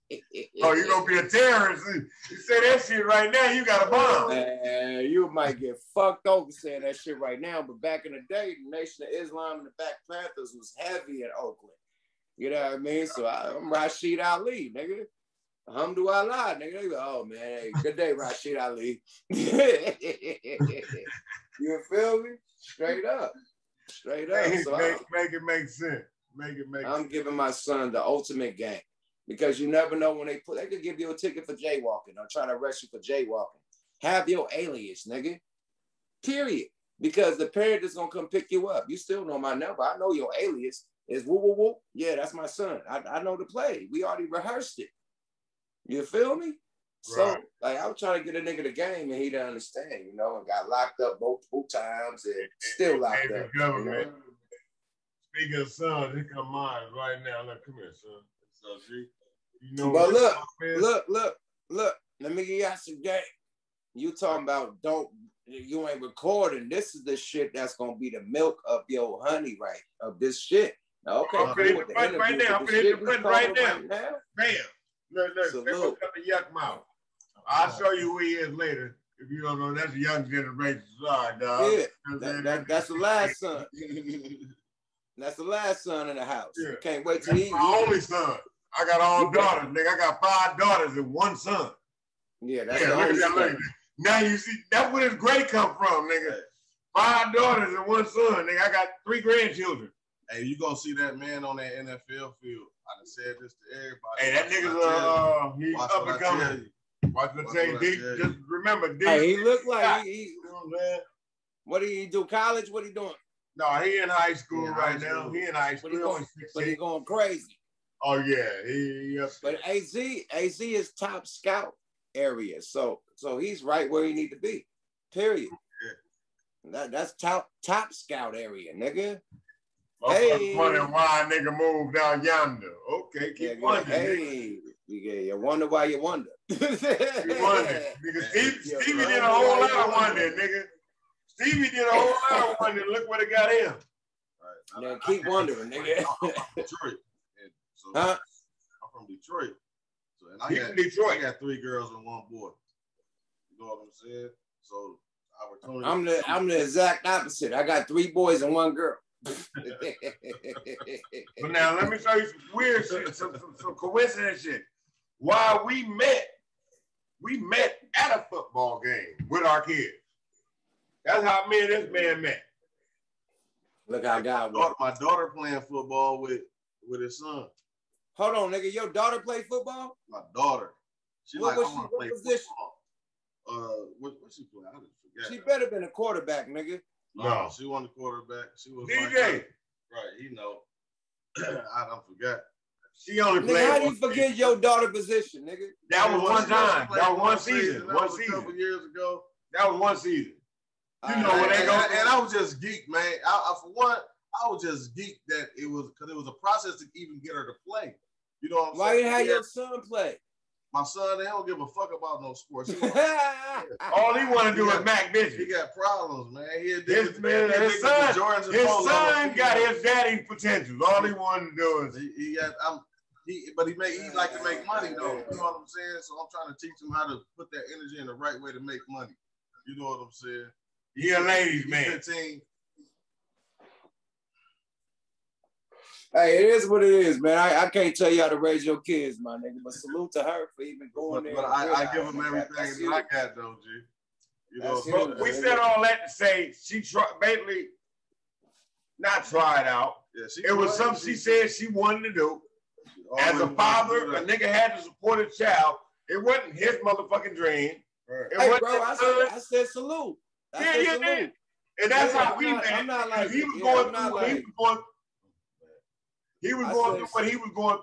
Oh, you gonna be a terrorist. You say that shit right now, you got a bomb. Man, you might get fucked over saying that shit right now. But back in the day, the Nation of Islam and the Black Panthers was heavy in Oakland. You know what I mean? So I'm Rashid Ali, nigga. Alhamdulillah, nigga. They go, oh man, hey, good day, Rashid Ali. You feel me? Straight up. Straight up. So make it make sense. I'm giving my son the ultimate game because you never know when they could give you a ticket for jaywalking or try to arrest you for jaywalking. Have your alias, nigga. Period. Because the parent is gonna come pick you up. You still know my number. I know your alias is woo woo woo. Yeah, that's my son. I know the play. We already rehearsed it. You feel me? Right. So like I was trying to get a nigga the game and he didn't understand, you know, and got locked up multiple times and still locked up. You know? Speaking of sons, here come mine right now. Look, come here, son. So, G, you know. But look. Let me give you some game. You talking about you ain't recording. This is the shit that's gonna be the milk of your honey, right? Of this shit. Okay. I'm finna hit the button right now. I'm finna hit the button right now. Bam. Look. Look up the Yukmouth. I'll show you who he is later. If you don't know, that's a young generation. Sorry, dog. Yeah. That's the last son. That's the last son in the house. Yeah. Can't wait till my only son. I got all daughters, nigga. I got 5 daughters and 1 son. Yeah, that's the only son. Now you see, that's where this gray come from, nigga. 5 daughters and 1 son, nigga. I got 3 grandchildren. Hey, you gonna see that man on that NFL field. I done said this to everybody. Hey, that nigga's he's up and coming. Watch what I tell you. Just remember, D. Hey, he look like he you know what I'm saying? What did he do? College? What he doing? No, he in high school right now. He in high school. But he going crazy. Oh yeah, he But AZ is top scout area, so he's right where he need to be. Period. Yeah. That's top scout area, nigga. Hey, wondering why a nigga moved down yonder. Okay, keep wondering. Hey, you wonder why you wonder. You wonder, nigga. Stevie did a whole lot of wondering, nigga. Stevie did a whole lot of wondering. Look what it got him. Right. Now keep wondering, nigga. I'm from Detroit. So huh? I'm from Detroit. So and I got 3 girls and 1 boy. know what I'm saying? So opportunity. I'm the exact opposite. I got 3 boys and 1 girl. But now let me show you some weird shit, some coincidence shit. While we met at a football game with our kids. That's how me and this man met. Look, I got one. My daughter playing football with his son. Hold on, nigga. Your daughter play football? My daughter. She what like, I want to play position? Football. What she play? I just forget. She better been a quarterback, nigga. No, she wasn't a quarterback. She was DJ. Right, you know. I don't forget. She only played. Nigga, how do you forget your daughter position, nigga? That was one time. That was one season. That was a couple years ago. That was one season. You know when they go. And I was just geeked, man. For one, I was just geeked that it was because it was a process to even get her to play. You know what I'm saying? Why you have your son play? My son, they don't give a fuck about no sports. All he want to do is Mac bitches. He got problems, man. His son got his daddy potentials. All he wanted to do is he like to make money though. You know what I'm saying? So I'm trying to teach him how to put that energy in the right way to make money. You know what I'm saying? He a ladies man. 15. Hey, it is what it is, man. I can't tell you how to raise your kids, my nigga, but salute to her for even going there. But I give them everything that I got, though, G. You know, we said all that to say she basically not tried out. Yeah, it was something she said she wanted to do. As a father, a nigga had to support his child. It wasn't his motherfucking dream. Right. Hey, bro, I said salute. Yeah. And that's how we met. I'm not like he was going through. He was going through what he was going.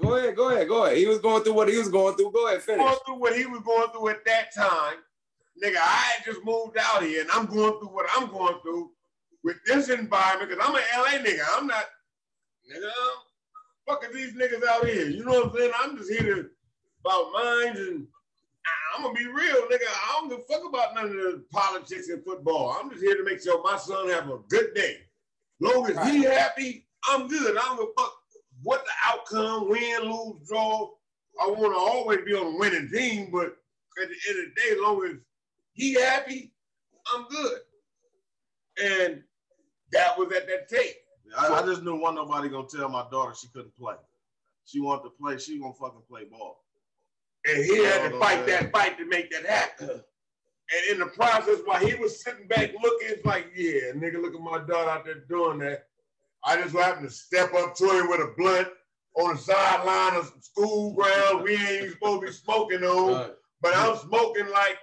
Go ahead. He was going through what he was going through. Go ahead, finish. Going through what he was going through at that time, nigga. I had just moved out here, and I'm going through what I'm going through with this environment because I'm an LA nigga. I'm not, nigga. Fucking these niggas out here. You know what I'm saying? I'm just here to about minds, and I'm gonna be real, nigga. I don't give a fuck about none of the politics and football. I'm just here to make sure my son have a good day. Long as he happy, I'm good. I don't give a fuck what the outcome, win, lose, draw. I want to always be on the winning team, but at the end of the day, as long as he happy, I'm good. And that was at that tape. I just knew nobody gonna tell my daughter she couldn't play. She wanted to play. She gonna fucking play ball. And he had to fight that fight to make that happen. And in the process, while he was sitting back looking, it's like, yeah, nigga, look at my daughter out there doing that. I just happened to step up to him with a blunt on the sideline of some school ground. We ain't even supposed to be smoking on, but I'm smoking like,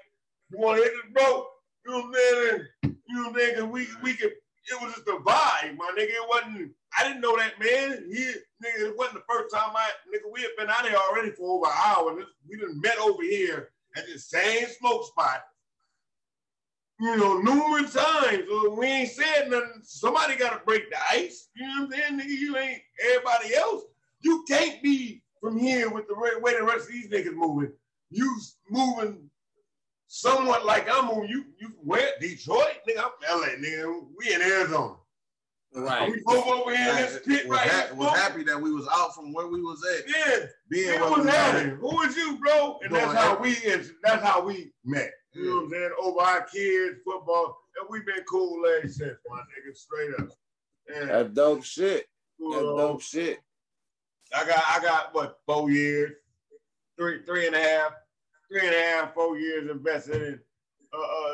you want to hit this, bro? You know what I'm saying? You know what I'm saying? Because we could, it was just a vibe, my nigga. It wasn't, I didn't know that man. Nigga, it wasn't the first time we had been out here already for over an hour. And we done met over here at the same smoke spot. You know, numerous times. So we ain't said nothing. Somebody got to break the ice. You know what I'm saying, nigga? You ain't everybody else. You can't be from here with the way the rest of these niggas moving. You moving somewhat like I'm moving. You where? Detroit? Nigga, I'm LA, nigga. We in Arizona. Right. We both over here in this pit right here. Was happy that we was out from where we was at. Yeah. Being what was happening. Who was you, bro? And that's how we met. You know what I'm saying? Over our kids, football, and we've been cool ever since, my nigga, straight up. And that's dope shit. That's dope shit. I got what, 4 years, three and a half, 4 years invested in,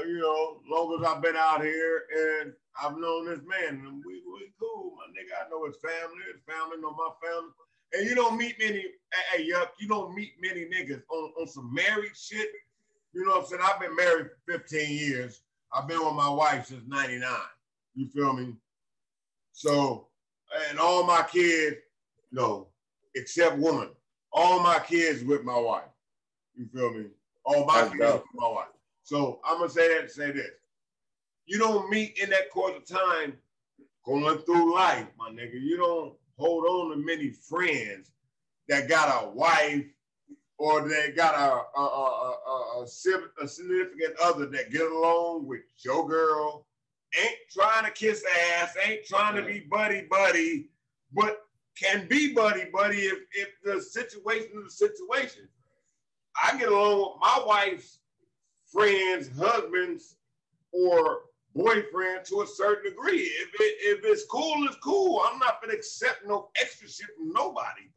you know, long as I've been out here and I've known this man, and we cool, my nigga. I know his family know my family. And you don't meet many, hey, Yuck, you don't meet many niggas on some married shit. You know what I'm saying? I've been married for 15 years. I've been with my wife since 99. You feel me? So, and all my kids, no, except woman, all my kids with my wife. You feel me? All my kids with my wife. So I'm going to say that to say this. You don't meet in that course of time going through life, my nigga. You don't hold on to many friends that got a wife or they got a significant other that get along with your girl, ain't trying to kiss ass, ain't trying to be buddy, but can be buddy if the situation is the situation. I get along with my wife's friends, husbands, or boyfriend to a certain degree. If it's cool, it's cool. I'm not gonna accept no extra shit from nobody.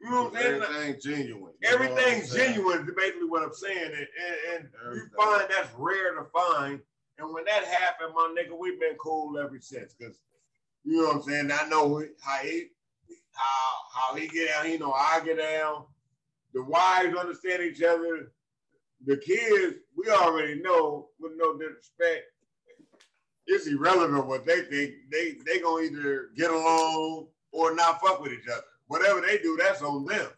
You know what I'm saying? Everything's genuine. Everything's genuine is basically what I'm saying. And you find that's rare to find. And when that happened, my nigga, we've been cool ever since. Cause you know what I'm saying? I know how he get down, he know I get down. The wives understand each other. The kids, we already know, with no disrespect, it's irrelevant what they think. They gonna either get along or not fuck with each other. Whatever they do, that's on them.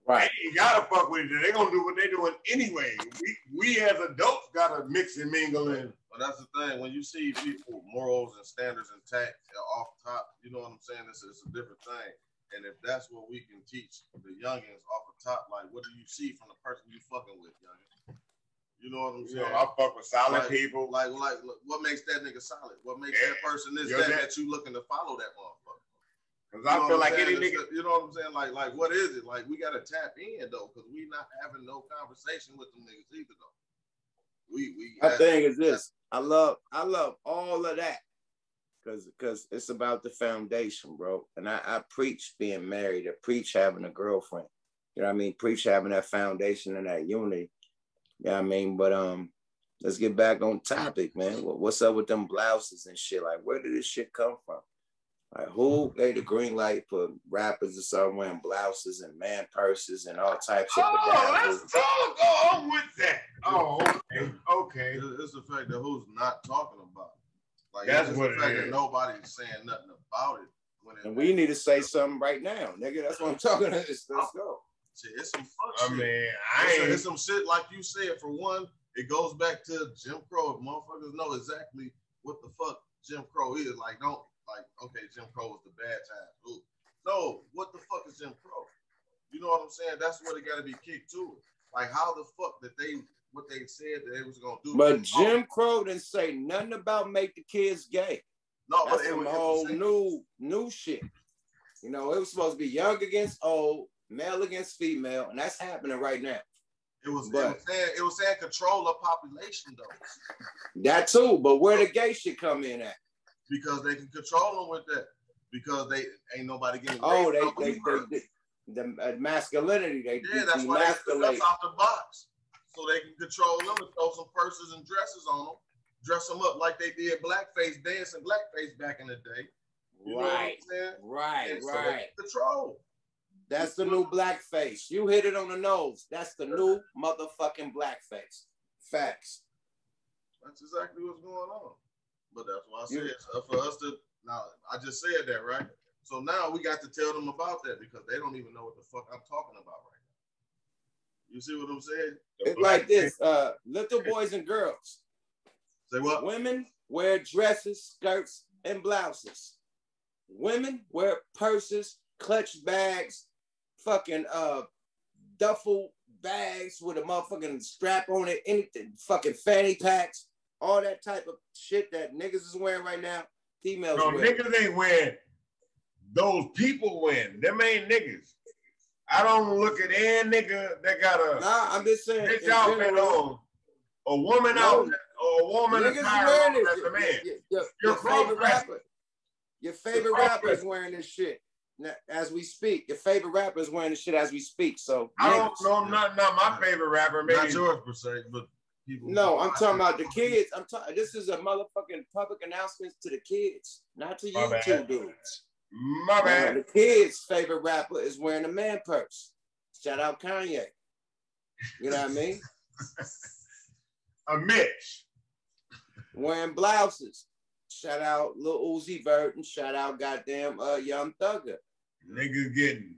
Right. They ain't gotta fuck with each other. They gonna do what they doing anyway. We as adults gotta mix and mingle in. But that's the thing. When you see people morals and standards intact off top, you know what I'm saying? It's a different thing. And if that's what we can teach the youngins off the top, like what do you see from the person you fucking with, youngin? You know what I'm saying? I fuck with solid people. Like, what makes that nigga solid? What makes that person that you looking to follow that motherfucker? Because I feel like any nigga, you know what I'm saying? Like, what is it? Like, we gotta tap in though, because we not having no conversation with them niggas either though. My thing is this: I love all of that, because it's about the foundation, bro. And I preach being married, I preach having a girlfriend. You know what I mean? Preach having that foundation and that unity. You know what I mean? But let's get back on topic, man. What's up with them blouses and shit? Like, where did this shit come from? Like, who gave the green light for rappers to start wearing blouses and man purses and all types of let's talk on with that. Oh, okay. It's the fact that who's not talking about it. Like, that's it's what the fact it is. that nobody's saying nothing about it. And we need to say something right now, nigga. That's what I'm talking about. Let's go. Shit, it's some fuck shit. It's some shit like you said. For one, it goes back to Jim Crow. If motherfuckers know exactly what the fuck Jim Crow is, okay, Jim Crow was the bad time. Ooh. No, what the fuck is Jim Crow? You know what I'm saying? That's what it got to be kicked to. Like, how the fuck did what they said that they was gonna do? But Jim Crow didn't say nothing about make the kids gay. No, that's but it some was whole new shit. You know, it was supposed to be young against old, male against female, and that's happening right now. It was saying control of population though. That too, but where the gay shit come in at? Because they can control them with that. Because they ain't nobody getting. The masculinity. That's why they put stuff out the box, so they can control them and throw some purses and dresses on them, dress them up like they did blackface, dancing blackface back in the day. You know what I'm saying? Right. So control. That's the new blackface. You hit it on the nose. That's the new motherfucking blackface. Facts. That's exactly what's going on. But that's why I said for us to now. I just said that, right? So now we got to tell them about that because they don't even know what the fuck I'm talking about right now. You see what I'm saying? It's like this: little boys and girls. Say what? Women wear dresses, skirts, and blouses. Women wear purses, clutch bags, fucking duffel bags with a motherfucking strap on it, anything, fucking fanny packs, all that type of shit that niggas is wearing right now. Females wear. Niggas ain't wearing. Those people win. Them ain't niggas. I don't look at any nigga that got a. Nah, I'm just saying. Bitch outfit on. A woman out. Or a woman attire on as a man. Your favorite rapper. Your favorite rapper is wearing this shit as we speak. Your favorite rapper is wearing this shit as we speak. So I don't know. Not my favorite rapper. Maybe not yours per se, but people. No, I'm talking about the kids. This is a motherfucking public announcement to the kids, not to you two dudes. My bad. The kids' favorite rapper is wearing a man purse. Shout out Kanye. You know what I mean? A Mitch. Wearing blouses. Shout out Lil Uzi Vert and shout out goddamn Young Thugger. Niggas getting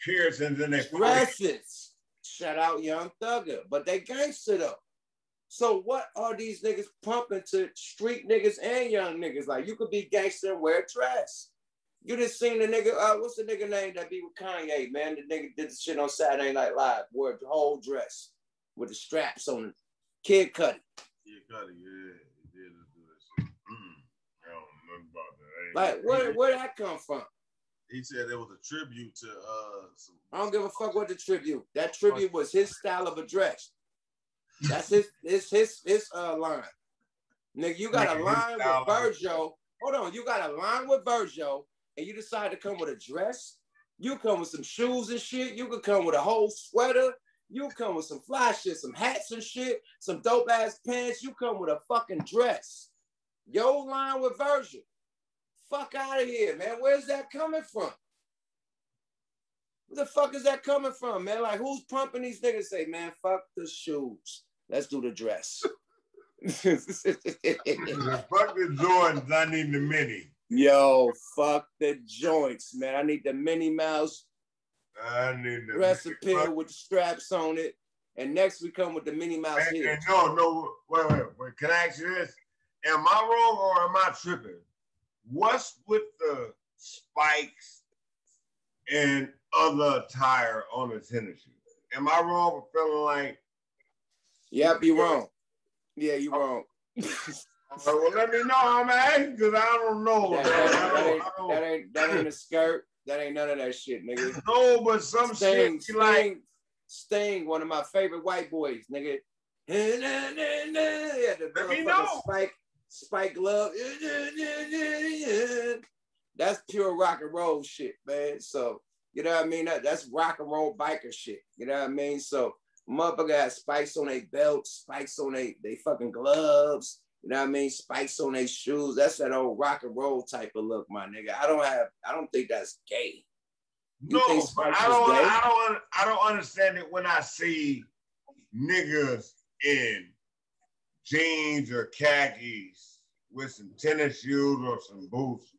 piercings in their dresses. Shout out Young Thugger. But they gangster though. So what are these niggas pumping to street niggas and young niggas? Like, you could be gangster and wear a dress. You just seen the nigga, what's the nigga name that be with Kanye, man? The nigga did the shit on Saturday Night Live, wore the whole dress with the straps on it. Kid Cudi. Kid Cudi, yeah. He did do that shit. I don't know about that. Like, where that come from? He said it was a tribute to I don't give a fuck what the tribute. That tribute was his style of address. That's his line. Nigga, you got a line with Virgil. Hold on, you got a line with Virgil, and you decide to come with a dress. You come with some shoes and shit. You could come with a whole sweater. You come with some fly shit, some hats and shit, some dope ass pants. You come with a fucking dress. Your line with Virgil. Fuck out of here, man. Where's that coming from? Where the fuck is that coming from, man? Like, who's pumping these niggas? Say, man, fuck the shoes. Let's do the dress. Fuck the Jordans. I need the mini. Yo, fuck the joints, man. I need the Minnie Mouse dress appeal with the straps on it. And next we come with the Minnie Mouse here. Wait. Can I ask you this? Am I wrong or am I tripping? What's with the spikes and other attire on the tennis shoes? Am I wrong for feeling like? Yep, you're wrong. Yeah, you're wrong. Well, let me know. I'm asking because I don't know. That ain't a skirt. That ain't none of that shit, nigga. No, but some Sting, shit like Sting, one of my favorite white boys, nigga. Yeah, let me know. Spike glove. That's pure rock and roll shit, man. So, you know what I mean? That's rock and roll biker shit. You know what I mean? So, motherfucker got spikes on their belts, spikes on they fucking gloves. You know what I mean? Spikes on their shoes. That's that old rock and roll type of look, my nigga. I don't think that's gay. No, but I don't understand it when I see niggas in jeans or khakis with some tennis shoes or some boots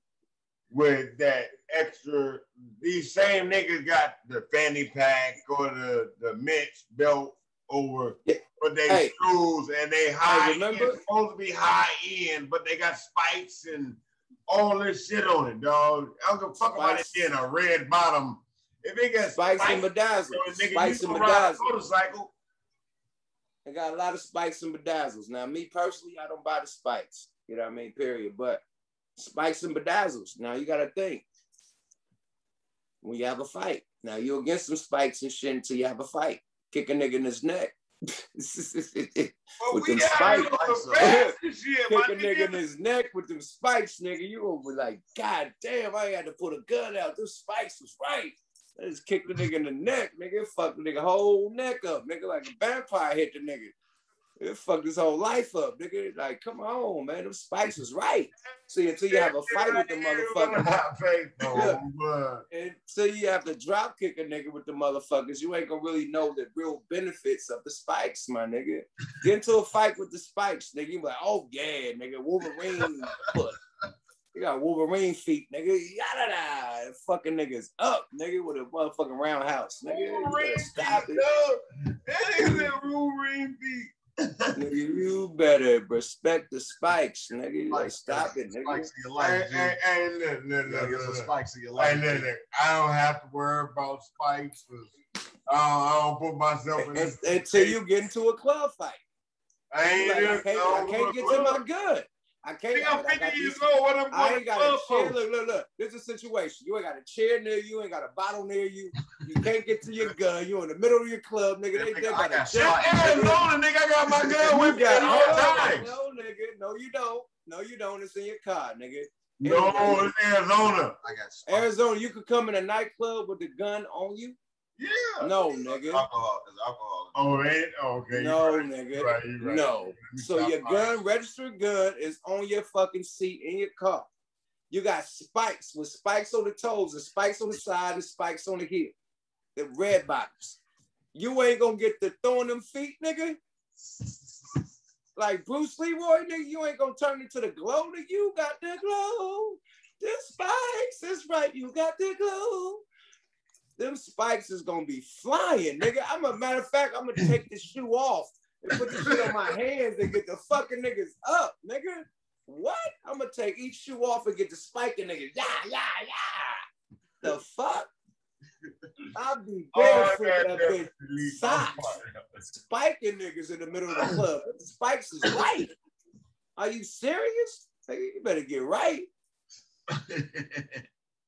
with that extra. These same niggas got the fanny pack or the Mitch belt over for their shoes, and they high end, supposed to be high end, but they got spikes and all this shit on it, dog. I don't give a fuck about it being a red bottom. If they got spikes and bedazzles, spikes and bedazzles. Motorcycle. They got a lot of spikes and bedazzles. Now, me personally, I don't buy the spikes. You know what I mean? Period. But spikes and bedazzles. Now you gotta think. When you have a fight, now you're against some spikes and shit until you have a fight. Kick a nigga in his neck. With them spikes. Kick a nigga in his neck with them spikes, nigga. You gonna be like, God damn, I had to put a gun out. Those spikes was right. I just kicked the nigga in the neck, nigga. Fuck the nigga whole neck up, nigga, like a vampire hit the nigga. It fucked his whole life up, nigga. Like, come on, man. Them spikes was right. See, until you have a fight with the motherfucker. Until you have to drop kick a nigga with the motherfuckers, you ain't gonna really know the real benefits of the spikes, my nigga. Get into a fight with the spikes, nigga. You be like, oh yeah, nigga, Wolverine foot. You got Wolverine feet, nigga. Yada fucking niggas up, nigga, with a motherfucking roundhouse, nigga. Wolverine stop feet, it. That ain't Wolverine feet. Nigga, you better respect the spikes, nigga. You like, stop it, nigga. Spikes in your life, get some spikes in your life. I don't have to worry about spikes. I don't put myself in until you get into a club fight. I can't get to my gun. I can't. I'm 50 years old. What I'm going to got a chair. Look. There's a situation. You ain't got a chair near you. Ain't got a bottle near you. You can't get to your gun. You in the middle of your club, nigga. They got a chair. Arizona, nigga. I got my gun with me at all times. No, nigga. No, you don't. No, you don't. It's in your car, nigga. No, it's Arizona. I got Arizona. You could come in a nightclub with the gun on you. Yeah. No, nigga. It's alcohol. Oh, it ain't? Okay. No, nigga. You're right. No. So your gun, registered gun, is on your fucking seat in your car. You got spikes with spikes on the toes and spikes on the side and spikes on the heel. The red bottoms. You ain't gonna get the throwing them feet, nigga. Like Bruce Leroy, nigga, you ain't gonna turn into the glow, nigga. You got the glow. The spikes, that's right. You got the glow. Them spikes is gonna be flying, nigga. Matter of fact, I'm gonna take the shoe off and put the shit on my hands and get the fucking niggas up, nigga. What? I'm gonna take each shoe off and get the spiking niggas. Yeah. The fuck? I'll be barefoot up in socks, spiking niggas in the middle of the club. The spikes is right. Are you serious? Nigga, you better get right.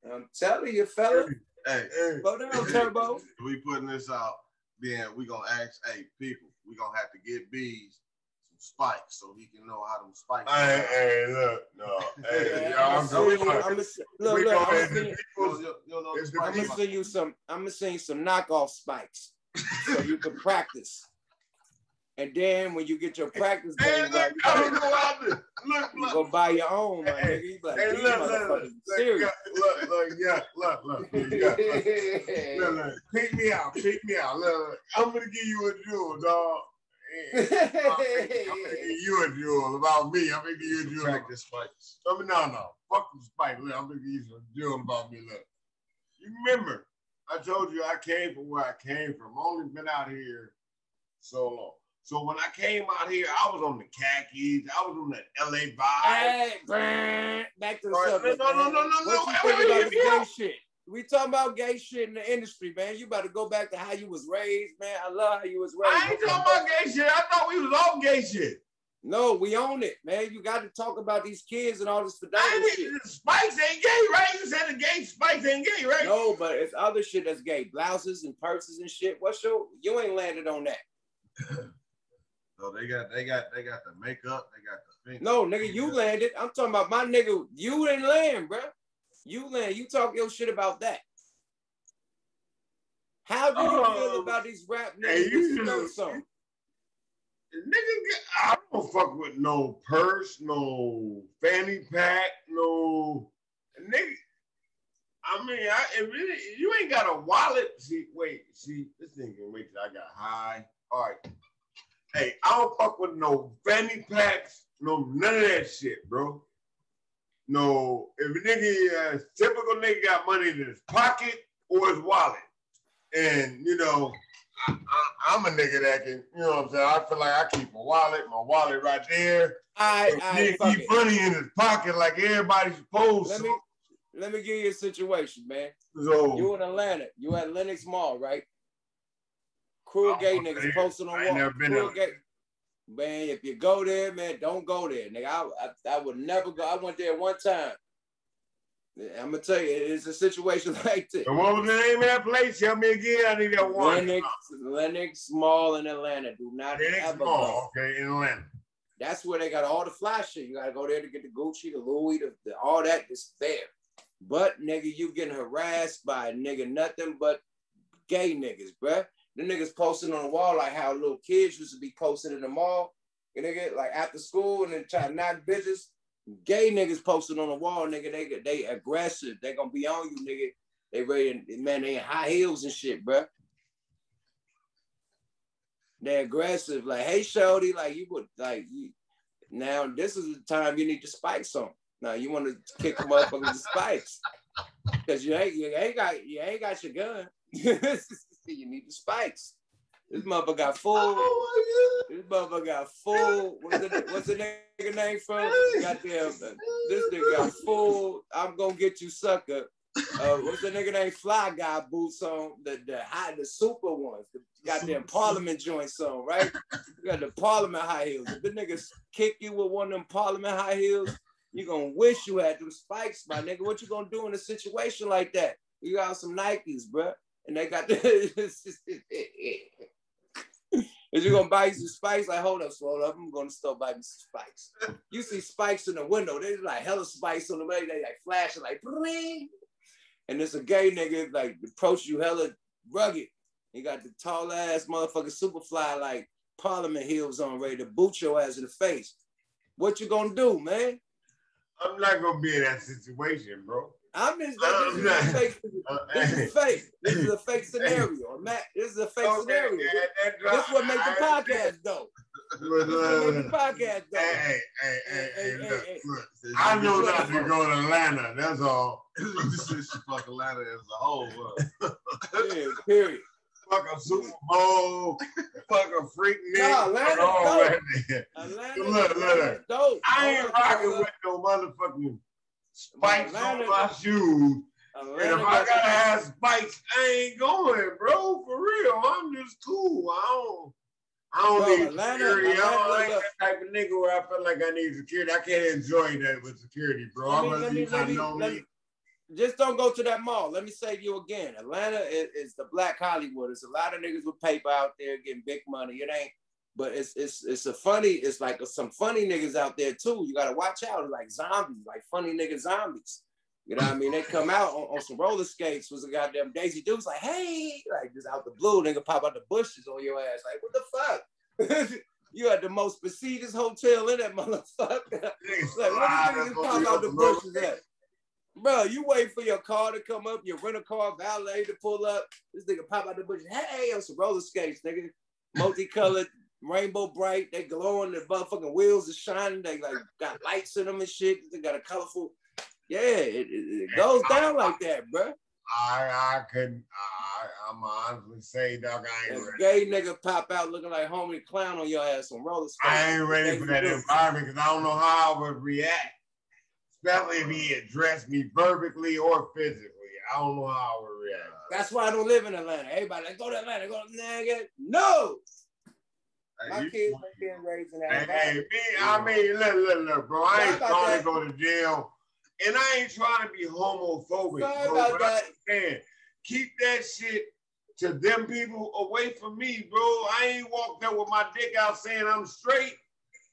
I'm telling you, fella. Hey, Go down, Turbo. We putting this out, then we gonna ask, hey, people, we gonna have to get Bees some spikes so he can know how them spikes. Hey, look, no. Hey, I'm gonna send you some knockoff spikes so you can practice. And then when you get your practice game, look, I don't go out there. Look, you go buy your own, my nigga. You be like, hey, look, serious. Look. Pick me out. Look, I'm gonna give you a jewel, dog. I'm gonna give you a jewel about me. I'm gonna give you a jewel. Practice spikes. No. Fuck the spike. Look, I'm gonna give you a jewel about me. Look. You remember, I told you I came from where I came from. I've only been out here so long. So when I came out here, I was on the khakis. I was on that LA vibe. Hey, back to the subject. No. What you think about the gay shit? We talking about gay shit in the industry, man. You about to go back to how you was raised, man. I love how you was raised. I ain't talking about gay shit. I thought we was all gay shit. No, we own it, man. You got to talk about these kids and all this shit. Spikes ain't gay, right? You said the gay spikes ain't gay, right? No, but it's other shit that's gay. Blouses and purses and shit. You ain't landed on that. So they got the makeup, they got the thing. No, nigga, you landed. I'm talking about my nigga. You didn't land, bro. You land. You talk your shit about that. How do you feel about these rap niggas? Nigga, I don't fuck with no purse, no fanny pack, no nigga. I mean, you ain't got a wallet. See, this thing can wait till I got high. All right. Hey, I don't fuck with no fanny packs, none of that shit, bro. No, if a nigga, typical nigga got money in his pocket or his wallet. And, you know, I'm a nigga that can, you know what I'm saying? I feel like I keep my wallet right there. Nigga keep money in his pocket like everybody's supposed to. Let me give you a situation, man. So, you in Atlanta. You at Lenox Mall, right? Cruel gay niggas posting on wall. Cruel gay. Man, if you go there, man, don't go there, nigga. I would never go. I went there one time. I'm gonna tell you, it's a situation like this. And what was the name of that place? Tell me again. I need that one. Lenox Mall in Atlanta. Do not ever go. Okay, in Atlanta. That's where they got all the fly shit. You gotta go there to get the Gucci, the Louis, the all that is there. But nigga, you getting harassed by nigga nothing but gay niggas, bruh. The niggas posting on the wall like how little kids used to be posted in the mall. And nigga, like after school and then try to knock bitches. Gay niggas posted on the wall, nigga. They aggressive. They gonna be on you, nigga. They ready, man. They in high heels and shit, bruh. They aggressive. Like, hey, shorty, like you would like you. Now this is the time you need the spikes on. Now you want to kick them up with the spikes because you ain't got your gun. You need the spikes. This motherfucker got full. This motherfucker got full. What's the nigga name from? Goddamn, this nigga got full. I'm gonna get you, sucker. What's the nigga name? Fly Guy boots on the super ones. The goddamn Parliament joints on, right? You got the Parliament high heels. If the niggas kick you with one of them Parliament high heels, you gonna wish you had them spikes, my nigga. What you gonna do in a situation like that? You got some Nikes, bruh. And they got is you gonna buy you some spikes? Like, hold up, I'm gonna start buying me some spikes. You see spikes in the window, they like hella spikes on the way, they like flashing like bling. And there's a gay nigga like approach you hella rugged. He got the tall ass motherfucking Superfly like Parliament heels on, ready to boot your ass in the face. What you gonna do, man? I'm not gonna be in that situation, bro. This is fake. This is a fake scenario. This is a fake scenario. This is what makes the podcast though. I know not to go to Atlanta. That's all. Fuck Atlanta as a whole. Yeah, period. Fuck a Super Bowl. Fuck a freak nigga. No, Atlanta dope. I ain't rocking with no motherfucking spikes on my shoes. And if I gotta have spikes, I ain't going, bro. For real. I'm just cool. I don't need security. I don't like that type of nigga where I feel like I need security. I can't enjoy that with security, bro. I must be not know me. just don't go to that mall. Let me say to you again. Atlanta is the black Hollywood. There's a lot of niggas with paper out there getting big money. It ain't, but it's like some funny niggas out there too. You gotta watch out. It's like zombies, like funny nigga zombies. You know what I mean? They come out on some roller skates, was a goddamn Daisy Dukes, like, hey, like just out the blue, nigga pop out the bushes on your ass. Like, what the fuck? You at the most prestigious hotel in that motherfucker. Like, what the niggas pop out the bushes at? Bro, you wait for your car to come up, your rental car valet to pull up. This nigga pop out the bushes. Hey, on some roller skates, nigga. Multicolored, rainbow bright. They glowing. The motherfucking wheels are shining. They like got lights in them and shit. They got a colorful. Yeah, it goes down like that, bro. I'm honestly say, dog, I ain't ready. Gay nigga pop out looking like homie clown on your ass on roller skates. I ain't ready for that environment because I don't know how I would react. Especially if he addressed me verbally or physically. I don't know how I would react. That's why I don't live in Atlanta. Everybody like, go to Atlanta, go to nigga. No! My kids ain't being raised in that. Hey, I mean, look, bro. I ain't trying to go to jail. And I ain't trying to be homophobic. Sorry about that. Keep that shit to them people away from me, bro. I ain't walked there with my dick out saying I'm straight.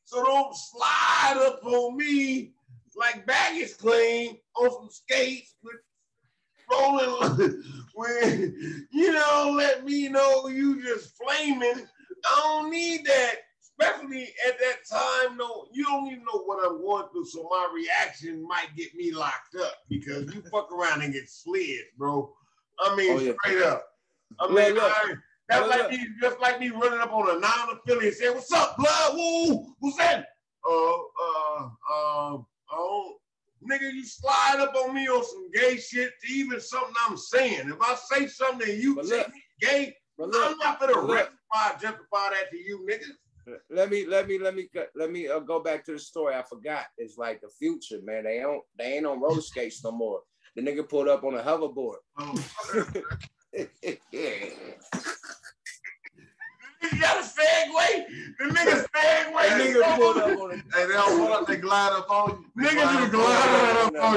So don't slide up on me like baggage claim on some skates with rolling when you know, let me know you just flaming. I don't need that. Especially at that time, no, you don't even know what I'm going through, so my reaction might get me locked up because you fuck around and get slid, bro. I mean, straight up. I mean, that's like me, just like me running up on a non-affiliate saying, "What's up, blood? Woo, who's that?" Nigga, you slide up on me on some gay shit to even something I'm saying. If I say something and you say gay, I'm not gonna justify that to you, niggas. Let me go back to the story. I forgot. It's like the future, man. They ain't on roller skates no more. The nigga pulled up on a hoverboard. You got a segue? The nigga segue. The nigga pulled up on a. Hey, they don't pull up, they glide up on you. Niggas just glide up on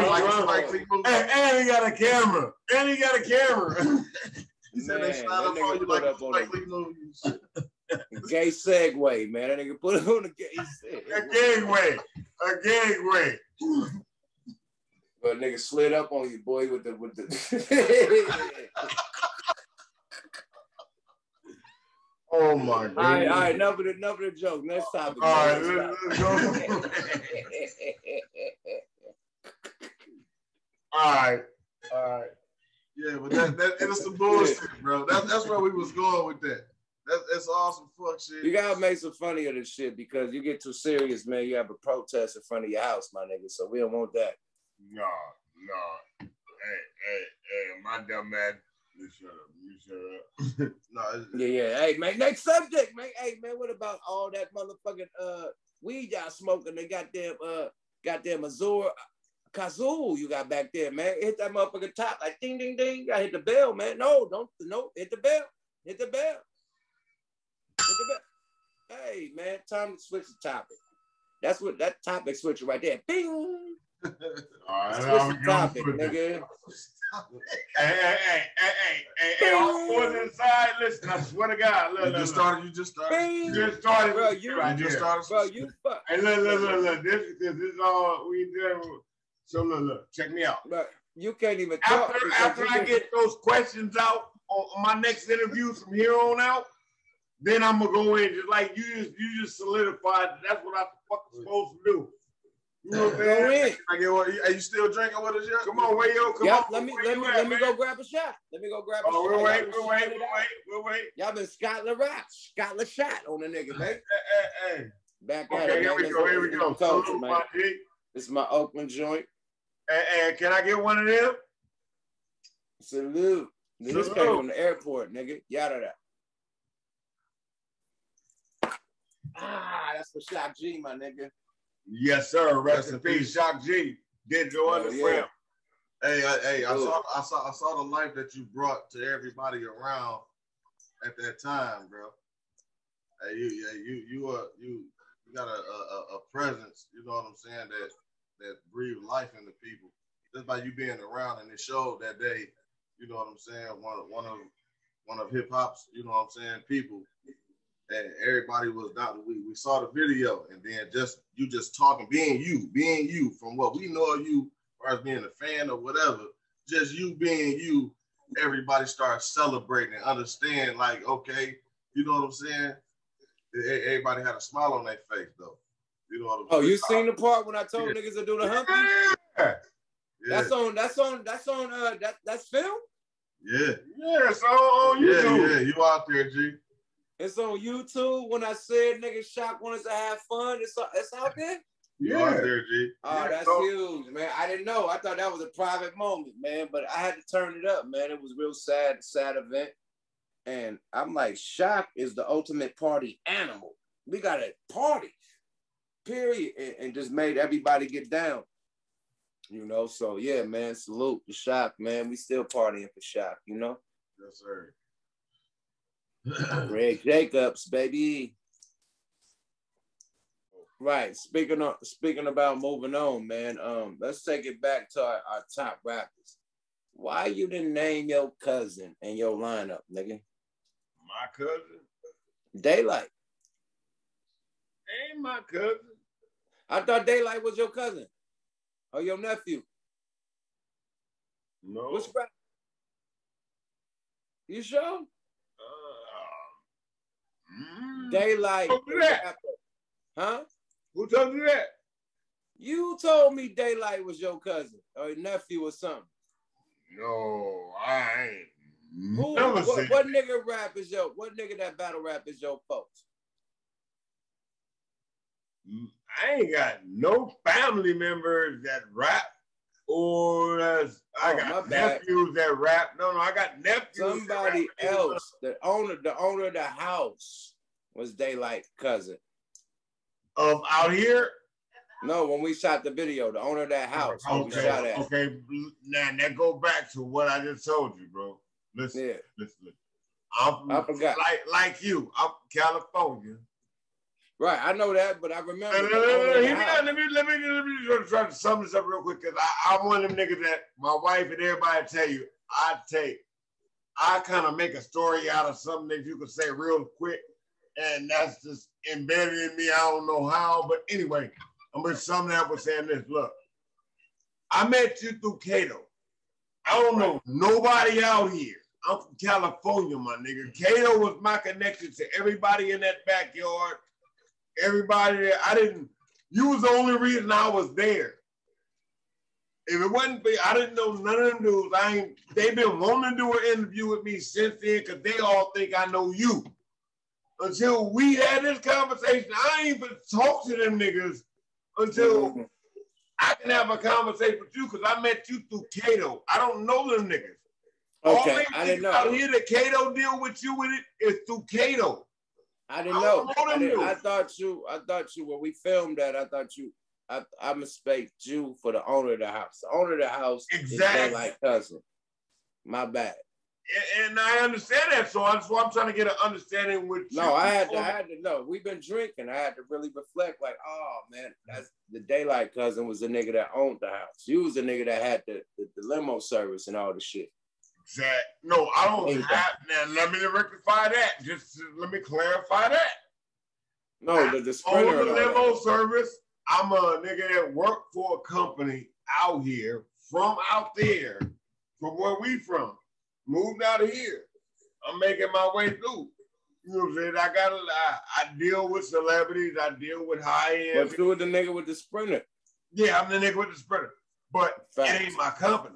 you. And he got a camera. He said they slide up on you like Spike Lee movies. Gay segue, man. That nigga put it on the gay segue. A gangway. But nigga slid up on you, boy, with the. Oh my God. All right, enough of the joke. Next topic. All right, let's go. All right. Yeah, but that it was some bullshit, bro. That's where we was going with that. That's awesome fuck shit. You gotta make some funny of this shit because you get too serious, man. You have a protest in front of your house, my nigga. So we don't want that. No. Hey, my dumb man. You shut up. No. Yeah. Hey, man, next subject, man. Hey, man, what about all that motherfucking weed y'all smoking? They goddamn Azure kazoo you got back there, man. Hit that motherfucking top, like ding, ding, ding. You gotta hit the bell, man. No, hit the bell. Hit the bell. Hey, man, time to switch the topic. That's what that topic switcher right there. Bing. All right, switch the topic, nigga. Hey, all boys inside, listen, I swear to God. Look, You just started. You just started. Bro, you fuck. Hey, look. This is all we do. So look, check me out. But you can't even talk. After I get those questions out on my next interview from here on out, then I'm gonna go in just like you just solidified. That's what I'm fucking supposed to do. You know what I'm saying? Are you still drinking with us yet? Come on, Wayo. Come on. Let me go grab a shot. We'll wait. Y'all been Scotland shot on the nigga, man. Hey. Back at it. Here we go. Salute, my G. This is my Oakland joint. Hey, can I get one of them? Salute. This came from the airport, nigga. Yada. That's for Shock G, my nigga. Yes, sir. Rest in peace, Shock G. Did go underground. Hey, I saw the life that you brought to everybody around at that time, bro. Hey, you got a presence. You know what I'm saying? That breathe life into people. just by you being around, and it showed that day. You know what I'm saying? One of hip hop's, you know what I'm saying, people. And everybody was down. We saw the video, and then you just talking, being you from what we know of you, as being a fan or whatever. Just you being you. Everybody starts celebrating and understand, like, okay, you know what I'm saying? Everybody had a smile on their face, though. You know what I'm saying? Oh, you seen the part when I told niggas to do the humpy? Yeah. That's film? Yeah. Yeah, it's on YouTube. Yeah, you out there, G. It's on YouTube. When I said niggas Shock wanted to have fun, it's out there? You out there, G. Oh, that's huge, man. I didn't know. I thought that was a private moment, man, but I had to turn it up, man. It was a real sad event. And I'm like, Shock is the ultimate party animal. We got a party, period, and just made everybody get down. You know, so yeah, man, salute to Shock, man. We still partying for Shock, you know? Yes, sir. Greg Jacobs, baby. Right. Speaking about moving on, man. Let's take it back to our top rappers. Why you didn't name your cousin in your lineup, nigga? My cousin? Daylight. Ain't my cousin. I thought Daylight was your cousin. Or your nephew. No. Which rapper? You sure? Daylight. Who told you that? Huh? Who told you that? You told me Daylight was your cousin or your nephew or something. No, I ain't. What nigga rap is your? What nigga that battle rap is your folks? I ain't got no family members that rap, or I got nephews that rap. No, I got nephews. Somebody else, the owner of the house was Daylight cousin. Out here? No, when we shot the video, the owner of that house. We shot at. Okay, now that go back to what I just told you, bro. Listen. I forgot. Like you, I'm from California. Right, I know that, but I remember. Let me try to sum this up real quick, because I'm one of them niggas that my wife and everybody tell you, I kind of make a story out of something that you could say real quick, and that's just embedded in me. I don't know how, but anyway, I'm going to sum that up with saying this. Look, I met you through Cato. I don't know nobody out here. I'm from California, my nigga. Cato was my connection to everybody in that backyard. Everybody there, you was the only reason I was there. If it wasn't for you, I didn't know none of them dudes. They've been wanting to do an interview with me since then because they all think I know you. Until we had this conversation, I ain't even talk to them niggas until I can have a conversation with you because I met you through Cato. I don't know them niggas. Okay, I didn't know. Out here, the Cato deal with you with it is through Cato. I didn't know. I thought you, when we filmed that, I mistake you for the owner of the house. The owner of the house is Daylight cousin. My bad. And I understand that, so I'm trying to get an understanding with you. No, I had to know. We've been drinking. I had to really reflect, like, oh man, that's the Daylight cousin was the nigga that owned the house. You was the nigga that had the limo service and all the shit. Exactly. No, I don't have. Now, let me rectify that. Just let me clarify that. No, the sprinter. On the limo service, I'm a nigga that worked for a company out here, from out there, from where we from. Moved out of here. I'm making my way through. You know what I'm saying? I deal with celebrities. I deal with high-end. But you were the nigga with the sprinter. Yeah, I'm the nigga with the sprinter. But it ain't my company.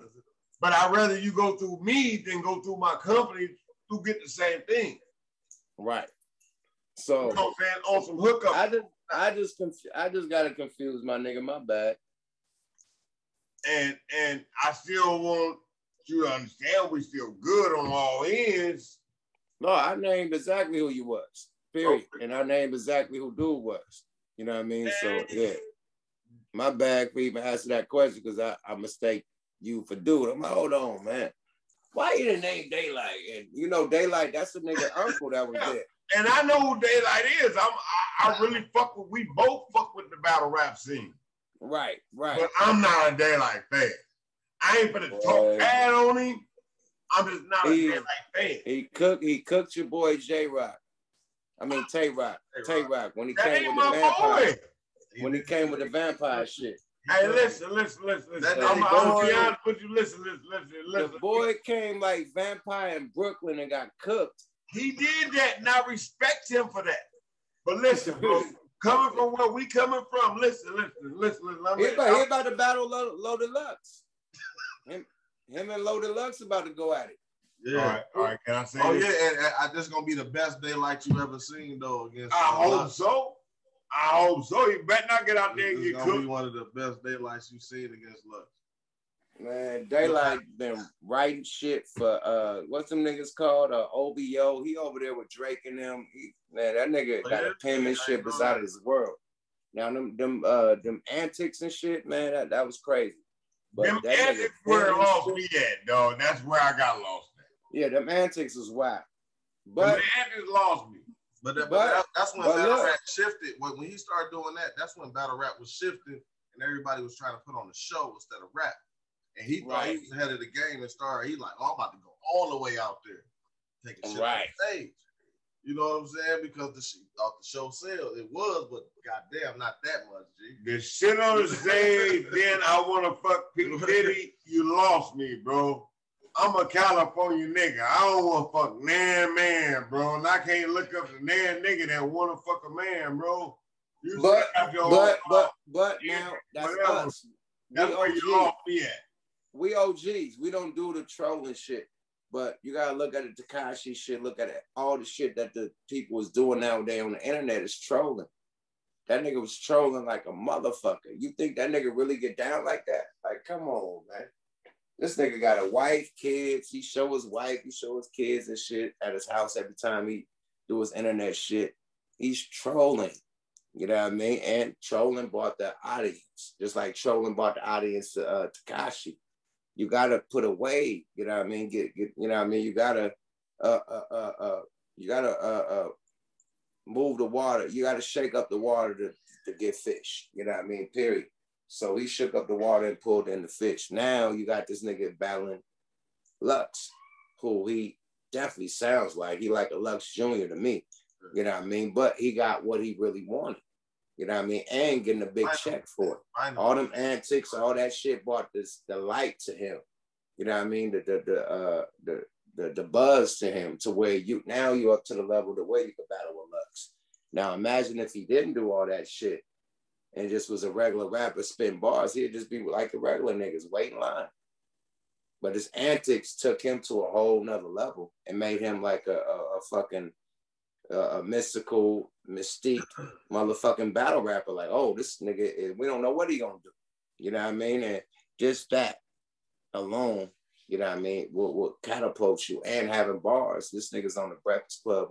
But I'd rather you go through me than go through my company to get the same thing. Right. So you know what I'm saying? On some hookup. I just got it confused, my nigga. My bad. And I still want you to understand we still good on all ends. No, I named exactly who you was. Period. Okay. And I named exactly who dude was. You know what I mean? So yeah. My bad for even asking that question because I mistake you for dude. I'm like, hold on, man. Why you didn't name Daylight? And you know, Daylight, that's the nigga uncle that was there. And I know who Daylight is. I really we both fuck with the battle rap scene. Right. But I'm not a Daylight fan. I ain't finna talk bad on him. I'm just not a Daylight fan. He cooked your boy J-Rock. I mean Tay-Rock. Tay-Rock when he came with the vampire. When he came with the vampire shit. Hey, listen. I'm gonna be honest with you. Listen. The boy came like vampire in Brooklyn and got cooked. He did that, and I respect him for that. But listen, bro, coming from where we coming from, listen. He about to battle Loaded Lux. Him and Loaded Lux about to go at it. Yeah. All right. Can I say this? This? Yeah, and this gonna be the best Daylight you ever seen though. Against I hope so. You better not get out there and get cooked. It's gonna be one of the best Daylights you've seen against Lux. Man, Daylight been writing shit for what's them niggas called? OBO. He over there with Drake and them. Man, that nigga got a penmanship that's out of this world. Now them antics and shit, man, that was crazy. But them antics where it lost me at, dog. That's where I got lost at. Yeah, them antics was wild. But the antics lost me. But that's when battle rap shifted. When he started doing that, that's when battle rap was shifting and everybody was trying to put on the show instead of rap. And he thought he was ahead of the game and started, he like, I'm about to go all the way out there. Taking shit on the stage. You know what I'm saying? Because the show sales, it was, but goddamn, not that much, G. The shit on the stage, then I want to fuck P. Diddy, you lost me, bro. I'm a California nigga. I don't want to fuck nan man, bro. And I can't look up the nan nigga that want to fuck a man, bro. But now, that's us. That's where you lost me at. We OGs. We don't do the trolling shit. But you gotta look at the Tekashi shit. Look at it. All the shit that the people was doing nowadays on the internet is trolling. That nigga was trolling like a motherfucker. You think that nigga really get down like that? Like, come on, man. This nigga got a wife, kids. He show his wife, he show his kids and shit at his house every time he do his internet shit. He's trolling. You know what I mean? And trolling bought the audience. Just like trolling bought the audience to Tekashi. You gotta put away, you know what I mean? Get you know what I mean? You gotta move the water. You gotta shake up the water to get fish. You know what I mean? Period. So he shook up the water and pulled in the fish. Now you got this nigga battling Lux, who he definitely sounds like. He like a Lux Jr. to me. You know what I mean? But he got what he really wanted. You know what I mean? And getting a big check for it. All them antics, all that shit brought the light to him. You know what I mean? The buzz to him to where you're up to the level the way you could battle with Lux. Now imagine if he didn't do all that shit and just was a regular rapper spitting bars, he'd just be like the regular niggas, wait in line. But his antics took him to a whole nother level and made him like a fucking mystical, mystique motherfucking battle rapper. Like, oh, this nigga, we don't know what he gonna do. You know what I mean? And just that alone, you know what I mean, will catapult you. And having bars. This nigga's on the Breakfast Club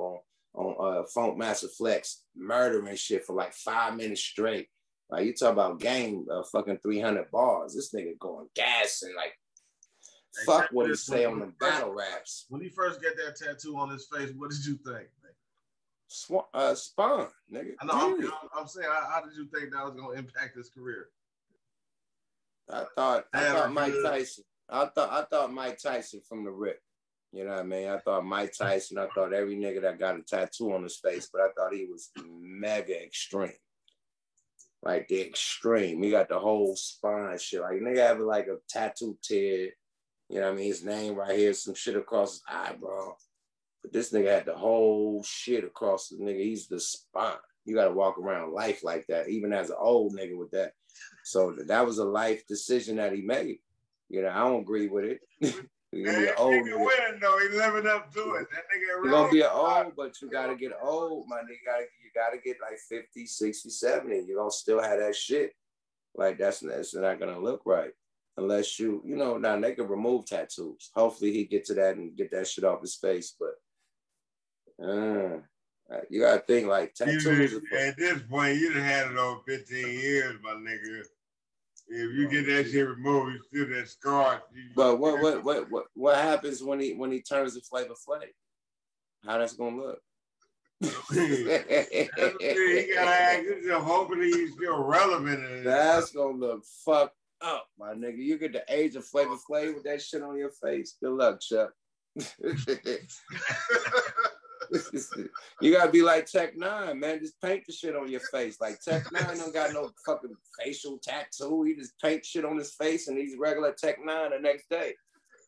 on Funk Master Flex, murdering shit for like 5 minutes straight. Like, you talk about game, fucking 300 bars. This nigga going gas and like, fuck what he say on the battle raps. When he first got that tattoo on his face, what did you think? Spawn, nigga. I know. I'm saying, how did you think that was gonna impact his career? I thought Mike Tyson. I thought Mike Tyson from the rip. You know what I mean? I thought Mike Tyson. I thought every nigga that got a tattoo on his face, but I thought he was mega extreme. Like the extreme. He got the whole spine shit. Like nigga have like a tattoo tear. You know what I mean? His name right here, some shit across his eyebrow. But this nigga had the whole shit across the nigga. He's the spine. You got to walk around life like that, even as an old nigga with that. So that was a life decision that he made. You know, I don't agree with it. He's gonna be an old nigga. Winning, though. He's living up to it. That nigga He's gonna be an old, but you gotta get old, my nigga. You gotta get like 50, 60, 70. You're gonna still have that shit. Like that's not gonna look right. Unless now they can remove tattoos. Hopefully he get to that and get that shit off his face. But you gotta think like tattoos. At this point, you done had it over 15 years, my nigga. If you get that shit removed, you still that scar. But what happens when he turns to Flavor Flav? How that's gonna look? He gotta ask himself, hoping he's still relevant. That's gonna look fucked up, my nigga. You get the age of Flavor Flav with that shit on your face. Good luck, Chuck. You gotta be like Tech Nine, man. Just paint the shit on your face. Like Tech Nine don't got no fucking facial tattoo. He just paint shit on his face and he's regular Tech Nine the next day.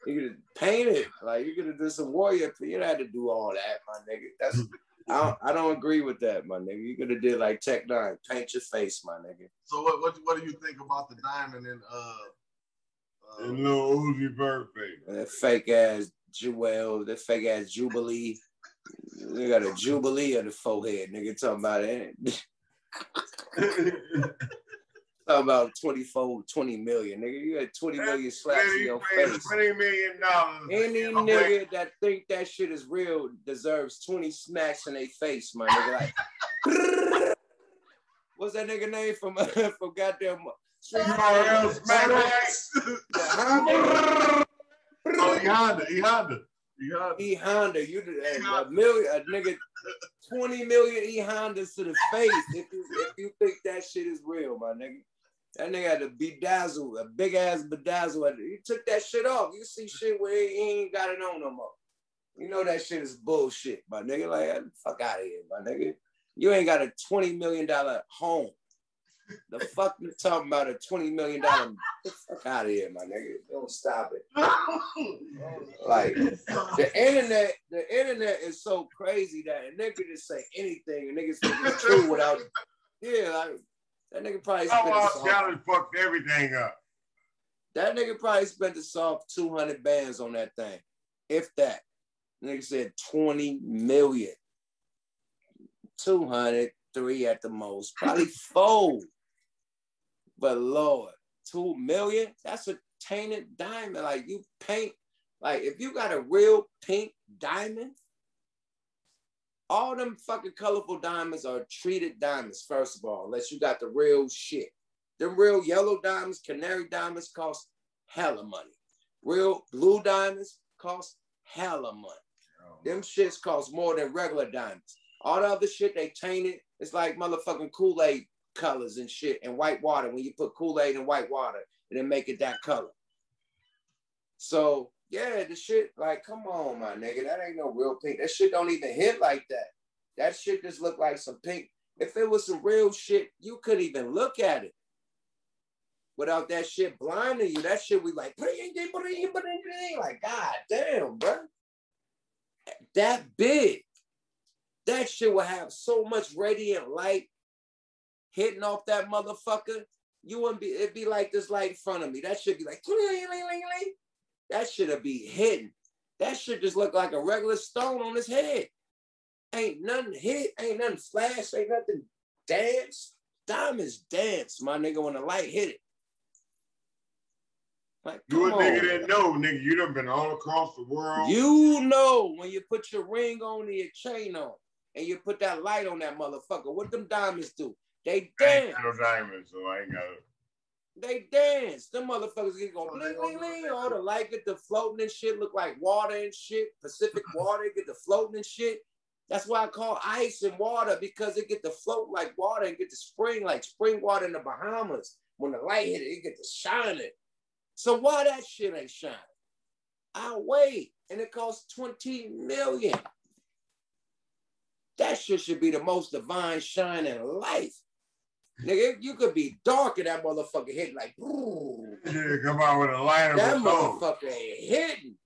You could paint it. Like you could do some warrior. You don't have to do all that, my nigga. That's I don't agree with that, my nigga. You could have did like Tech Nine, paint your face, my nigga. So what do you think about the diamond in Lil Uzi Vert face? That fake ass Jewel, that fake ass Jubilee. You got a Jubilee on the forehead, nigga. Talking about it. Talking about 20 million, nigga. You got 20 million slaps in your face. $20 million. Any nigga that think that shit is real deserves 20 smacks in their face, my nigga. Like, what's that nigga name from goddamn Street Fighter? E Honda, you a million, a nigga, 20 million E Hondas to the face. If you think that shit is real, my nigga. That nigga had a bedazzle, a big ass bedazzle. He took that shit off. You see shit where he ain't got it on no more. You know that shit is bullshit, my nigga. Like, fuck out of here, my nigga. You ain't got a $20 million home. The fuck you talking about a $20 million? Fuck out of here, my nigga. Don't stop it. Like the internet is so crazy that a nigga just say anything and niggas think it's true without. Yeah, like that nigga probably fucked everything up. That nigga probably spent a soft 200 bands on that thing, if that. Nigga said 20 million. 203 at the most, probably 4. But Lord, 2 million? That's a tainted diamond. Like you paint, like if you got a real pink diamond, all them fucking colorful diamonds are treated diamonds, first of all, unless you got the real shit. Them real yellow diamonds, canary diamonds cost hella money. Real blue diamonds cost hella money. Them shits cost more than regular diamonds. All the other shit they tainted, it's like motherfucking Kool-Aid colors and shit and white water. When you put Kool-Aid in white water and then make it that color. So yeah, the shit, like, come on, my nigga. That ain't no real pink. That shit don't even hit like that. That shit just look like some pink. If it was some real shit, you couldn't even look at it without that shit blinding you. That shit we like, like, god damn, bro. That big. That shit will have so much radiant light hitting off that motherfucker. You wouldn't be, it'd be like this light in front of me. That shit be like, that shit'll be hitting. That shit just look like a regular stone on his head. Ain't nothing hit, ain't nothing flash, ain't nothing dance. Diamonds dance, my nigga, when the light hit it. Like, you a nigga that know, nigga. You done been all across the world. You know when you put your ring on and your chain on and you put that light on that motherfucker, what them diamonds do? They dance. I ain't got no diamonds, so I ain't got it. They dance. Them motherfuckers get going bling, bling, bling. All the light get the floating and shit, look like water and shit. Pacific water get the floating and shit. That's why I call ice and water, because it get to float like water and get to spring like spring water in the Bahamas. When the light hit it, it get to shining. So why that shit ain't shining? I'll wait. And it costs 20 million. That shit should be the most divine shine in life. Nigga, you could be dark and that motherfucker hit like, ooh. Yeah, come out with a light of that motherfucker ain't hitting.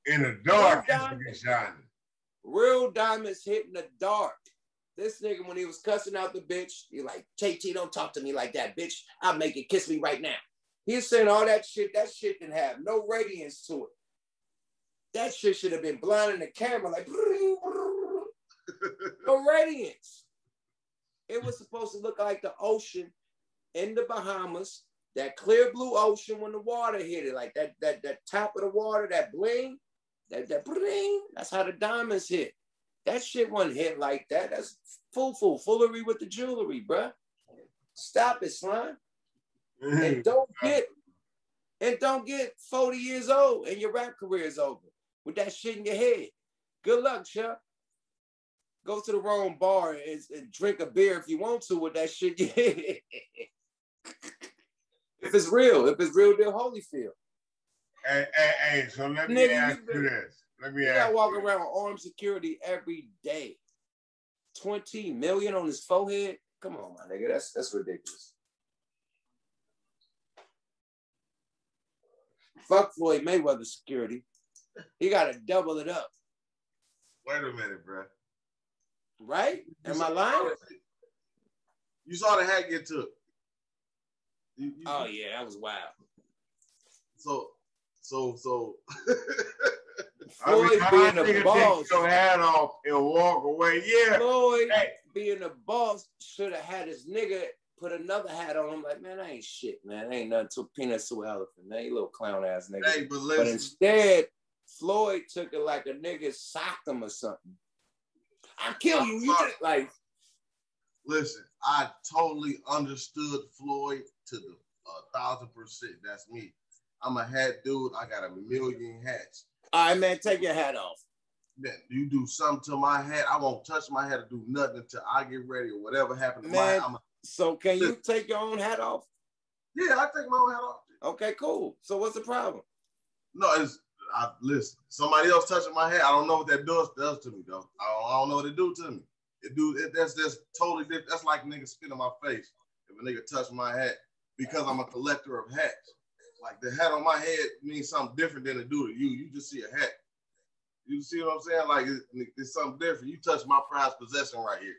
In the dark, it be shining. Real diamonds hit in the dark. This nigga, when he was cussing out the bitch, he like, JT, don't talk to me like that, bitch. I'll make it kiss me right now. He's saying all that shit didn't have no radiance to it. That shit should have been blinding the camera like, no radiance. It was supposed to look like the ocean in the Bahamas, that clear blue ocean when the water hit it, like that top of the water, that bling, that bling, that's how the diamonds hit. That shit wasn't hit like that. That's foolery with the jewelry, bruh. Stop it, slime. And don't get 40 years old and your rap career is over with that shit in your head. Good luck, Chuck. Go to the wrong bar and drink a beer if you want to with that shit. If it's real deal Holyfield. Hey, so let me ask you this. You gotta walk around with armed security every day. 20 million on his forehead? Come on, my nigga. That's ridiculous. Fuck Floyd Mayweather security. He gotta double it up. Wait a minute, bro. Right? Am I lying? You saw the hat get took. Oh yeah, that was wild. So Floyd being a boss. Take your hat off and walk away. Yeah. Floyd being a boss should have had his nigga put another hat on him. Like, man, I ain't shit, man. Ain't nothing to peanuts to elephant, man. You little clown ass nigga. Hey, but instead, Floyd took it like a nigga socked him or something. I'll kill you. You just like. Listen, I totally understood Floyd to the 1,000%. That's me. I'm a hat dude. I got a million hats. All right, man, take your hat off. Man, you do something to my hat, I won't touch my hat or do nothing until I get ready or whatever happened to man, mine. So can you take your own hat off? Yeah, I take my own hat off. Okay, cool. So what's the problem? No, listen, somebody else touching my hat, I don't know what that does to me, though. I don't know what it do to me. That's totally different. That's like niggas spit in my face if a nigga touch my hat because I'm a collector of hats. Like the hat on my head means something different than it do to you. You just see a hat. You see what I'm saying? Like it's something different. You touch my prized possession right here.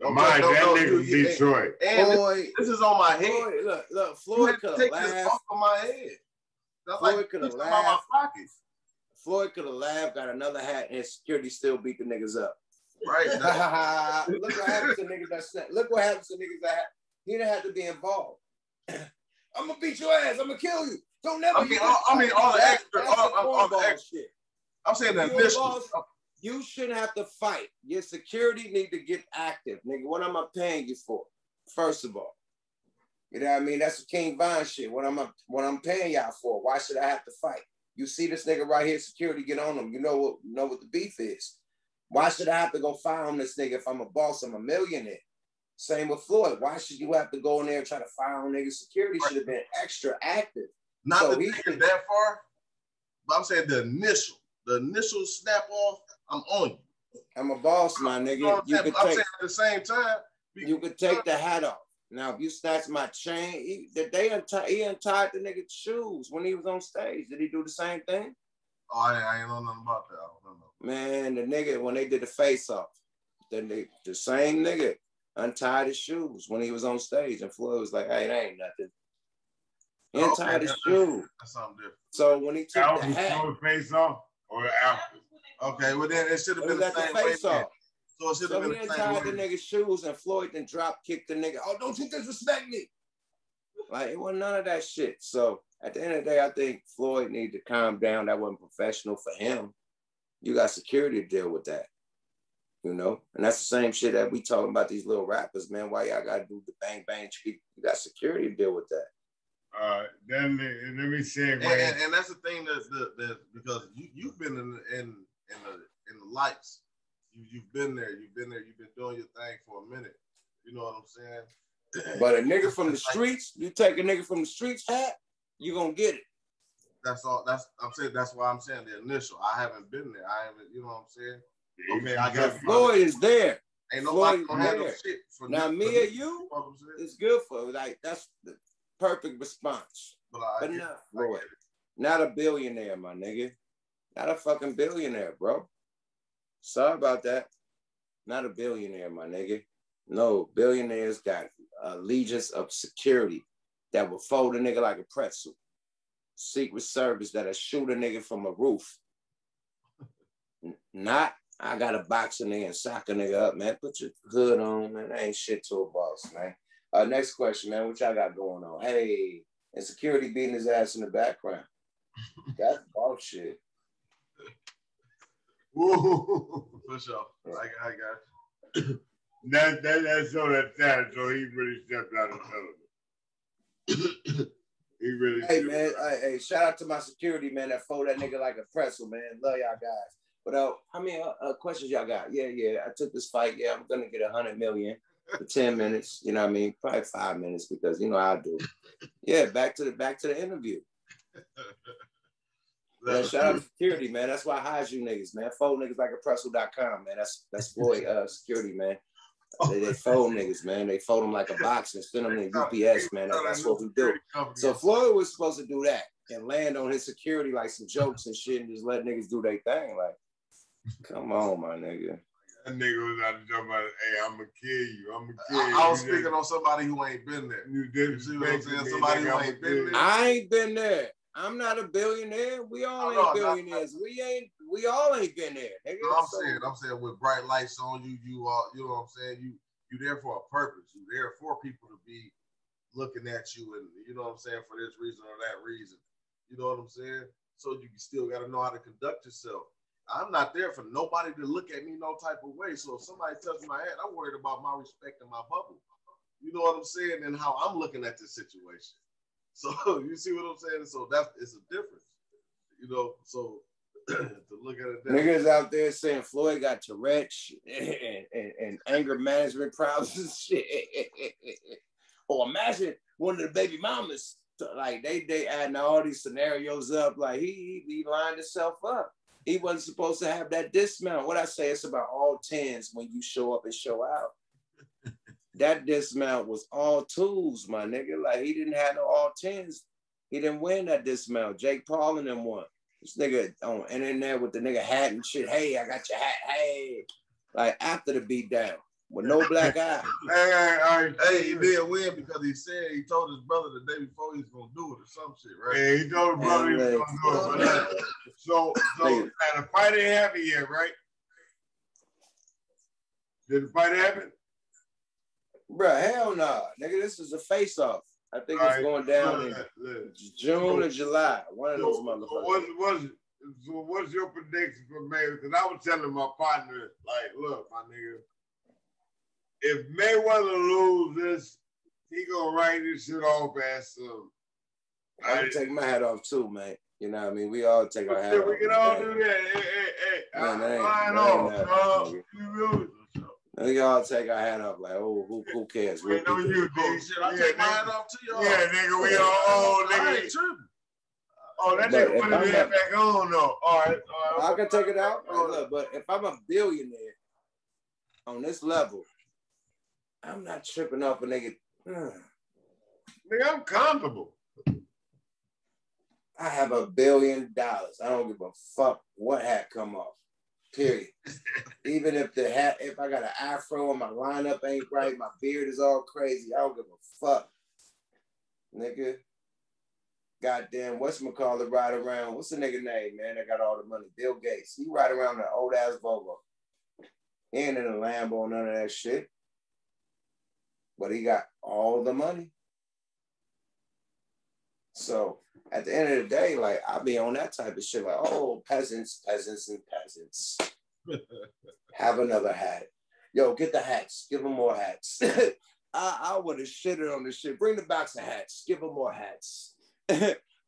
That nigga's Detroit. And Floyd, this is on my head. Floyd, look, Floyd could have laughed. Off of my head. That's Floyd like could have laughed. My pockets. Floyd could have laughed, got another hat, and security still beat the niggas up. Right. Look what happens to niggas that snap. Look what happens to niggas that he didn't have to be involved. I'm gonna beat your ass. I'm gonna kill you. Don't never. I mean, all the extra, all the extra shit. I'm saying that initially. You shouldn't have to fight. Your security need to get active, nigga. What am I paying you for? First of all, you know what I mean? That's King Von shit. What I'm paying y'all for? Why should I have to fight? You see this nigga right here, security get on him. You know what the beef is. Why should I have to go fire on this nigga if I'm a boss? I'm a millionaire. Same with Floyd. Why should you have to go in there and try to fire on niggas? Security should have been extra active. Not so to take it that far, but I'm saying the initial snap off, I'm on you. I'm a boss, my nigga. I'm saying at the same time, you could take the hat off. Now, if you snatch my chain, he untied the nigga's shoes when he was on stage. Did he do the same thing? Oh, I ain't know nothing about that. I don't know. Man, the nigga, when they did the face off, the same nigga untied his shoes when he was on stage, and Floyd was like, "Hey, that ain't nothing." He untied his shoe. That's something different. So when he took the hat, face off or after? Okay, well then it should have been the same face off. So it should have been the same. So he untied the nigga's shoes, and Floyd then drop kicked the nigga. Oh, don't you disrespect me? Like it wasn't none of that shit. So at the end of the day, I think Floyd needed to calm down. That wasn't professional for him. You got security to deal with that. You know, and that's the same shit that we talking about these little rappers, man. Why y'all gotta do the bang bang? You got security to deal with that. Then let me say, and that's the thing that because you've been in the lights, you've been there, you've been doing your thing for a minute. You know what I'm saying? But a nigga from the streets, you take a nigga from the streets hat, you gonna get it. That's all. That's why I'm saying the initial. I haven't been there. I haven't. You know what I'm saying? Okay, I got Floyd is there. Ain't nobody gonna have no shit for now. Me or you, it's good for like that's the perfect response. But not Floyd. Not a billionaire, my nigga. Not a fucking billionaire, bro. Sorry about that. Not a billionaire, my nigga. No, billionaires got allegiance of security that will fold a nigga like a pretzel. Secret Service that'll shoot a nigga from a roof. Not, I got a box a nigga and sock a nigga up, man. Put your hood on, man. That ain't shit to a boss, man. Next question, man. What y'all got going on? Hey, and security beating his ass in the background. That's bullshit. For sure. I got you. That's so that time, so he really stepped out of television. He really hey man, hey, shout out to my security man that fold that nigga like a pretzel, man. Love y'all guys. But how many questions y'all got? Yeah, I took this fight. Yeah, I'm gonna get 100 million. for 10 minutes. You know what I mean? Probably 5 minutes because you know how I do. Yeah, back to the interview. Man, shout out to security, man. That's why I hire you niggas, man. Fold niggas like a pretzel.com, man. That's Floyd security, man. They fold niggas, man. They fold them like a box and send them to UPS, man. That's what we do. So Floyd was supposed to do that and land on his security like some jokes and shit and just let niggas do their thing. Like, come on, my nigga. That nigga was out to jump about, hey, I'm gonna kill you. I'm gonna kill you. I was speaking on somebody who ain't been there. You see what I'm saying? Somebody who ain't been there. I ain't been there. I'm not a billionaire. We all ain't billionaires. We all ain't been there. Nigga. I'm saying with bright lights on you, you know what I'm saying? You there for a purpose. You there for people to be looking at you and you know what I'm saying, for this reason or that reason. You know what I'm saying? So you still gotta know how to conduct yourself. I'm not there for nobody to look at me no type of way. So if somebody touches my head, I'm worried about my respect and my bubble. You know what I'm saying? And how I'm looking at this situation. So you see what I'm saying? So it's a difference, you know. So to look at it, niggas out there saying Floyd got Tourette's and anger management problems and shit. Or imagine one of the baby mamas, like they adding all these scenarios up. Like he lined himself up. He wasn't supposed to have that dismount. What I say, it's about all 10s when you show up and show out. That dismount was all twos, my nigga. Like, he didn't have no all 10s. He didn't win that dismount. Jake Paul and them won. This nigga on internet with the nigga hat and shit. Hey, I got your hat. Hey. Like, after the beat down with no black eye. Hey, he did win because he told his brother the day before he was going to do it or some shit, right? Yeah, he told his brother he was going to do it. So the fight ain't happened yet, right? Did the fight happen? Bruh, hell nah. Nigga, this is a face-off. I think it's going down in June or July. One of those motherfuckers. What's your prediction for Mayweather? Because I was telling my partner, like, look, my nigga, if Mayweather loses, he gonna write this shit off as some. I can take my hat off too, man. You know what I mean? We all take our hat off. We can all do that. Hey, I'm flying off. We all take our hat off, like, oh, who cares? We know you, dude. Shit, I take my hat off to y'all. Yeah, nigga, we all nigga. I ain't tripping. Oh, that nigga put his head back on, though. All right. I can take it out. Look, but if I'm a billionaire on this level, I'm not tripping off a nigga. Nigga, I'm comfortable. I have $1 billion. I don't give a fuck what hat come off. Period. Even if if I got an afro and my lineup ain't right, my beard is all crazy, I don't give a fuck. Nigga. Goddamn, whatchamacallit ride around? What's the nigga name, man? That got all the money. Bill Gates. He ride around an old ass Volvo. He ain't in a Lambo, none of that shit. But he got all the money. So at the end of the day, like, I be on that type of shit, like, oh, peasants. Have another hat. Yo, get the hats. Give them more hats. I would have shitted on this shit. Bring the box of hats. Give them more hats.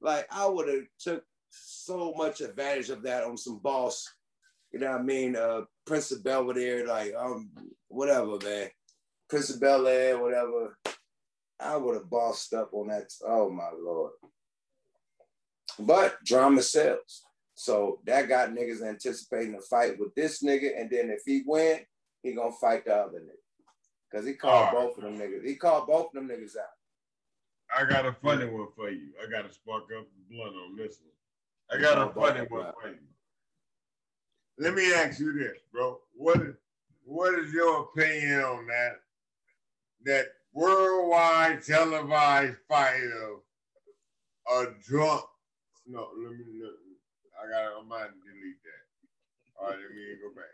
Like, I would have took so much advantage of that on some boss, you know what I mean? Prince of Belvedere, like, whatever, man. Prince of Bel Air, whatever. I would have bossed up on that. Oh, my Lord. But drama sells. So that got niggas anticipating a fight with this nigga. And then if he win, he gonna fight the other nigga. Because he called both of them niggas. He called both of them niggas out. I got a funny one for you. I got to spark up the blunt on this one. I got a funny one for you. Let me ask you this, bro. What is your opinion on that worldwide televised fight of a drunk? No, I might delete that. All right, let me go back.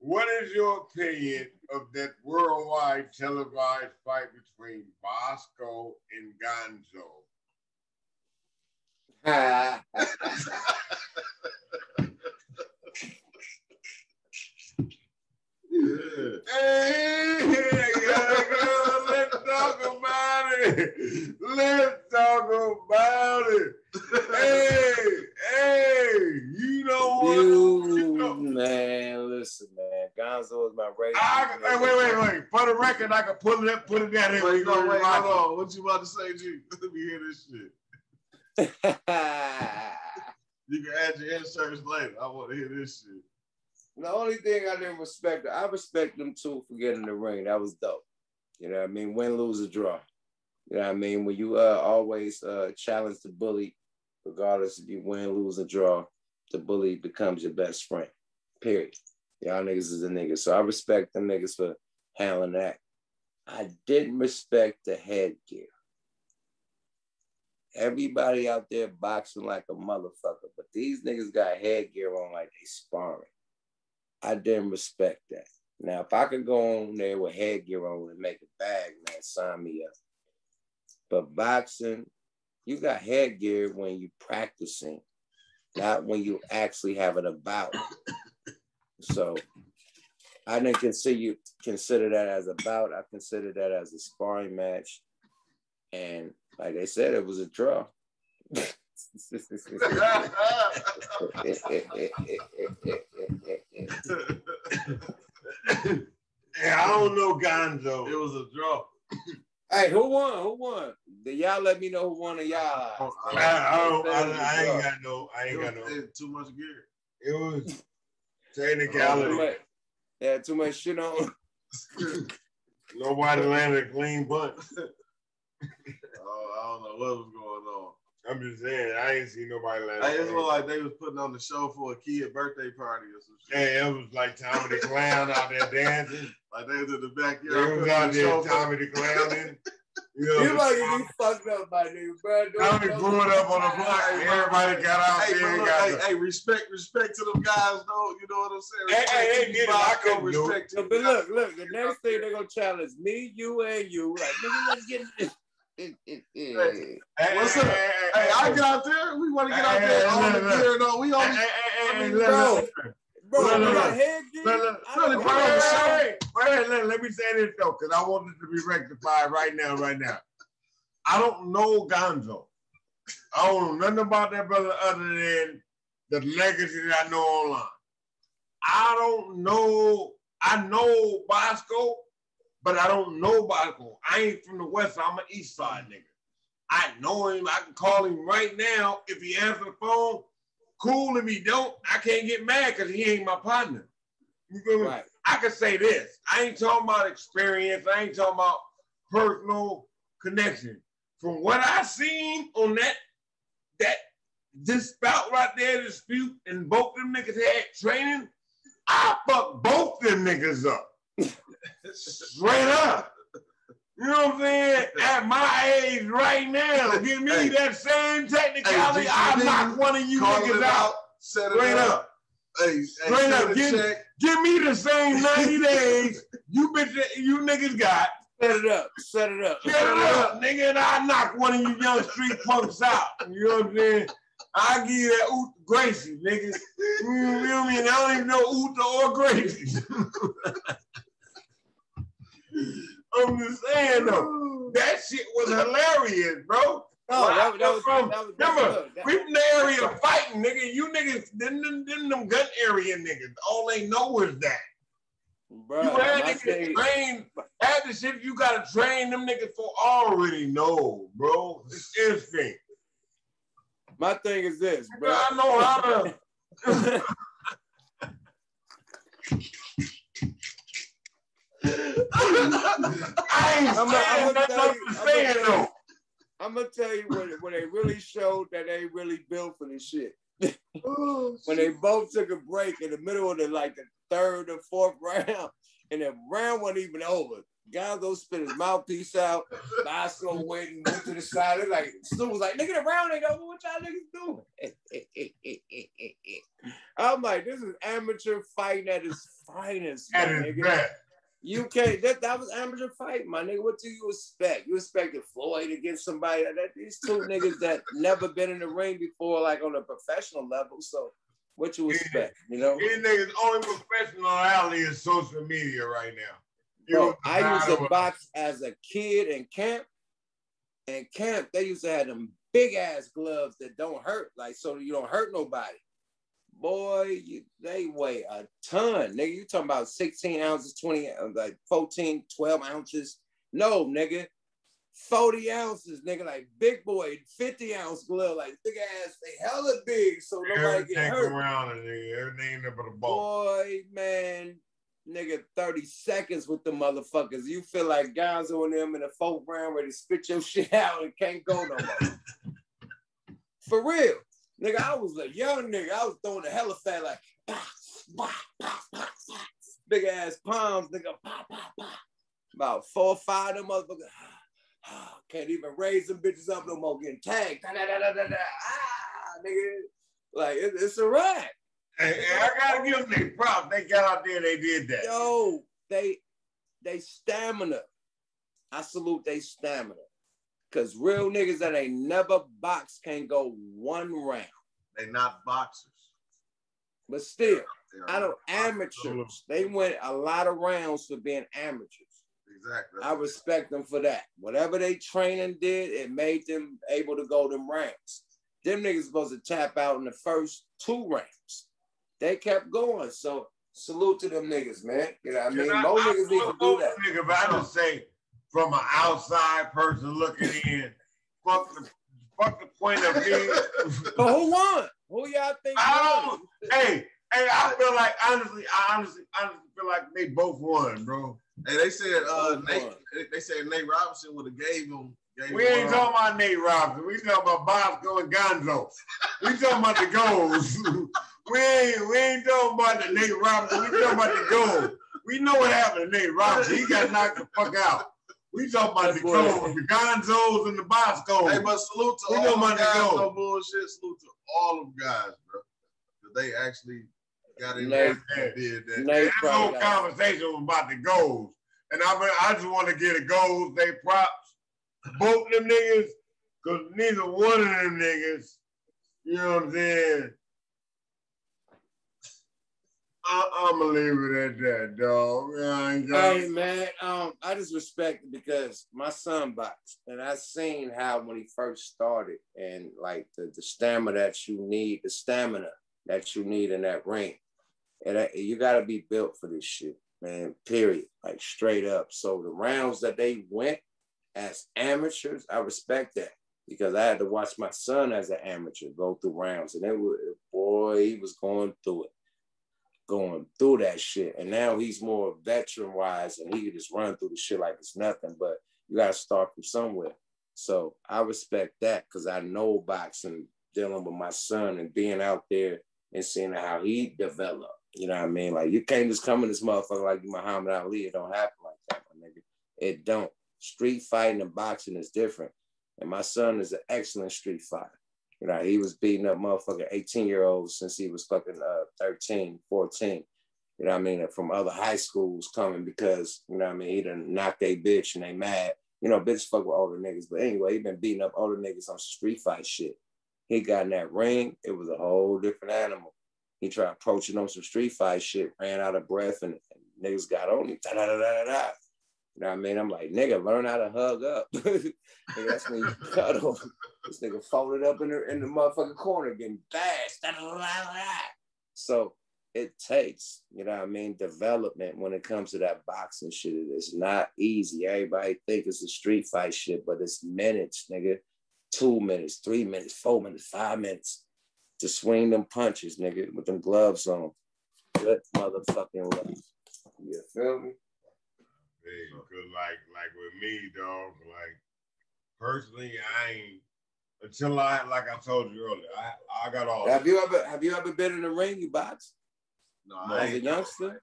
What is your opinion of that worldwide televised fight between Bosco and Gonzo? Hey, let's talk about it. Let's talk about it. Hey, you know what? Man, listen, man. Gonzo was my race. Wait. For the record, I can put it down here. Wait, hold on. What you about to say, G? Let me hear this shit. You can add your inserts later. I want to hear this shit. The only thing I didn't respect, I respect them too for getting in the ring. That was dope. You know what I mean? Win, lose, or draw. You know what I mean? When you always challenge the bully, regardless if you win, lose, or draw, the bully becomes your best friend. Period. Y'all niggas is the niggas. So I respect them niggas for handling that. I didn't respect the headgear. Everybody out there boxing like a motherfucker, but these niggas got headgear on like they sparring. I didn't respect that. Now, if I could go on there with headgear on and make a bag, man, sign me up. But boxing, you got headgear when you practicing, not when you actually having a bout. So I didn't consider that as a bout. I considered that as a sparring match. And like they said, it was a draw. Yeah, I don't know Gonzo. It was a draw. Hey, who won? Y'all let me know who won of y'all. I ain't got no. Too much gear. It was technicality. Too much shit on. Nobody landed a clean bunch. I don't know what was going on. I'm just saying, I ain't seen nobody land. It looked like they was putting on the show for a kid birthday party or some shit. Yeah, it was like Tommy the Clown out there dancing. Like they was in the backyard. They was out there Tommy the Clowning. You might get fucked up by nigga, bro. Tommy grew it up on the block. Everybody got out there. Hey, respect to them guys, though. You know what I'm saying? Hey, get it. I couldn't do it. But look, the next thing they're gonna challenge me, you, and you. Like, nigga, let's get it. What's up? Hey, I get out there. We want to get out there on the gear. No, we only. Bro, we got headgear. Let me say this though, because I want it to be rectified right now. I don't know Gonzo. I don't know nothing about that brother other than the legacy that I know online. I don't know. I know Bosco, but I don't know Bosco. I ain't from the West Side. I'm an East Side nigga. I know him. I can call him right now. If he answers the phone, cool. If he don't, I can't get mad because he ain't my partner. You feel me? Right. I can say this. I ain't talking about experience. I ain't talking about personal connection. From what I seen on this bout right there, dispute, and both them niggas had training, I fucked both them niggas up. Straight up. You know what I'm saying? At my age right now, give me that same technicality. I knock one of you niggas out. Straight up. Straight up. Give me the same 90 days you niggas got. Set it up, nigga, and I knock one of you young street punks out. You know what I'm saying? I give you that Oot Gracie, nigga. You feel me? And I don't even know Oot or Gracie. I'm just saying though, that shit was hilarious, bro. Remember, we from the area of fighting, nigga. You niggas, them gun area niggas. All they know is that. Bro, you had niggas train, half the shit you gotta train them niggas for already know, bro. It's instinct. My thing is this, bro. I know how to. I'm gonna tell you when they really showed that they really built for this shit. When they both took a break in the middle of the third or fourth round, and the round wasn't even over. Gonzo spit his mouthpiece out. Bosco went and moved to the side. It's like Stu was like, "Nigga, the round ain't over. What y'all niggas doing?" I'm like, this is amateur fighting at its finest, my nigga. You can't. That was amateur fight, my nigga. What do you expect? You expected Floyd against somebody? These two niggas that never been in the ring before, like on a professional level. So, what you expect? You know, these niggas' only professionality is social media right now. Bro, I used to box as a kid in camp. In camp, they used to have them big ass gloves that don't hurt, like so you don't hurt nobody. boy, they weigh a ton, nigga. You talking about 16 ounces, 20, like 14, 12 ounces? No, nigga. 40 ounces, nigga, like big boy, 50 ounce glove, like big ass, they hella big, so nobody get hurt. Around it, nigga. Everything but a ball. Boy, man, nigga, 30 seconds with the motherfuckers. You feel like guys on them in the 4th round ready to spit your shit out and can't go no more. For real. Nigga, I was a young nigga. I was throwing the hella fat like, bah, bah, bah, bah, bah. Big ass palms, nigga, bah, bah, bah. About 4 or 5 of them motherfuckers. Can't even raise them bitches up no more, getting tagged. Da, da, da, da, da, da. Nigga. Like, it's a rap. Hey, I gotta give them their props. They got out there, they did that. Yo, they stamina. I salute they stamina. Cause real niggas that ain't never boxed can't go 1 round. They not boxers. But still, I don't amateurs. They went a lot of rounds for being amateurs. Exactly. I respect them for that. Whatever they training did, it made them able to go them rounds. Them niggas supposed to tap out in the first 2 rounds. They kept going. So salute to them niggas, man. You know what I mean? More niggas need to do that. Nigga, but I just say, from an outside person looking in, fuck the point of view. But who won? Who y'all think won? Hey, I feel like honestly feel like they both won, bro. Hey, they said Nate Robinson would have gave him. We ain't talking about Nate Robinson. We talking about Bosco and Gonzo. We talking about the goals. we ain't talking about the Nate Robinson. We talking about the goals. We know what happened to Nate Robinson. He got knocked the fuck out. We talking about the goals, the Gonzos and the Boscos. Hey, but salute to all them guys. No bullshit. Salute to all them guys, bro. They actually got in there and did that. This whole conversation was about the goals. And I just want to give the goals, they props. Both them niggas, because neither one of them niggas, you know what I'm saying? I'm going to leave it at that, dog. Hey, man, I just respect it because my son boxed. And I seen how when he first started and like the stamina that you need, in that ring. And you got to be built for this shit, man, period. Like straight up. So the rounds that they went as amateurs, I respect that because I had to watch my son as an amateur go through rounds. And he was going through that shit. And now he's more veteran-wise and he can just run through the shit like it's nothing. But you got to start from somewhere. So I respect that because I know boxing, dealing with my son and being out there and seeing how he developed. You know what I mean? Like, you can't just come in this motherfucker like you Muhammad Ali. It don't happen like that, my nigga. It don't. Street fighting and boxing is different. And my son is an excellent street fighter. You know, he was beating up motherfucking 18-year-olds since he was fucking 13, 14. You know what I mean? From other high schools coming because, you know what I mean, he done knocked they bitch and they mad. You know, bitch fuck with older niggas. But anyway, he been beating up older niggas on street fight shit. He got in that ring. It was a whole different animal. He tried approaching on some street fight shit, ran out of breath, and niggas got on him. Da-da-da-da-da-da. You know what I mean? I'm like, nigga, learn how to hug up. And that's when you cut him. This nigga folded up in the motherfucking corner getting bashed. So it takes, you know what I mean, development when it comes to that boxing shit. It's not easy. Everybody think it's a street fight shit, but it's minutes, nigga. 2 minutes, 3 minutes, 4 minutes, 5 minutes to swing them punches, nigga, with them gloves on. Good motherfucking luck. You feel me? Hey, cause like with me, dog, like personally, I ain't until like I told you earlier, I got all. Have you ever been in the ring? You box? No, as a youngster.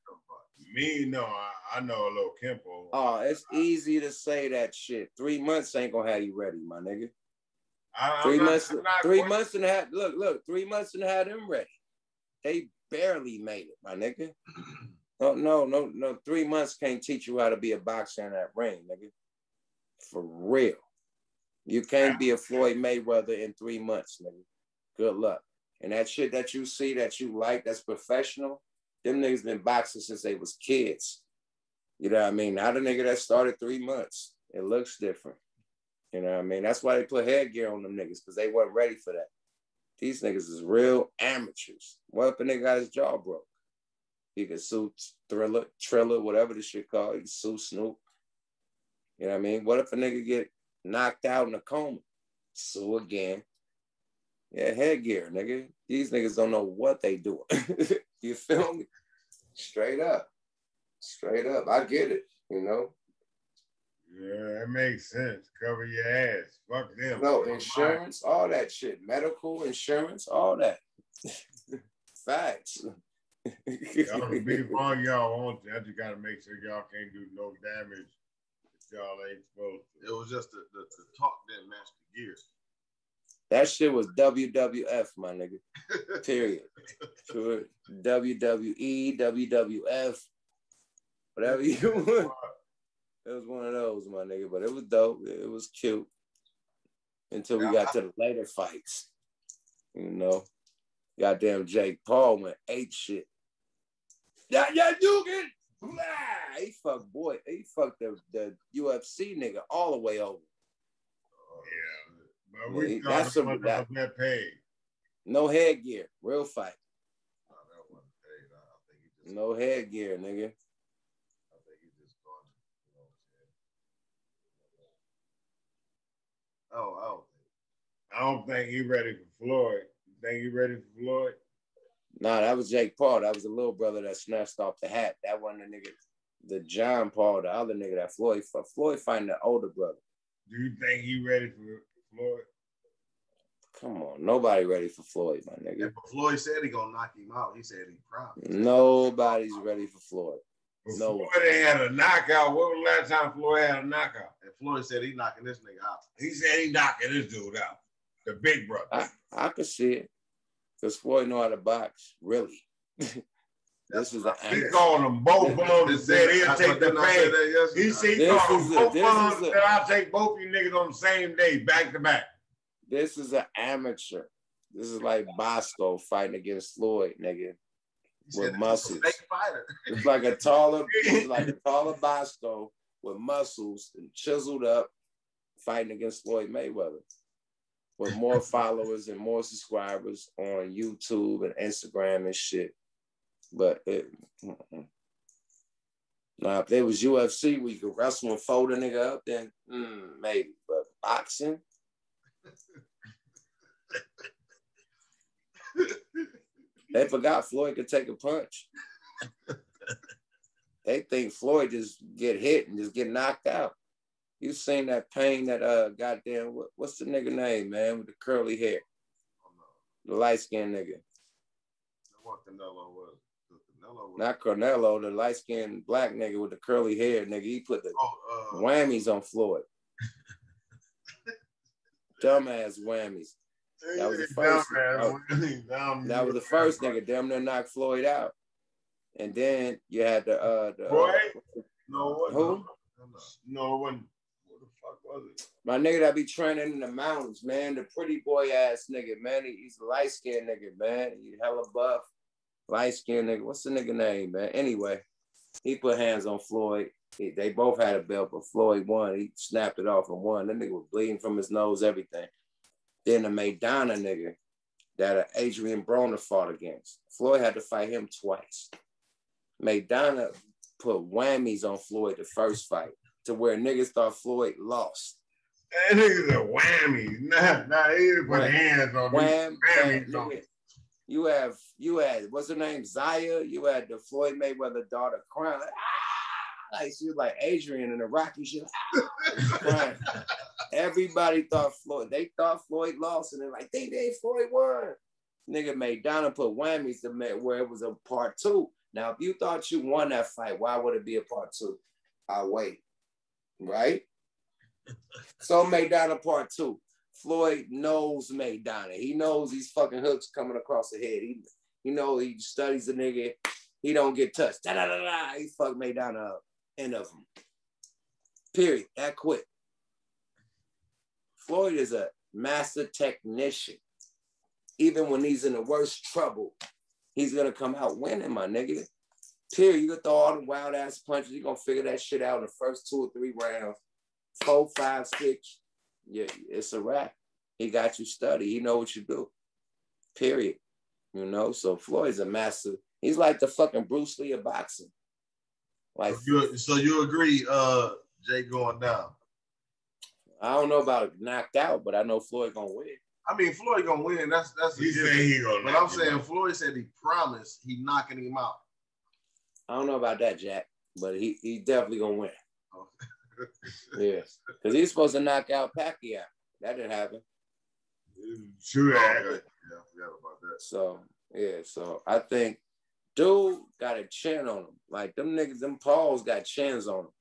Me, no, I know a little Kempo. Oh, it's easy to say that shit. 3 months ain't gonna have you ready, my nigga. 3 months and a half. Look, 3 months and a half them ready. They barely made it, my nigga. No. 3 months can't teach you how to be a boxer in that ring, nigga. For real. You can't be a Floyd Mayweather in 3 months, nigga. Good luck. And that shit that you see that you like, that's professional, them niggas been boxing since they was kids. You know what I mean? Not a nigga that started 3 months. It looks different. You know what I mean? That's why they put headgear on them niggas, because they weren't ready for that. These niggas is real amateurs. What if a nigga got his jaw broke? He could sue Triller, whatever the shit called. He could sue Snoop. You know what I mean? What if a nigga get knocked out in a coma? Sue again. Yeah, headgear, nigga. These niggas don't know what they doing. You feel me? Straight up. Straight up. I get it, you know? Yeah, that makes sense. Cover your ass. Fuck them. No, insurance, all that shit. Medical insurance, all that. Facts. Y'all can beat all y'all want to. I just gotta make sure y'all can't do no damage if y'all ain't supposed to. It was just the talk didn't match the gear. That shit was WWF, my nigga. Period. Sure. WWE, WWF, whatever you want. It was one of those, my nigga, but it was dope. It was cute until we got to the later fights. You know, goddamn Jake Paul went ape shit. Yeah, you get. He fucked the UFC nigga all the way over. Yeah, but we talked about that pay. No headgear, real fight. No, that wasn't paid. I think he just No headgear, nigga. I think he just gone. You know what I'm saying? I don't think he ready for Floyd. You think he ready for Floyd? Nah, that was Jake Paul. That was the little brother that snatched off the hat. That wasn't the nigga, the John Paul, the other nigga that Floyd fought. Floyd fighting the older brother. Do you think he ready for Floyd? Come on, nobody ready for Floyd, my nigga. Yeah, but Floyd said he gonna knock him out. He said he promised. Nobody's ready for Floyd. No. Floyd ain't had a knockout. When was the last time Floyd had a knockout? And Floyd said he knocking this nigga out. He said he knocking this dude out. The big brother. I could see it. Because Floyd know how to box, really. This is an He called them both of them and said he'll take the pain. He said he called them both of them and said I'll take both of you niggas on the same day, back to back. This is an amateur. This is like Bosco fighting against Floyd, nigga, with muscles. It's like a taller Bosco with muscles and chiseled up, fighting against Floyd Mayweather, with more followers and more subscribers on YouTube and Instagram and shit. But now, if there was UFC where you could wrestle and fold a nigga up, then maybe. But boxing. They forgot Floyd could take a punch. They think Floyd just get hit and just get knocked out. You seen that pain that goddamn what's the nigga name, man, with the curly hair? The light-skinned nigga. What Canelo was. Not Canelo, the light-skinned black nigga with the curly hair, nigga. He put the whammies on Floyd. Dumbass whammies. That was the first. That was the first nigga. Damn near knocked Floyd out. And then you had the Floyd? Who? No, it wasn't. What the fuck was it? My nigga that be training in the mountains, man. The pretty boy ass nigga, man. He's a light skinned nigga, man. He hella buff. Light skinned nigga. What's the nigga name, man? Anyway, he put hands on Floyd. They both had a belt, but Floyd won. He snapped it off and won. That nigga was bleeding from his nose, everything. Then the Maidana nigga that Adrian Broner fought against. Floyd had to fight him twice. Maidana put whammies on Floyd the first fight to where niggas thought Floyd lost. That nigga's a whammy. Nah, he didn't put hands on whammies. You had, what's her name? Zaya. You had the Floyd Mayweather daughter crying. Like she was like Adrian in the Rocky shit. Crying. Everybody thought Floyd. They thought Floyd lost, and they're like, they Floyd won. Nigga Maidana put whammies to where it was a part 2. Now, if you thought you won that fight, why would it be a part 2? I'll wait. Right? So Maidana part 2. Floyd knows Maidana. He knows these fucking hooks coming across the head. He know he studies the nigga. He don't get touched. Da-da-da-da. He fucked Maidana up. End of him. Period. That quick. Floyd is a master technician. Even when he's in the worst trouble, he's going to come out winning, my nigga. Period. You can throw all the wild ass punches. You're going to figure that shit out in the first 2 or 3 rounds. 4, 5, 6. Yeah, it's a wrap. He got you studied. He know what you do. period. You know, so Floyd's a master. He's like the fucking Bruce Lee of boxing. Like, so you agree, Jay going down? I don't know about knocked out, but I know Floyd gonna win. I mean, Floyd gonna win. That's he said he gonna. But I'm saying Floyd said he promised he knocking him out. I don't know about that, Jack, but he definitely gonna win. Yeah, because he's supposed to knock out Pacquiao. That didn't happen. True. Yeah, I forgot about that. So yeah, so I think dude got a chin on him. Like them niggas, them Pauls got chins on them.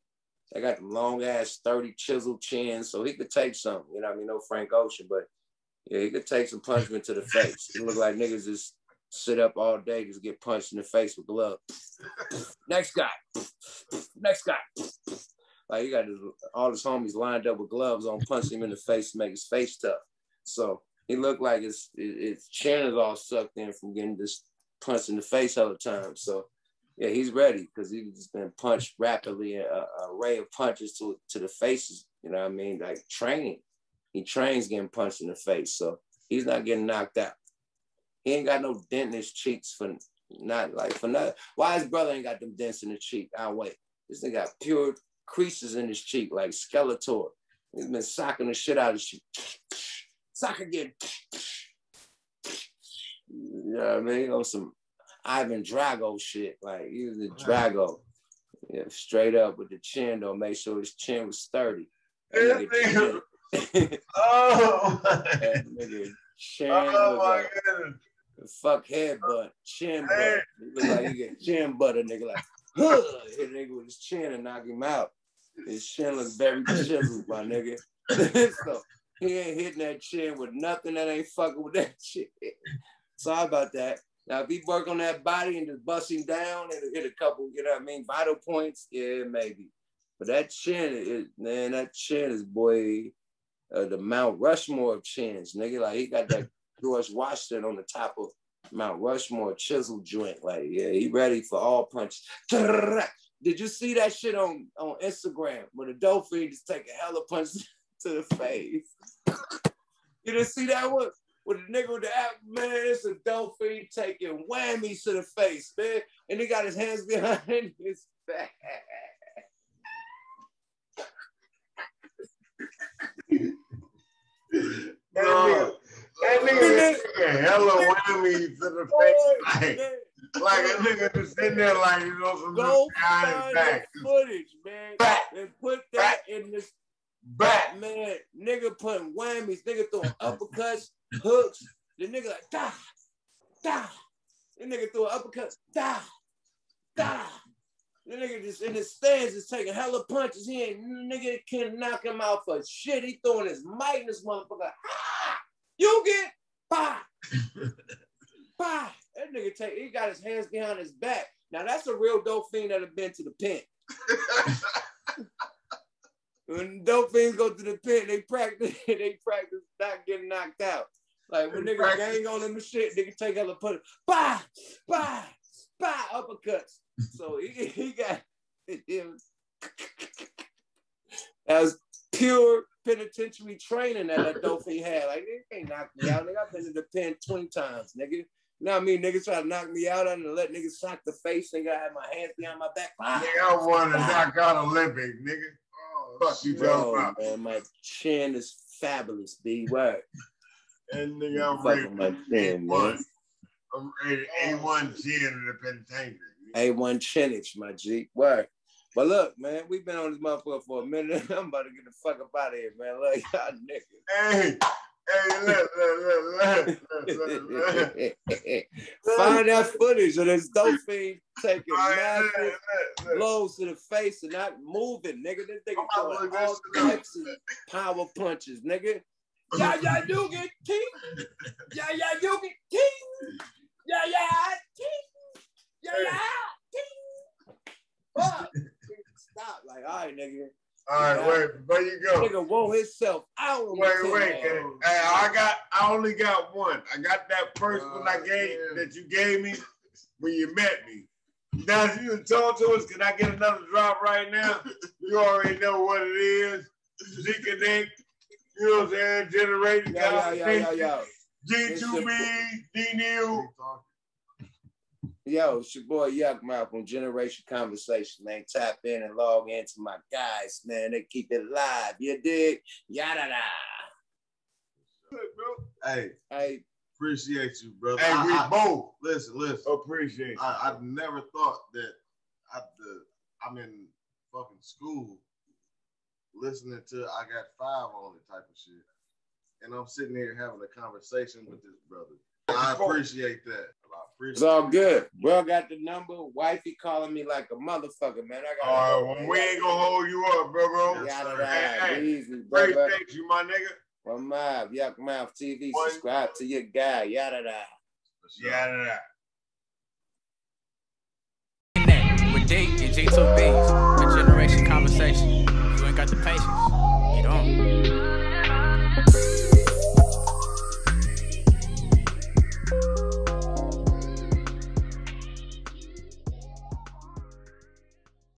They got them long ass 30 chiseled chins, so he could take something. You know what I mean? No Frank Ocean, but yeah, he could take some punishment to the face. It look like niggas just sit up all day, just get punched in the face with gloves. Next guy. Next guy. Like he got all his homies lined up with gloves on, punching him in the face to make his face tough. So he looked like his chin is all sucked in from getting this punched in the face all the time. So yeah, he's ready because he's just been punched rapidly, an array of punches to the faces. You know what I mean? Like training. He trains getting punched in the face. So he's not getting knocked out. He ain't got no dent in his cheeks for nothing. Why his brother ain't got them dents in the cheek? I'll wait. This nigga got pure creases in his cheek like Skeletor. He's been socking the shit out of his cheek. Sock again. You know what I mean? On some Ivan Drago shit. Like he was a Drago. Yeah, straight up with the chin though. Make sure his chin was sturdy. That nigga chin was like fuck headbutt, chin butt. It look like you get chin butt a nigga like hit a nigga with his chin and knock him out. His chin looks very chiseled, my nigga. So he ain't hitting that chin with nothing that ain't fucking with that shit. Sorry about that. Now, if he work on that body and just bust him down and hit a couple, you know what I mean, vital points, yeah, maybe. But that chin, that chin is, boy, the Mount Rushmore of chins, nigga. Like, he got that George Washington on the top of Mount Rushmore chisel joint. Like, yeah, he ready for all punches. Did you see that shit on Instagram where the dolphin just take a hella punch to the face? You didn't see that one? With the nigga with the app, man, it's a dolphin taking whammies to the face, man. And he got his hands behind his back. That nigga hella whammy to the face. Like a nigga just sitting there like, you know, some go find the footage, man. And put that in this back, man. Nigga putting whammies, nigga throwing uppercuts, hooks. The nigga like, da, da. The nigga threw an uppercut, da, da. The nigga just in his stands is taking hella punches. He ain't, nigga can't knock him out for shit. He throwing his might in this motherfucker. Ah! You get, bah, bah. That nigga he got his hands behind his back. Now that's a real dope fiend that have been to the pen. When dope fiends go to the pen, they practice not getting knocked out. Like when niggas gang on them and shit, nigga take hella punches. Bah, bah, bah, uppercuts. So he got him. That was pure penitentiary training that dope fiend had. Like, they can't knock me out. Nigga, I've been to the pen 20 times, nigga. You know what I mean? Niggas try to knock me out and let niggas sock the face. Nigga, I had my hands behind my back. Nigga, I won a knockout Olympic, nigga. Fuck you talking about? Man, my chin is fabulous, B. Word. And nigga, I'm ready my chin, man. I'm ready A1 chin in the penitentiary. A1 chinage, my G. Word. But look, man, we've been on this motherfucker for a minute. I'm about to get the fuck up out of here, man. Look, y'all niggas. Hey, find that footage of this dope fiend taking massive blows to the face and not moving, nigga. This nigga throwing all types of power punches, nigga. Yeah, you get king. Yeah, you get king. Yeah, king. Yeah, king. Fuck. Stop. Like, all right, nigga. All right, wait, before you go. Nigga whoa himself out. Wait. Hey, I only got one. I got that first one that you gave me when you met me. Now, if you can talk to us, can I get another drop right now? You already know what it is. Gconnet, you know what I'm saying? Generating yo. G2B, D-Neil. Yo, it's your boy Yukmouth from Generation Conversation, man. Tap in and log into my guys, man. They keep it live. You dig? Yada da. Hey, appreciate you, brother. Hey, we both. Listen. Appreciate you. I never thought that I'm in fucking school listening to I Got 5 on it type of shit. And I'm sitting here having a conversation with this brother. I appreciate that. It's all good. Bro got the number. Wifey calling me like a motherfucker, man. I got. Well, we ain't gonna hold you up, bro. Yada easy, brother. Appreciate you, my nigga. One mob, Yukmouth TV. Subscribe to your guy. Yada da. Yada da. With D and G2Bs, a generation conversation. If you ain't got the patience, get on.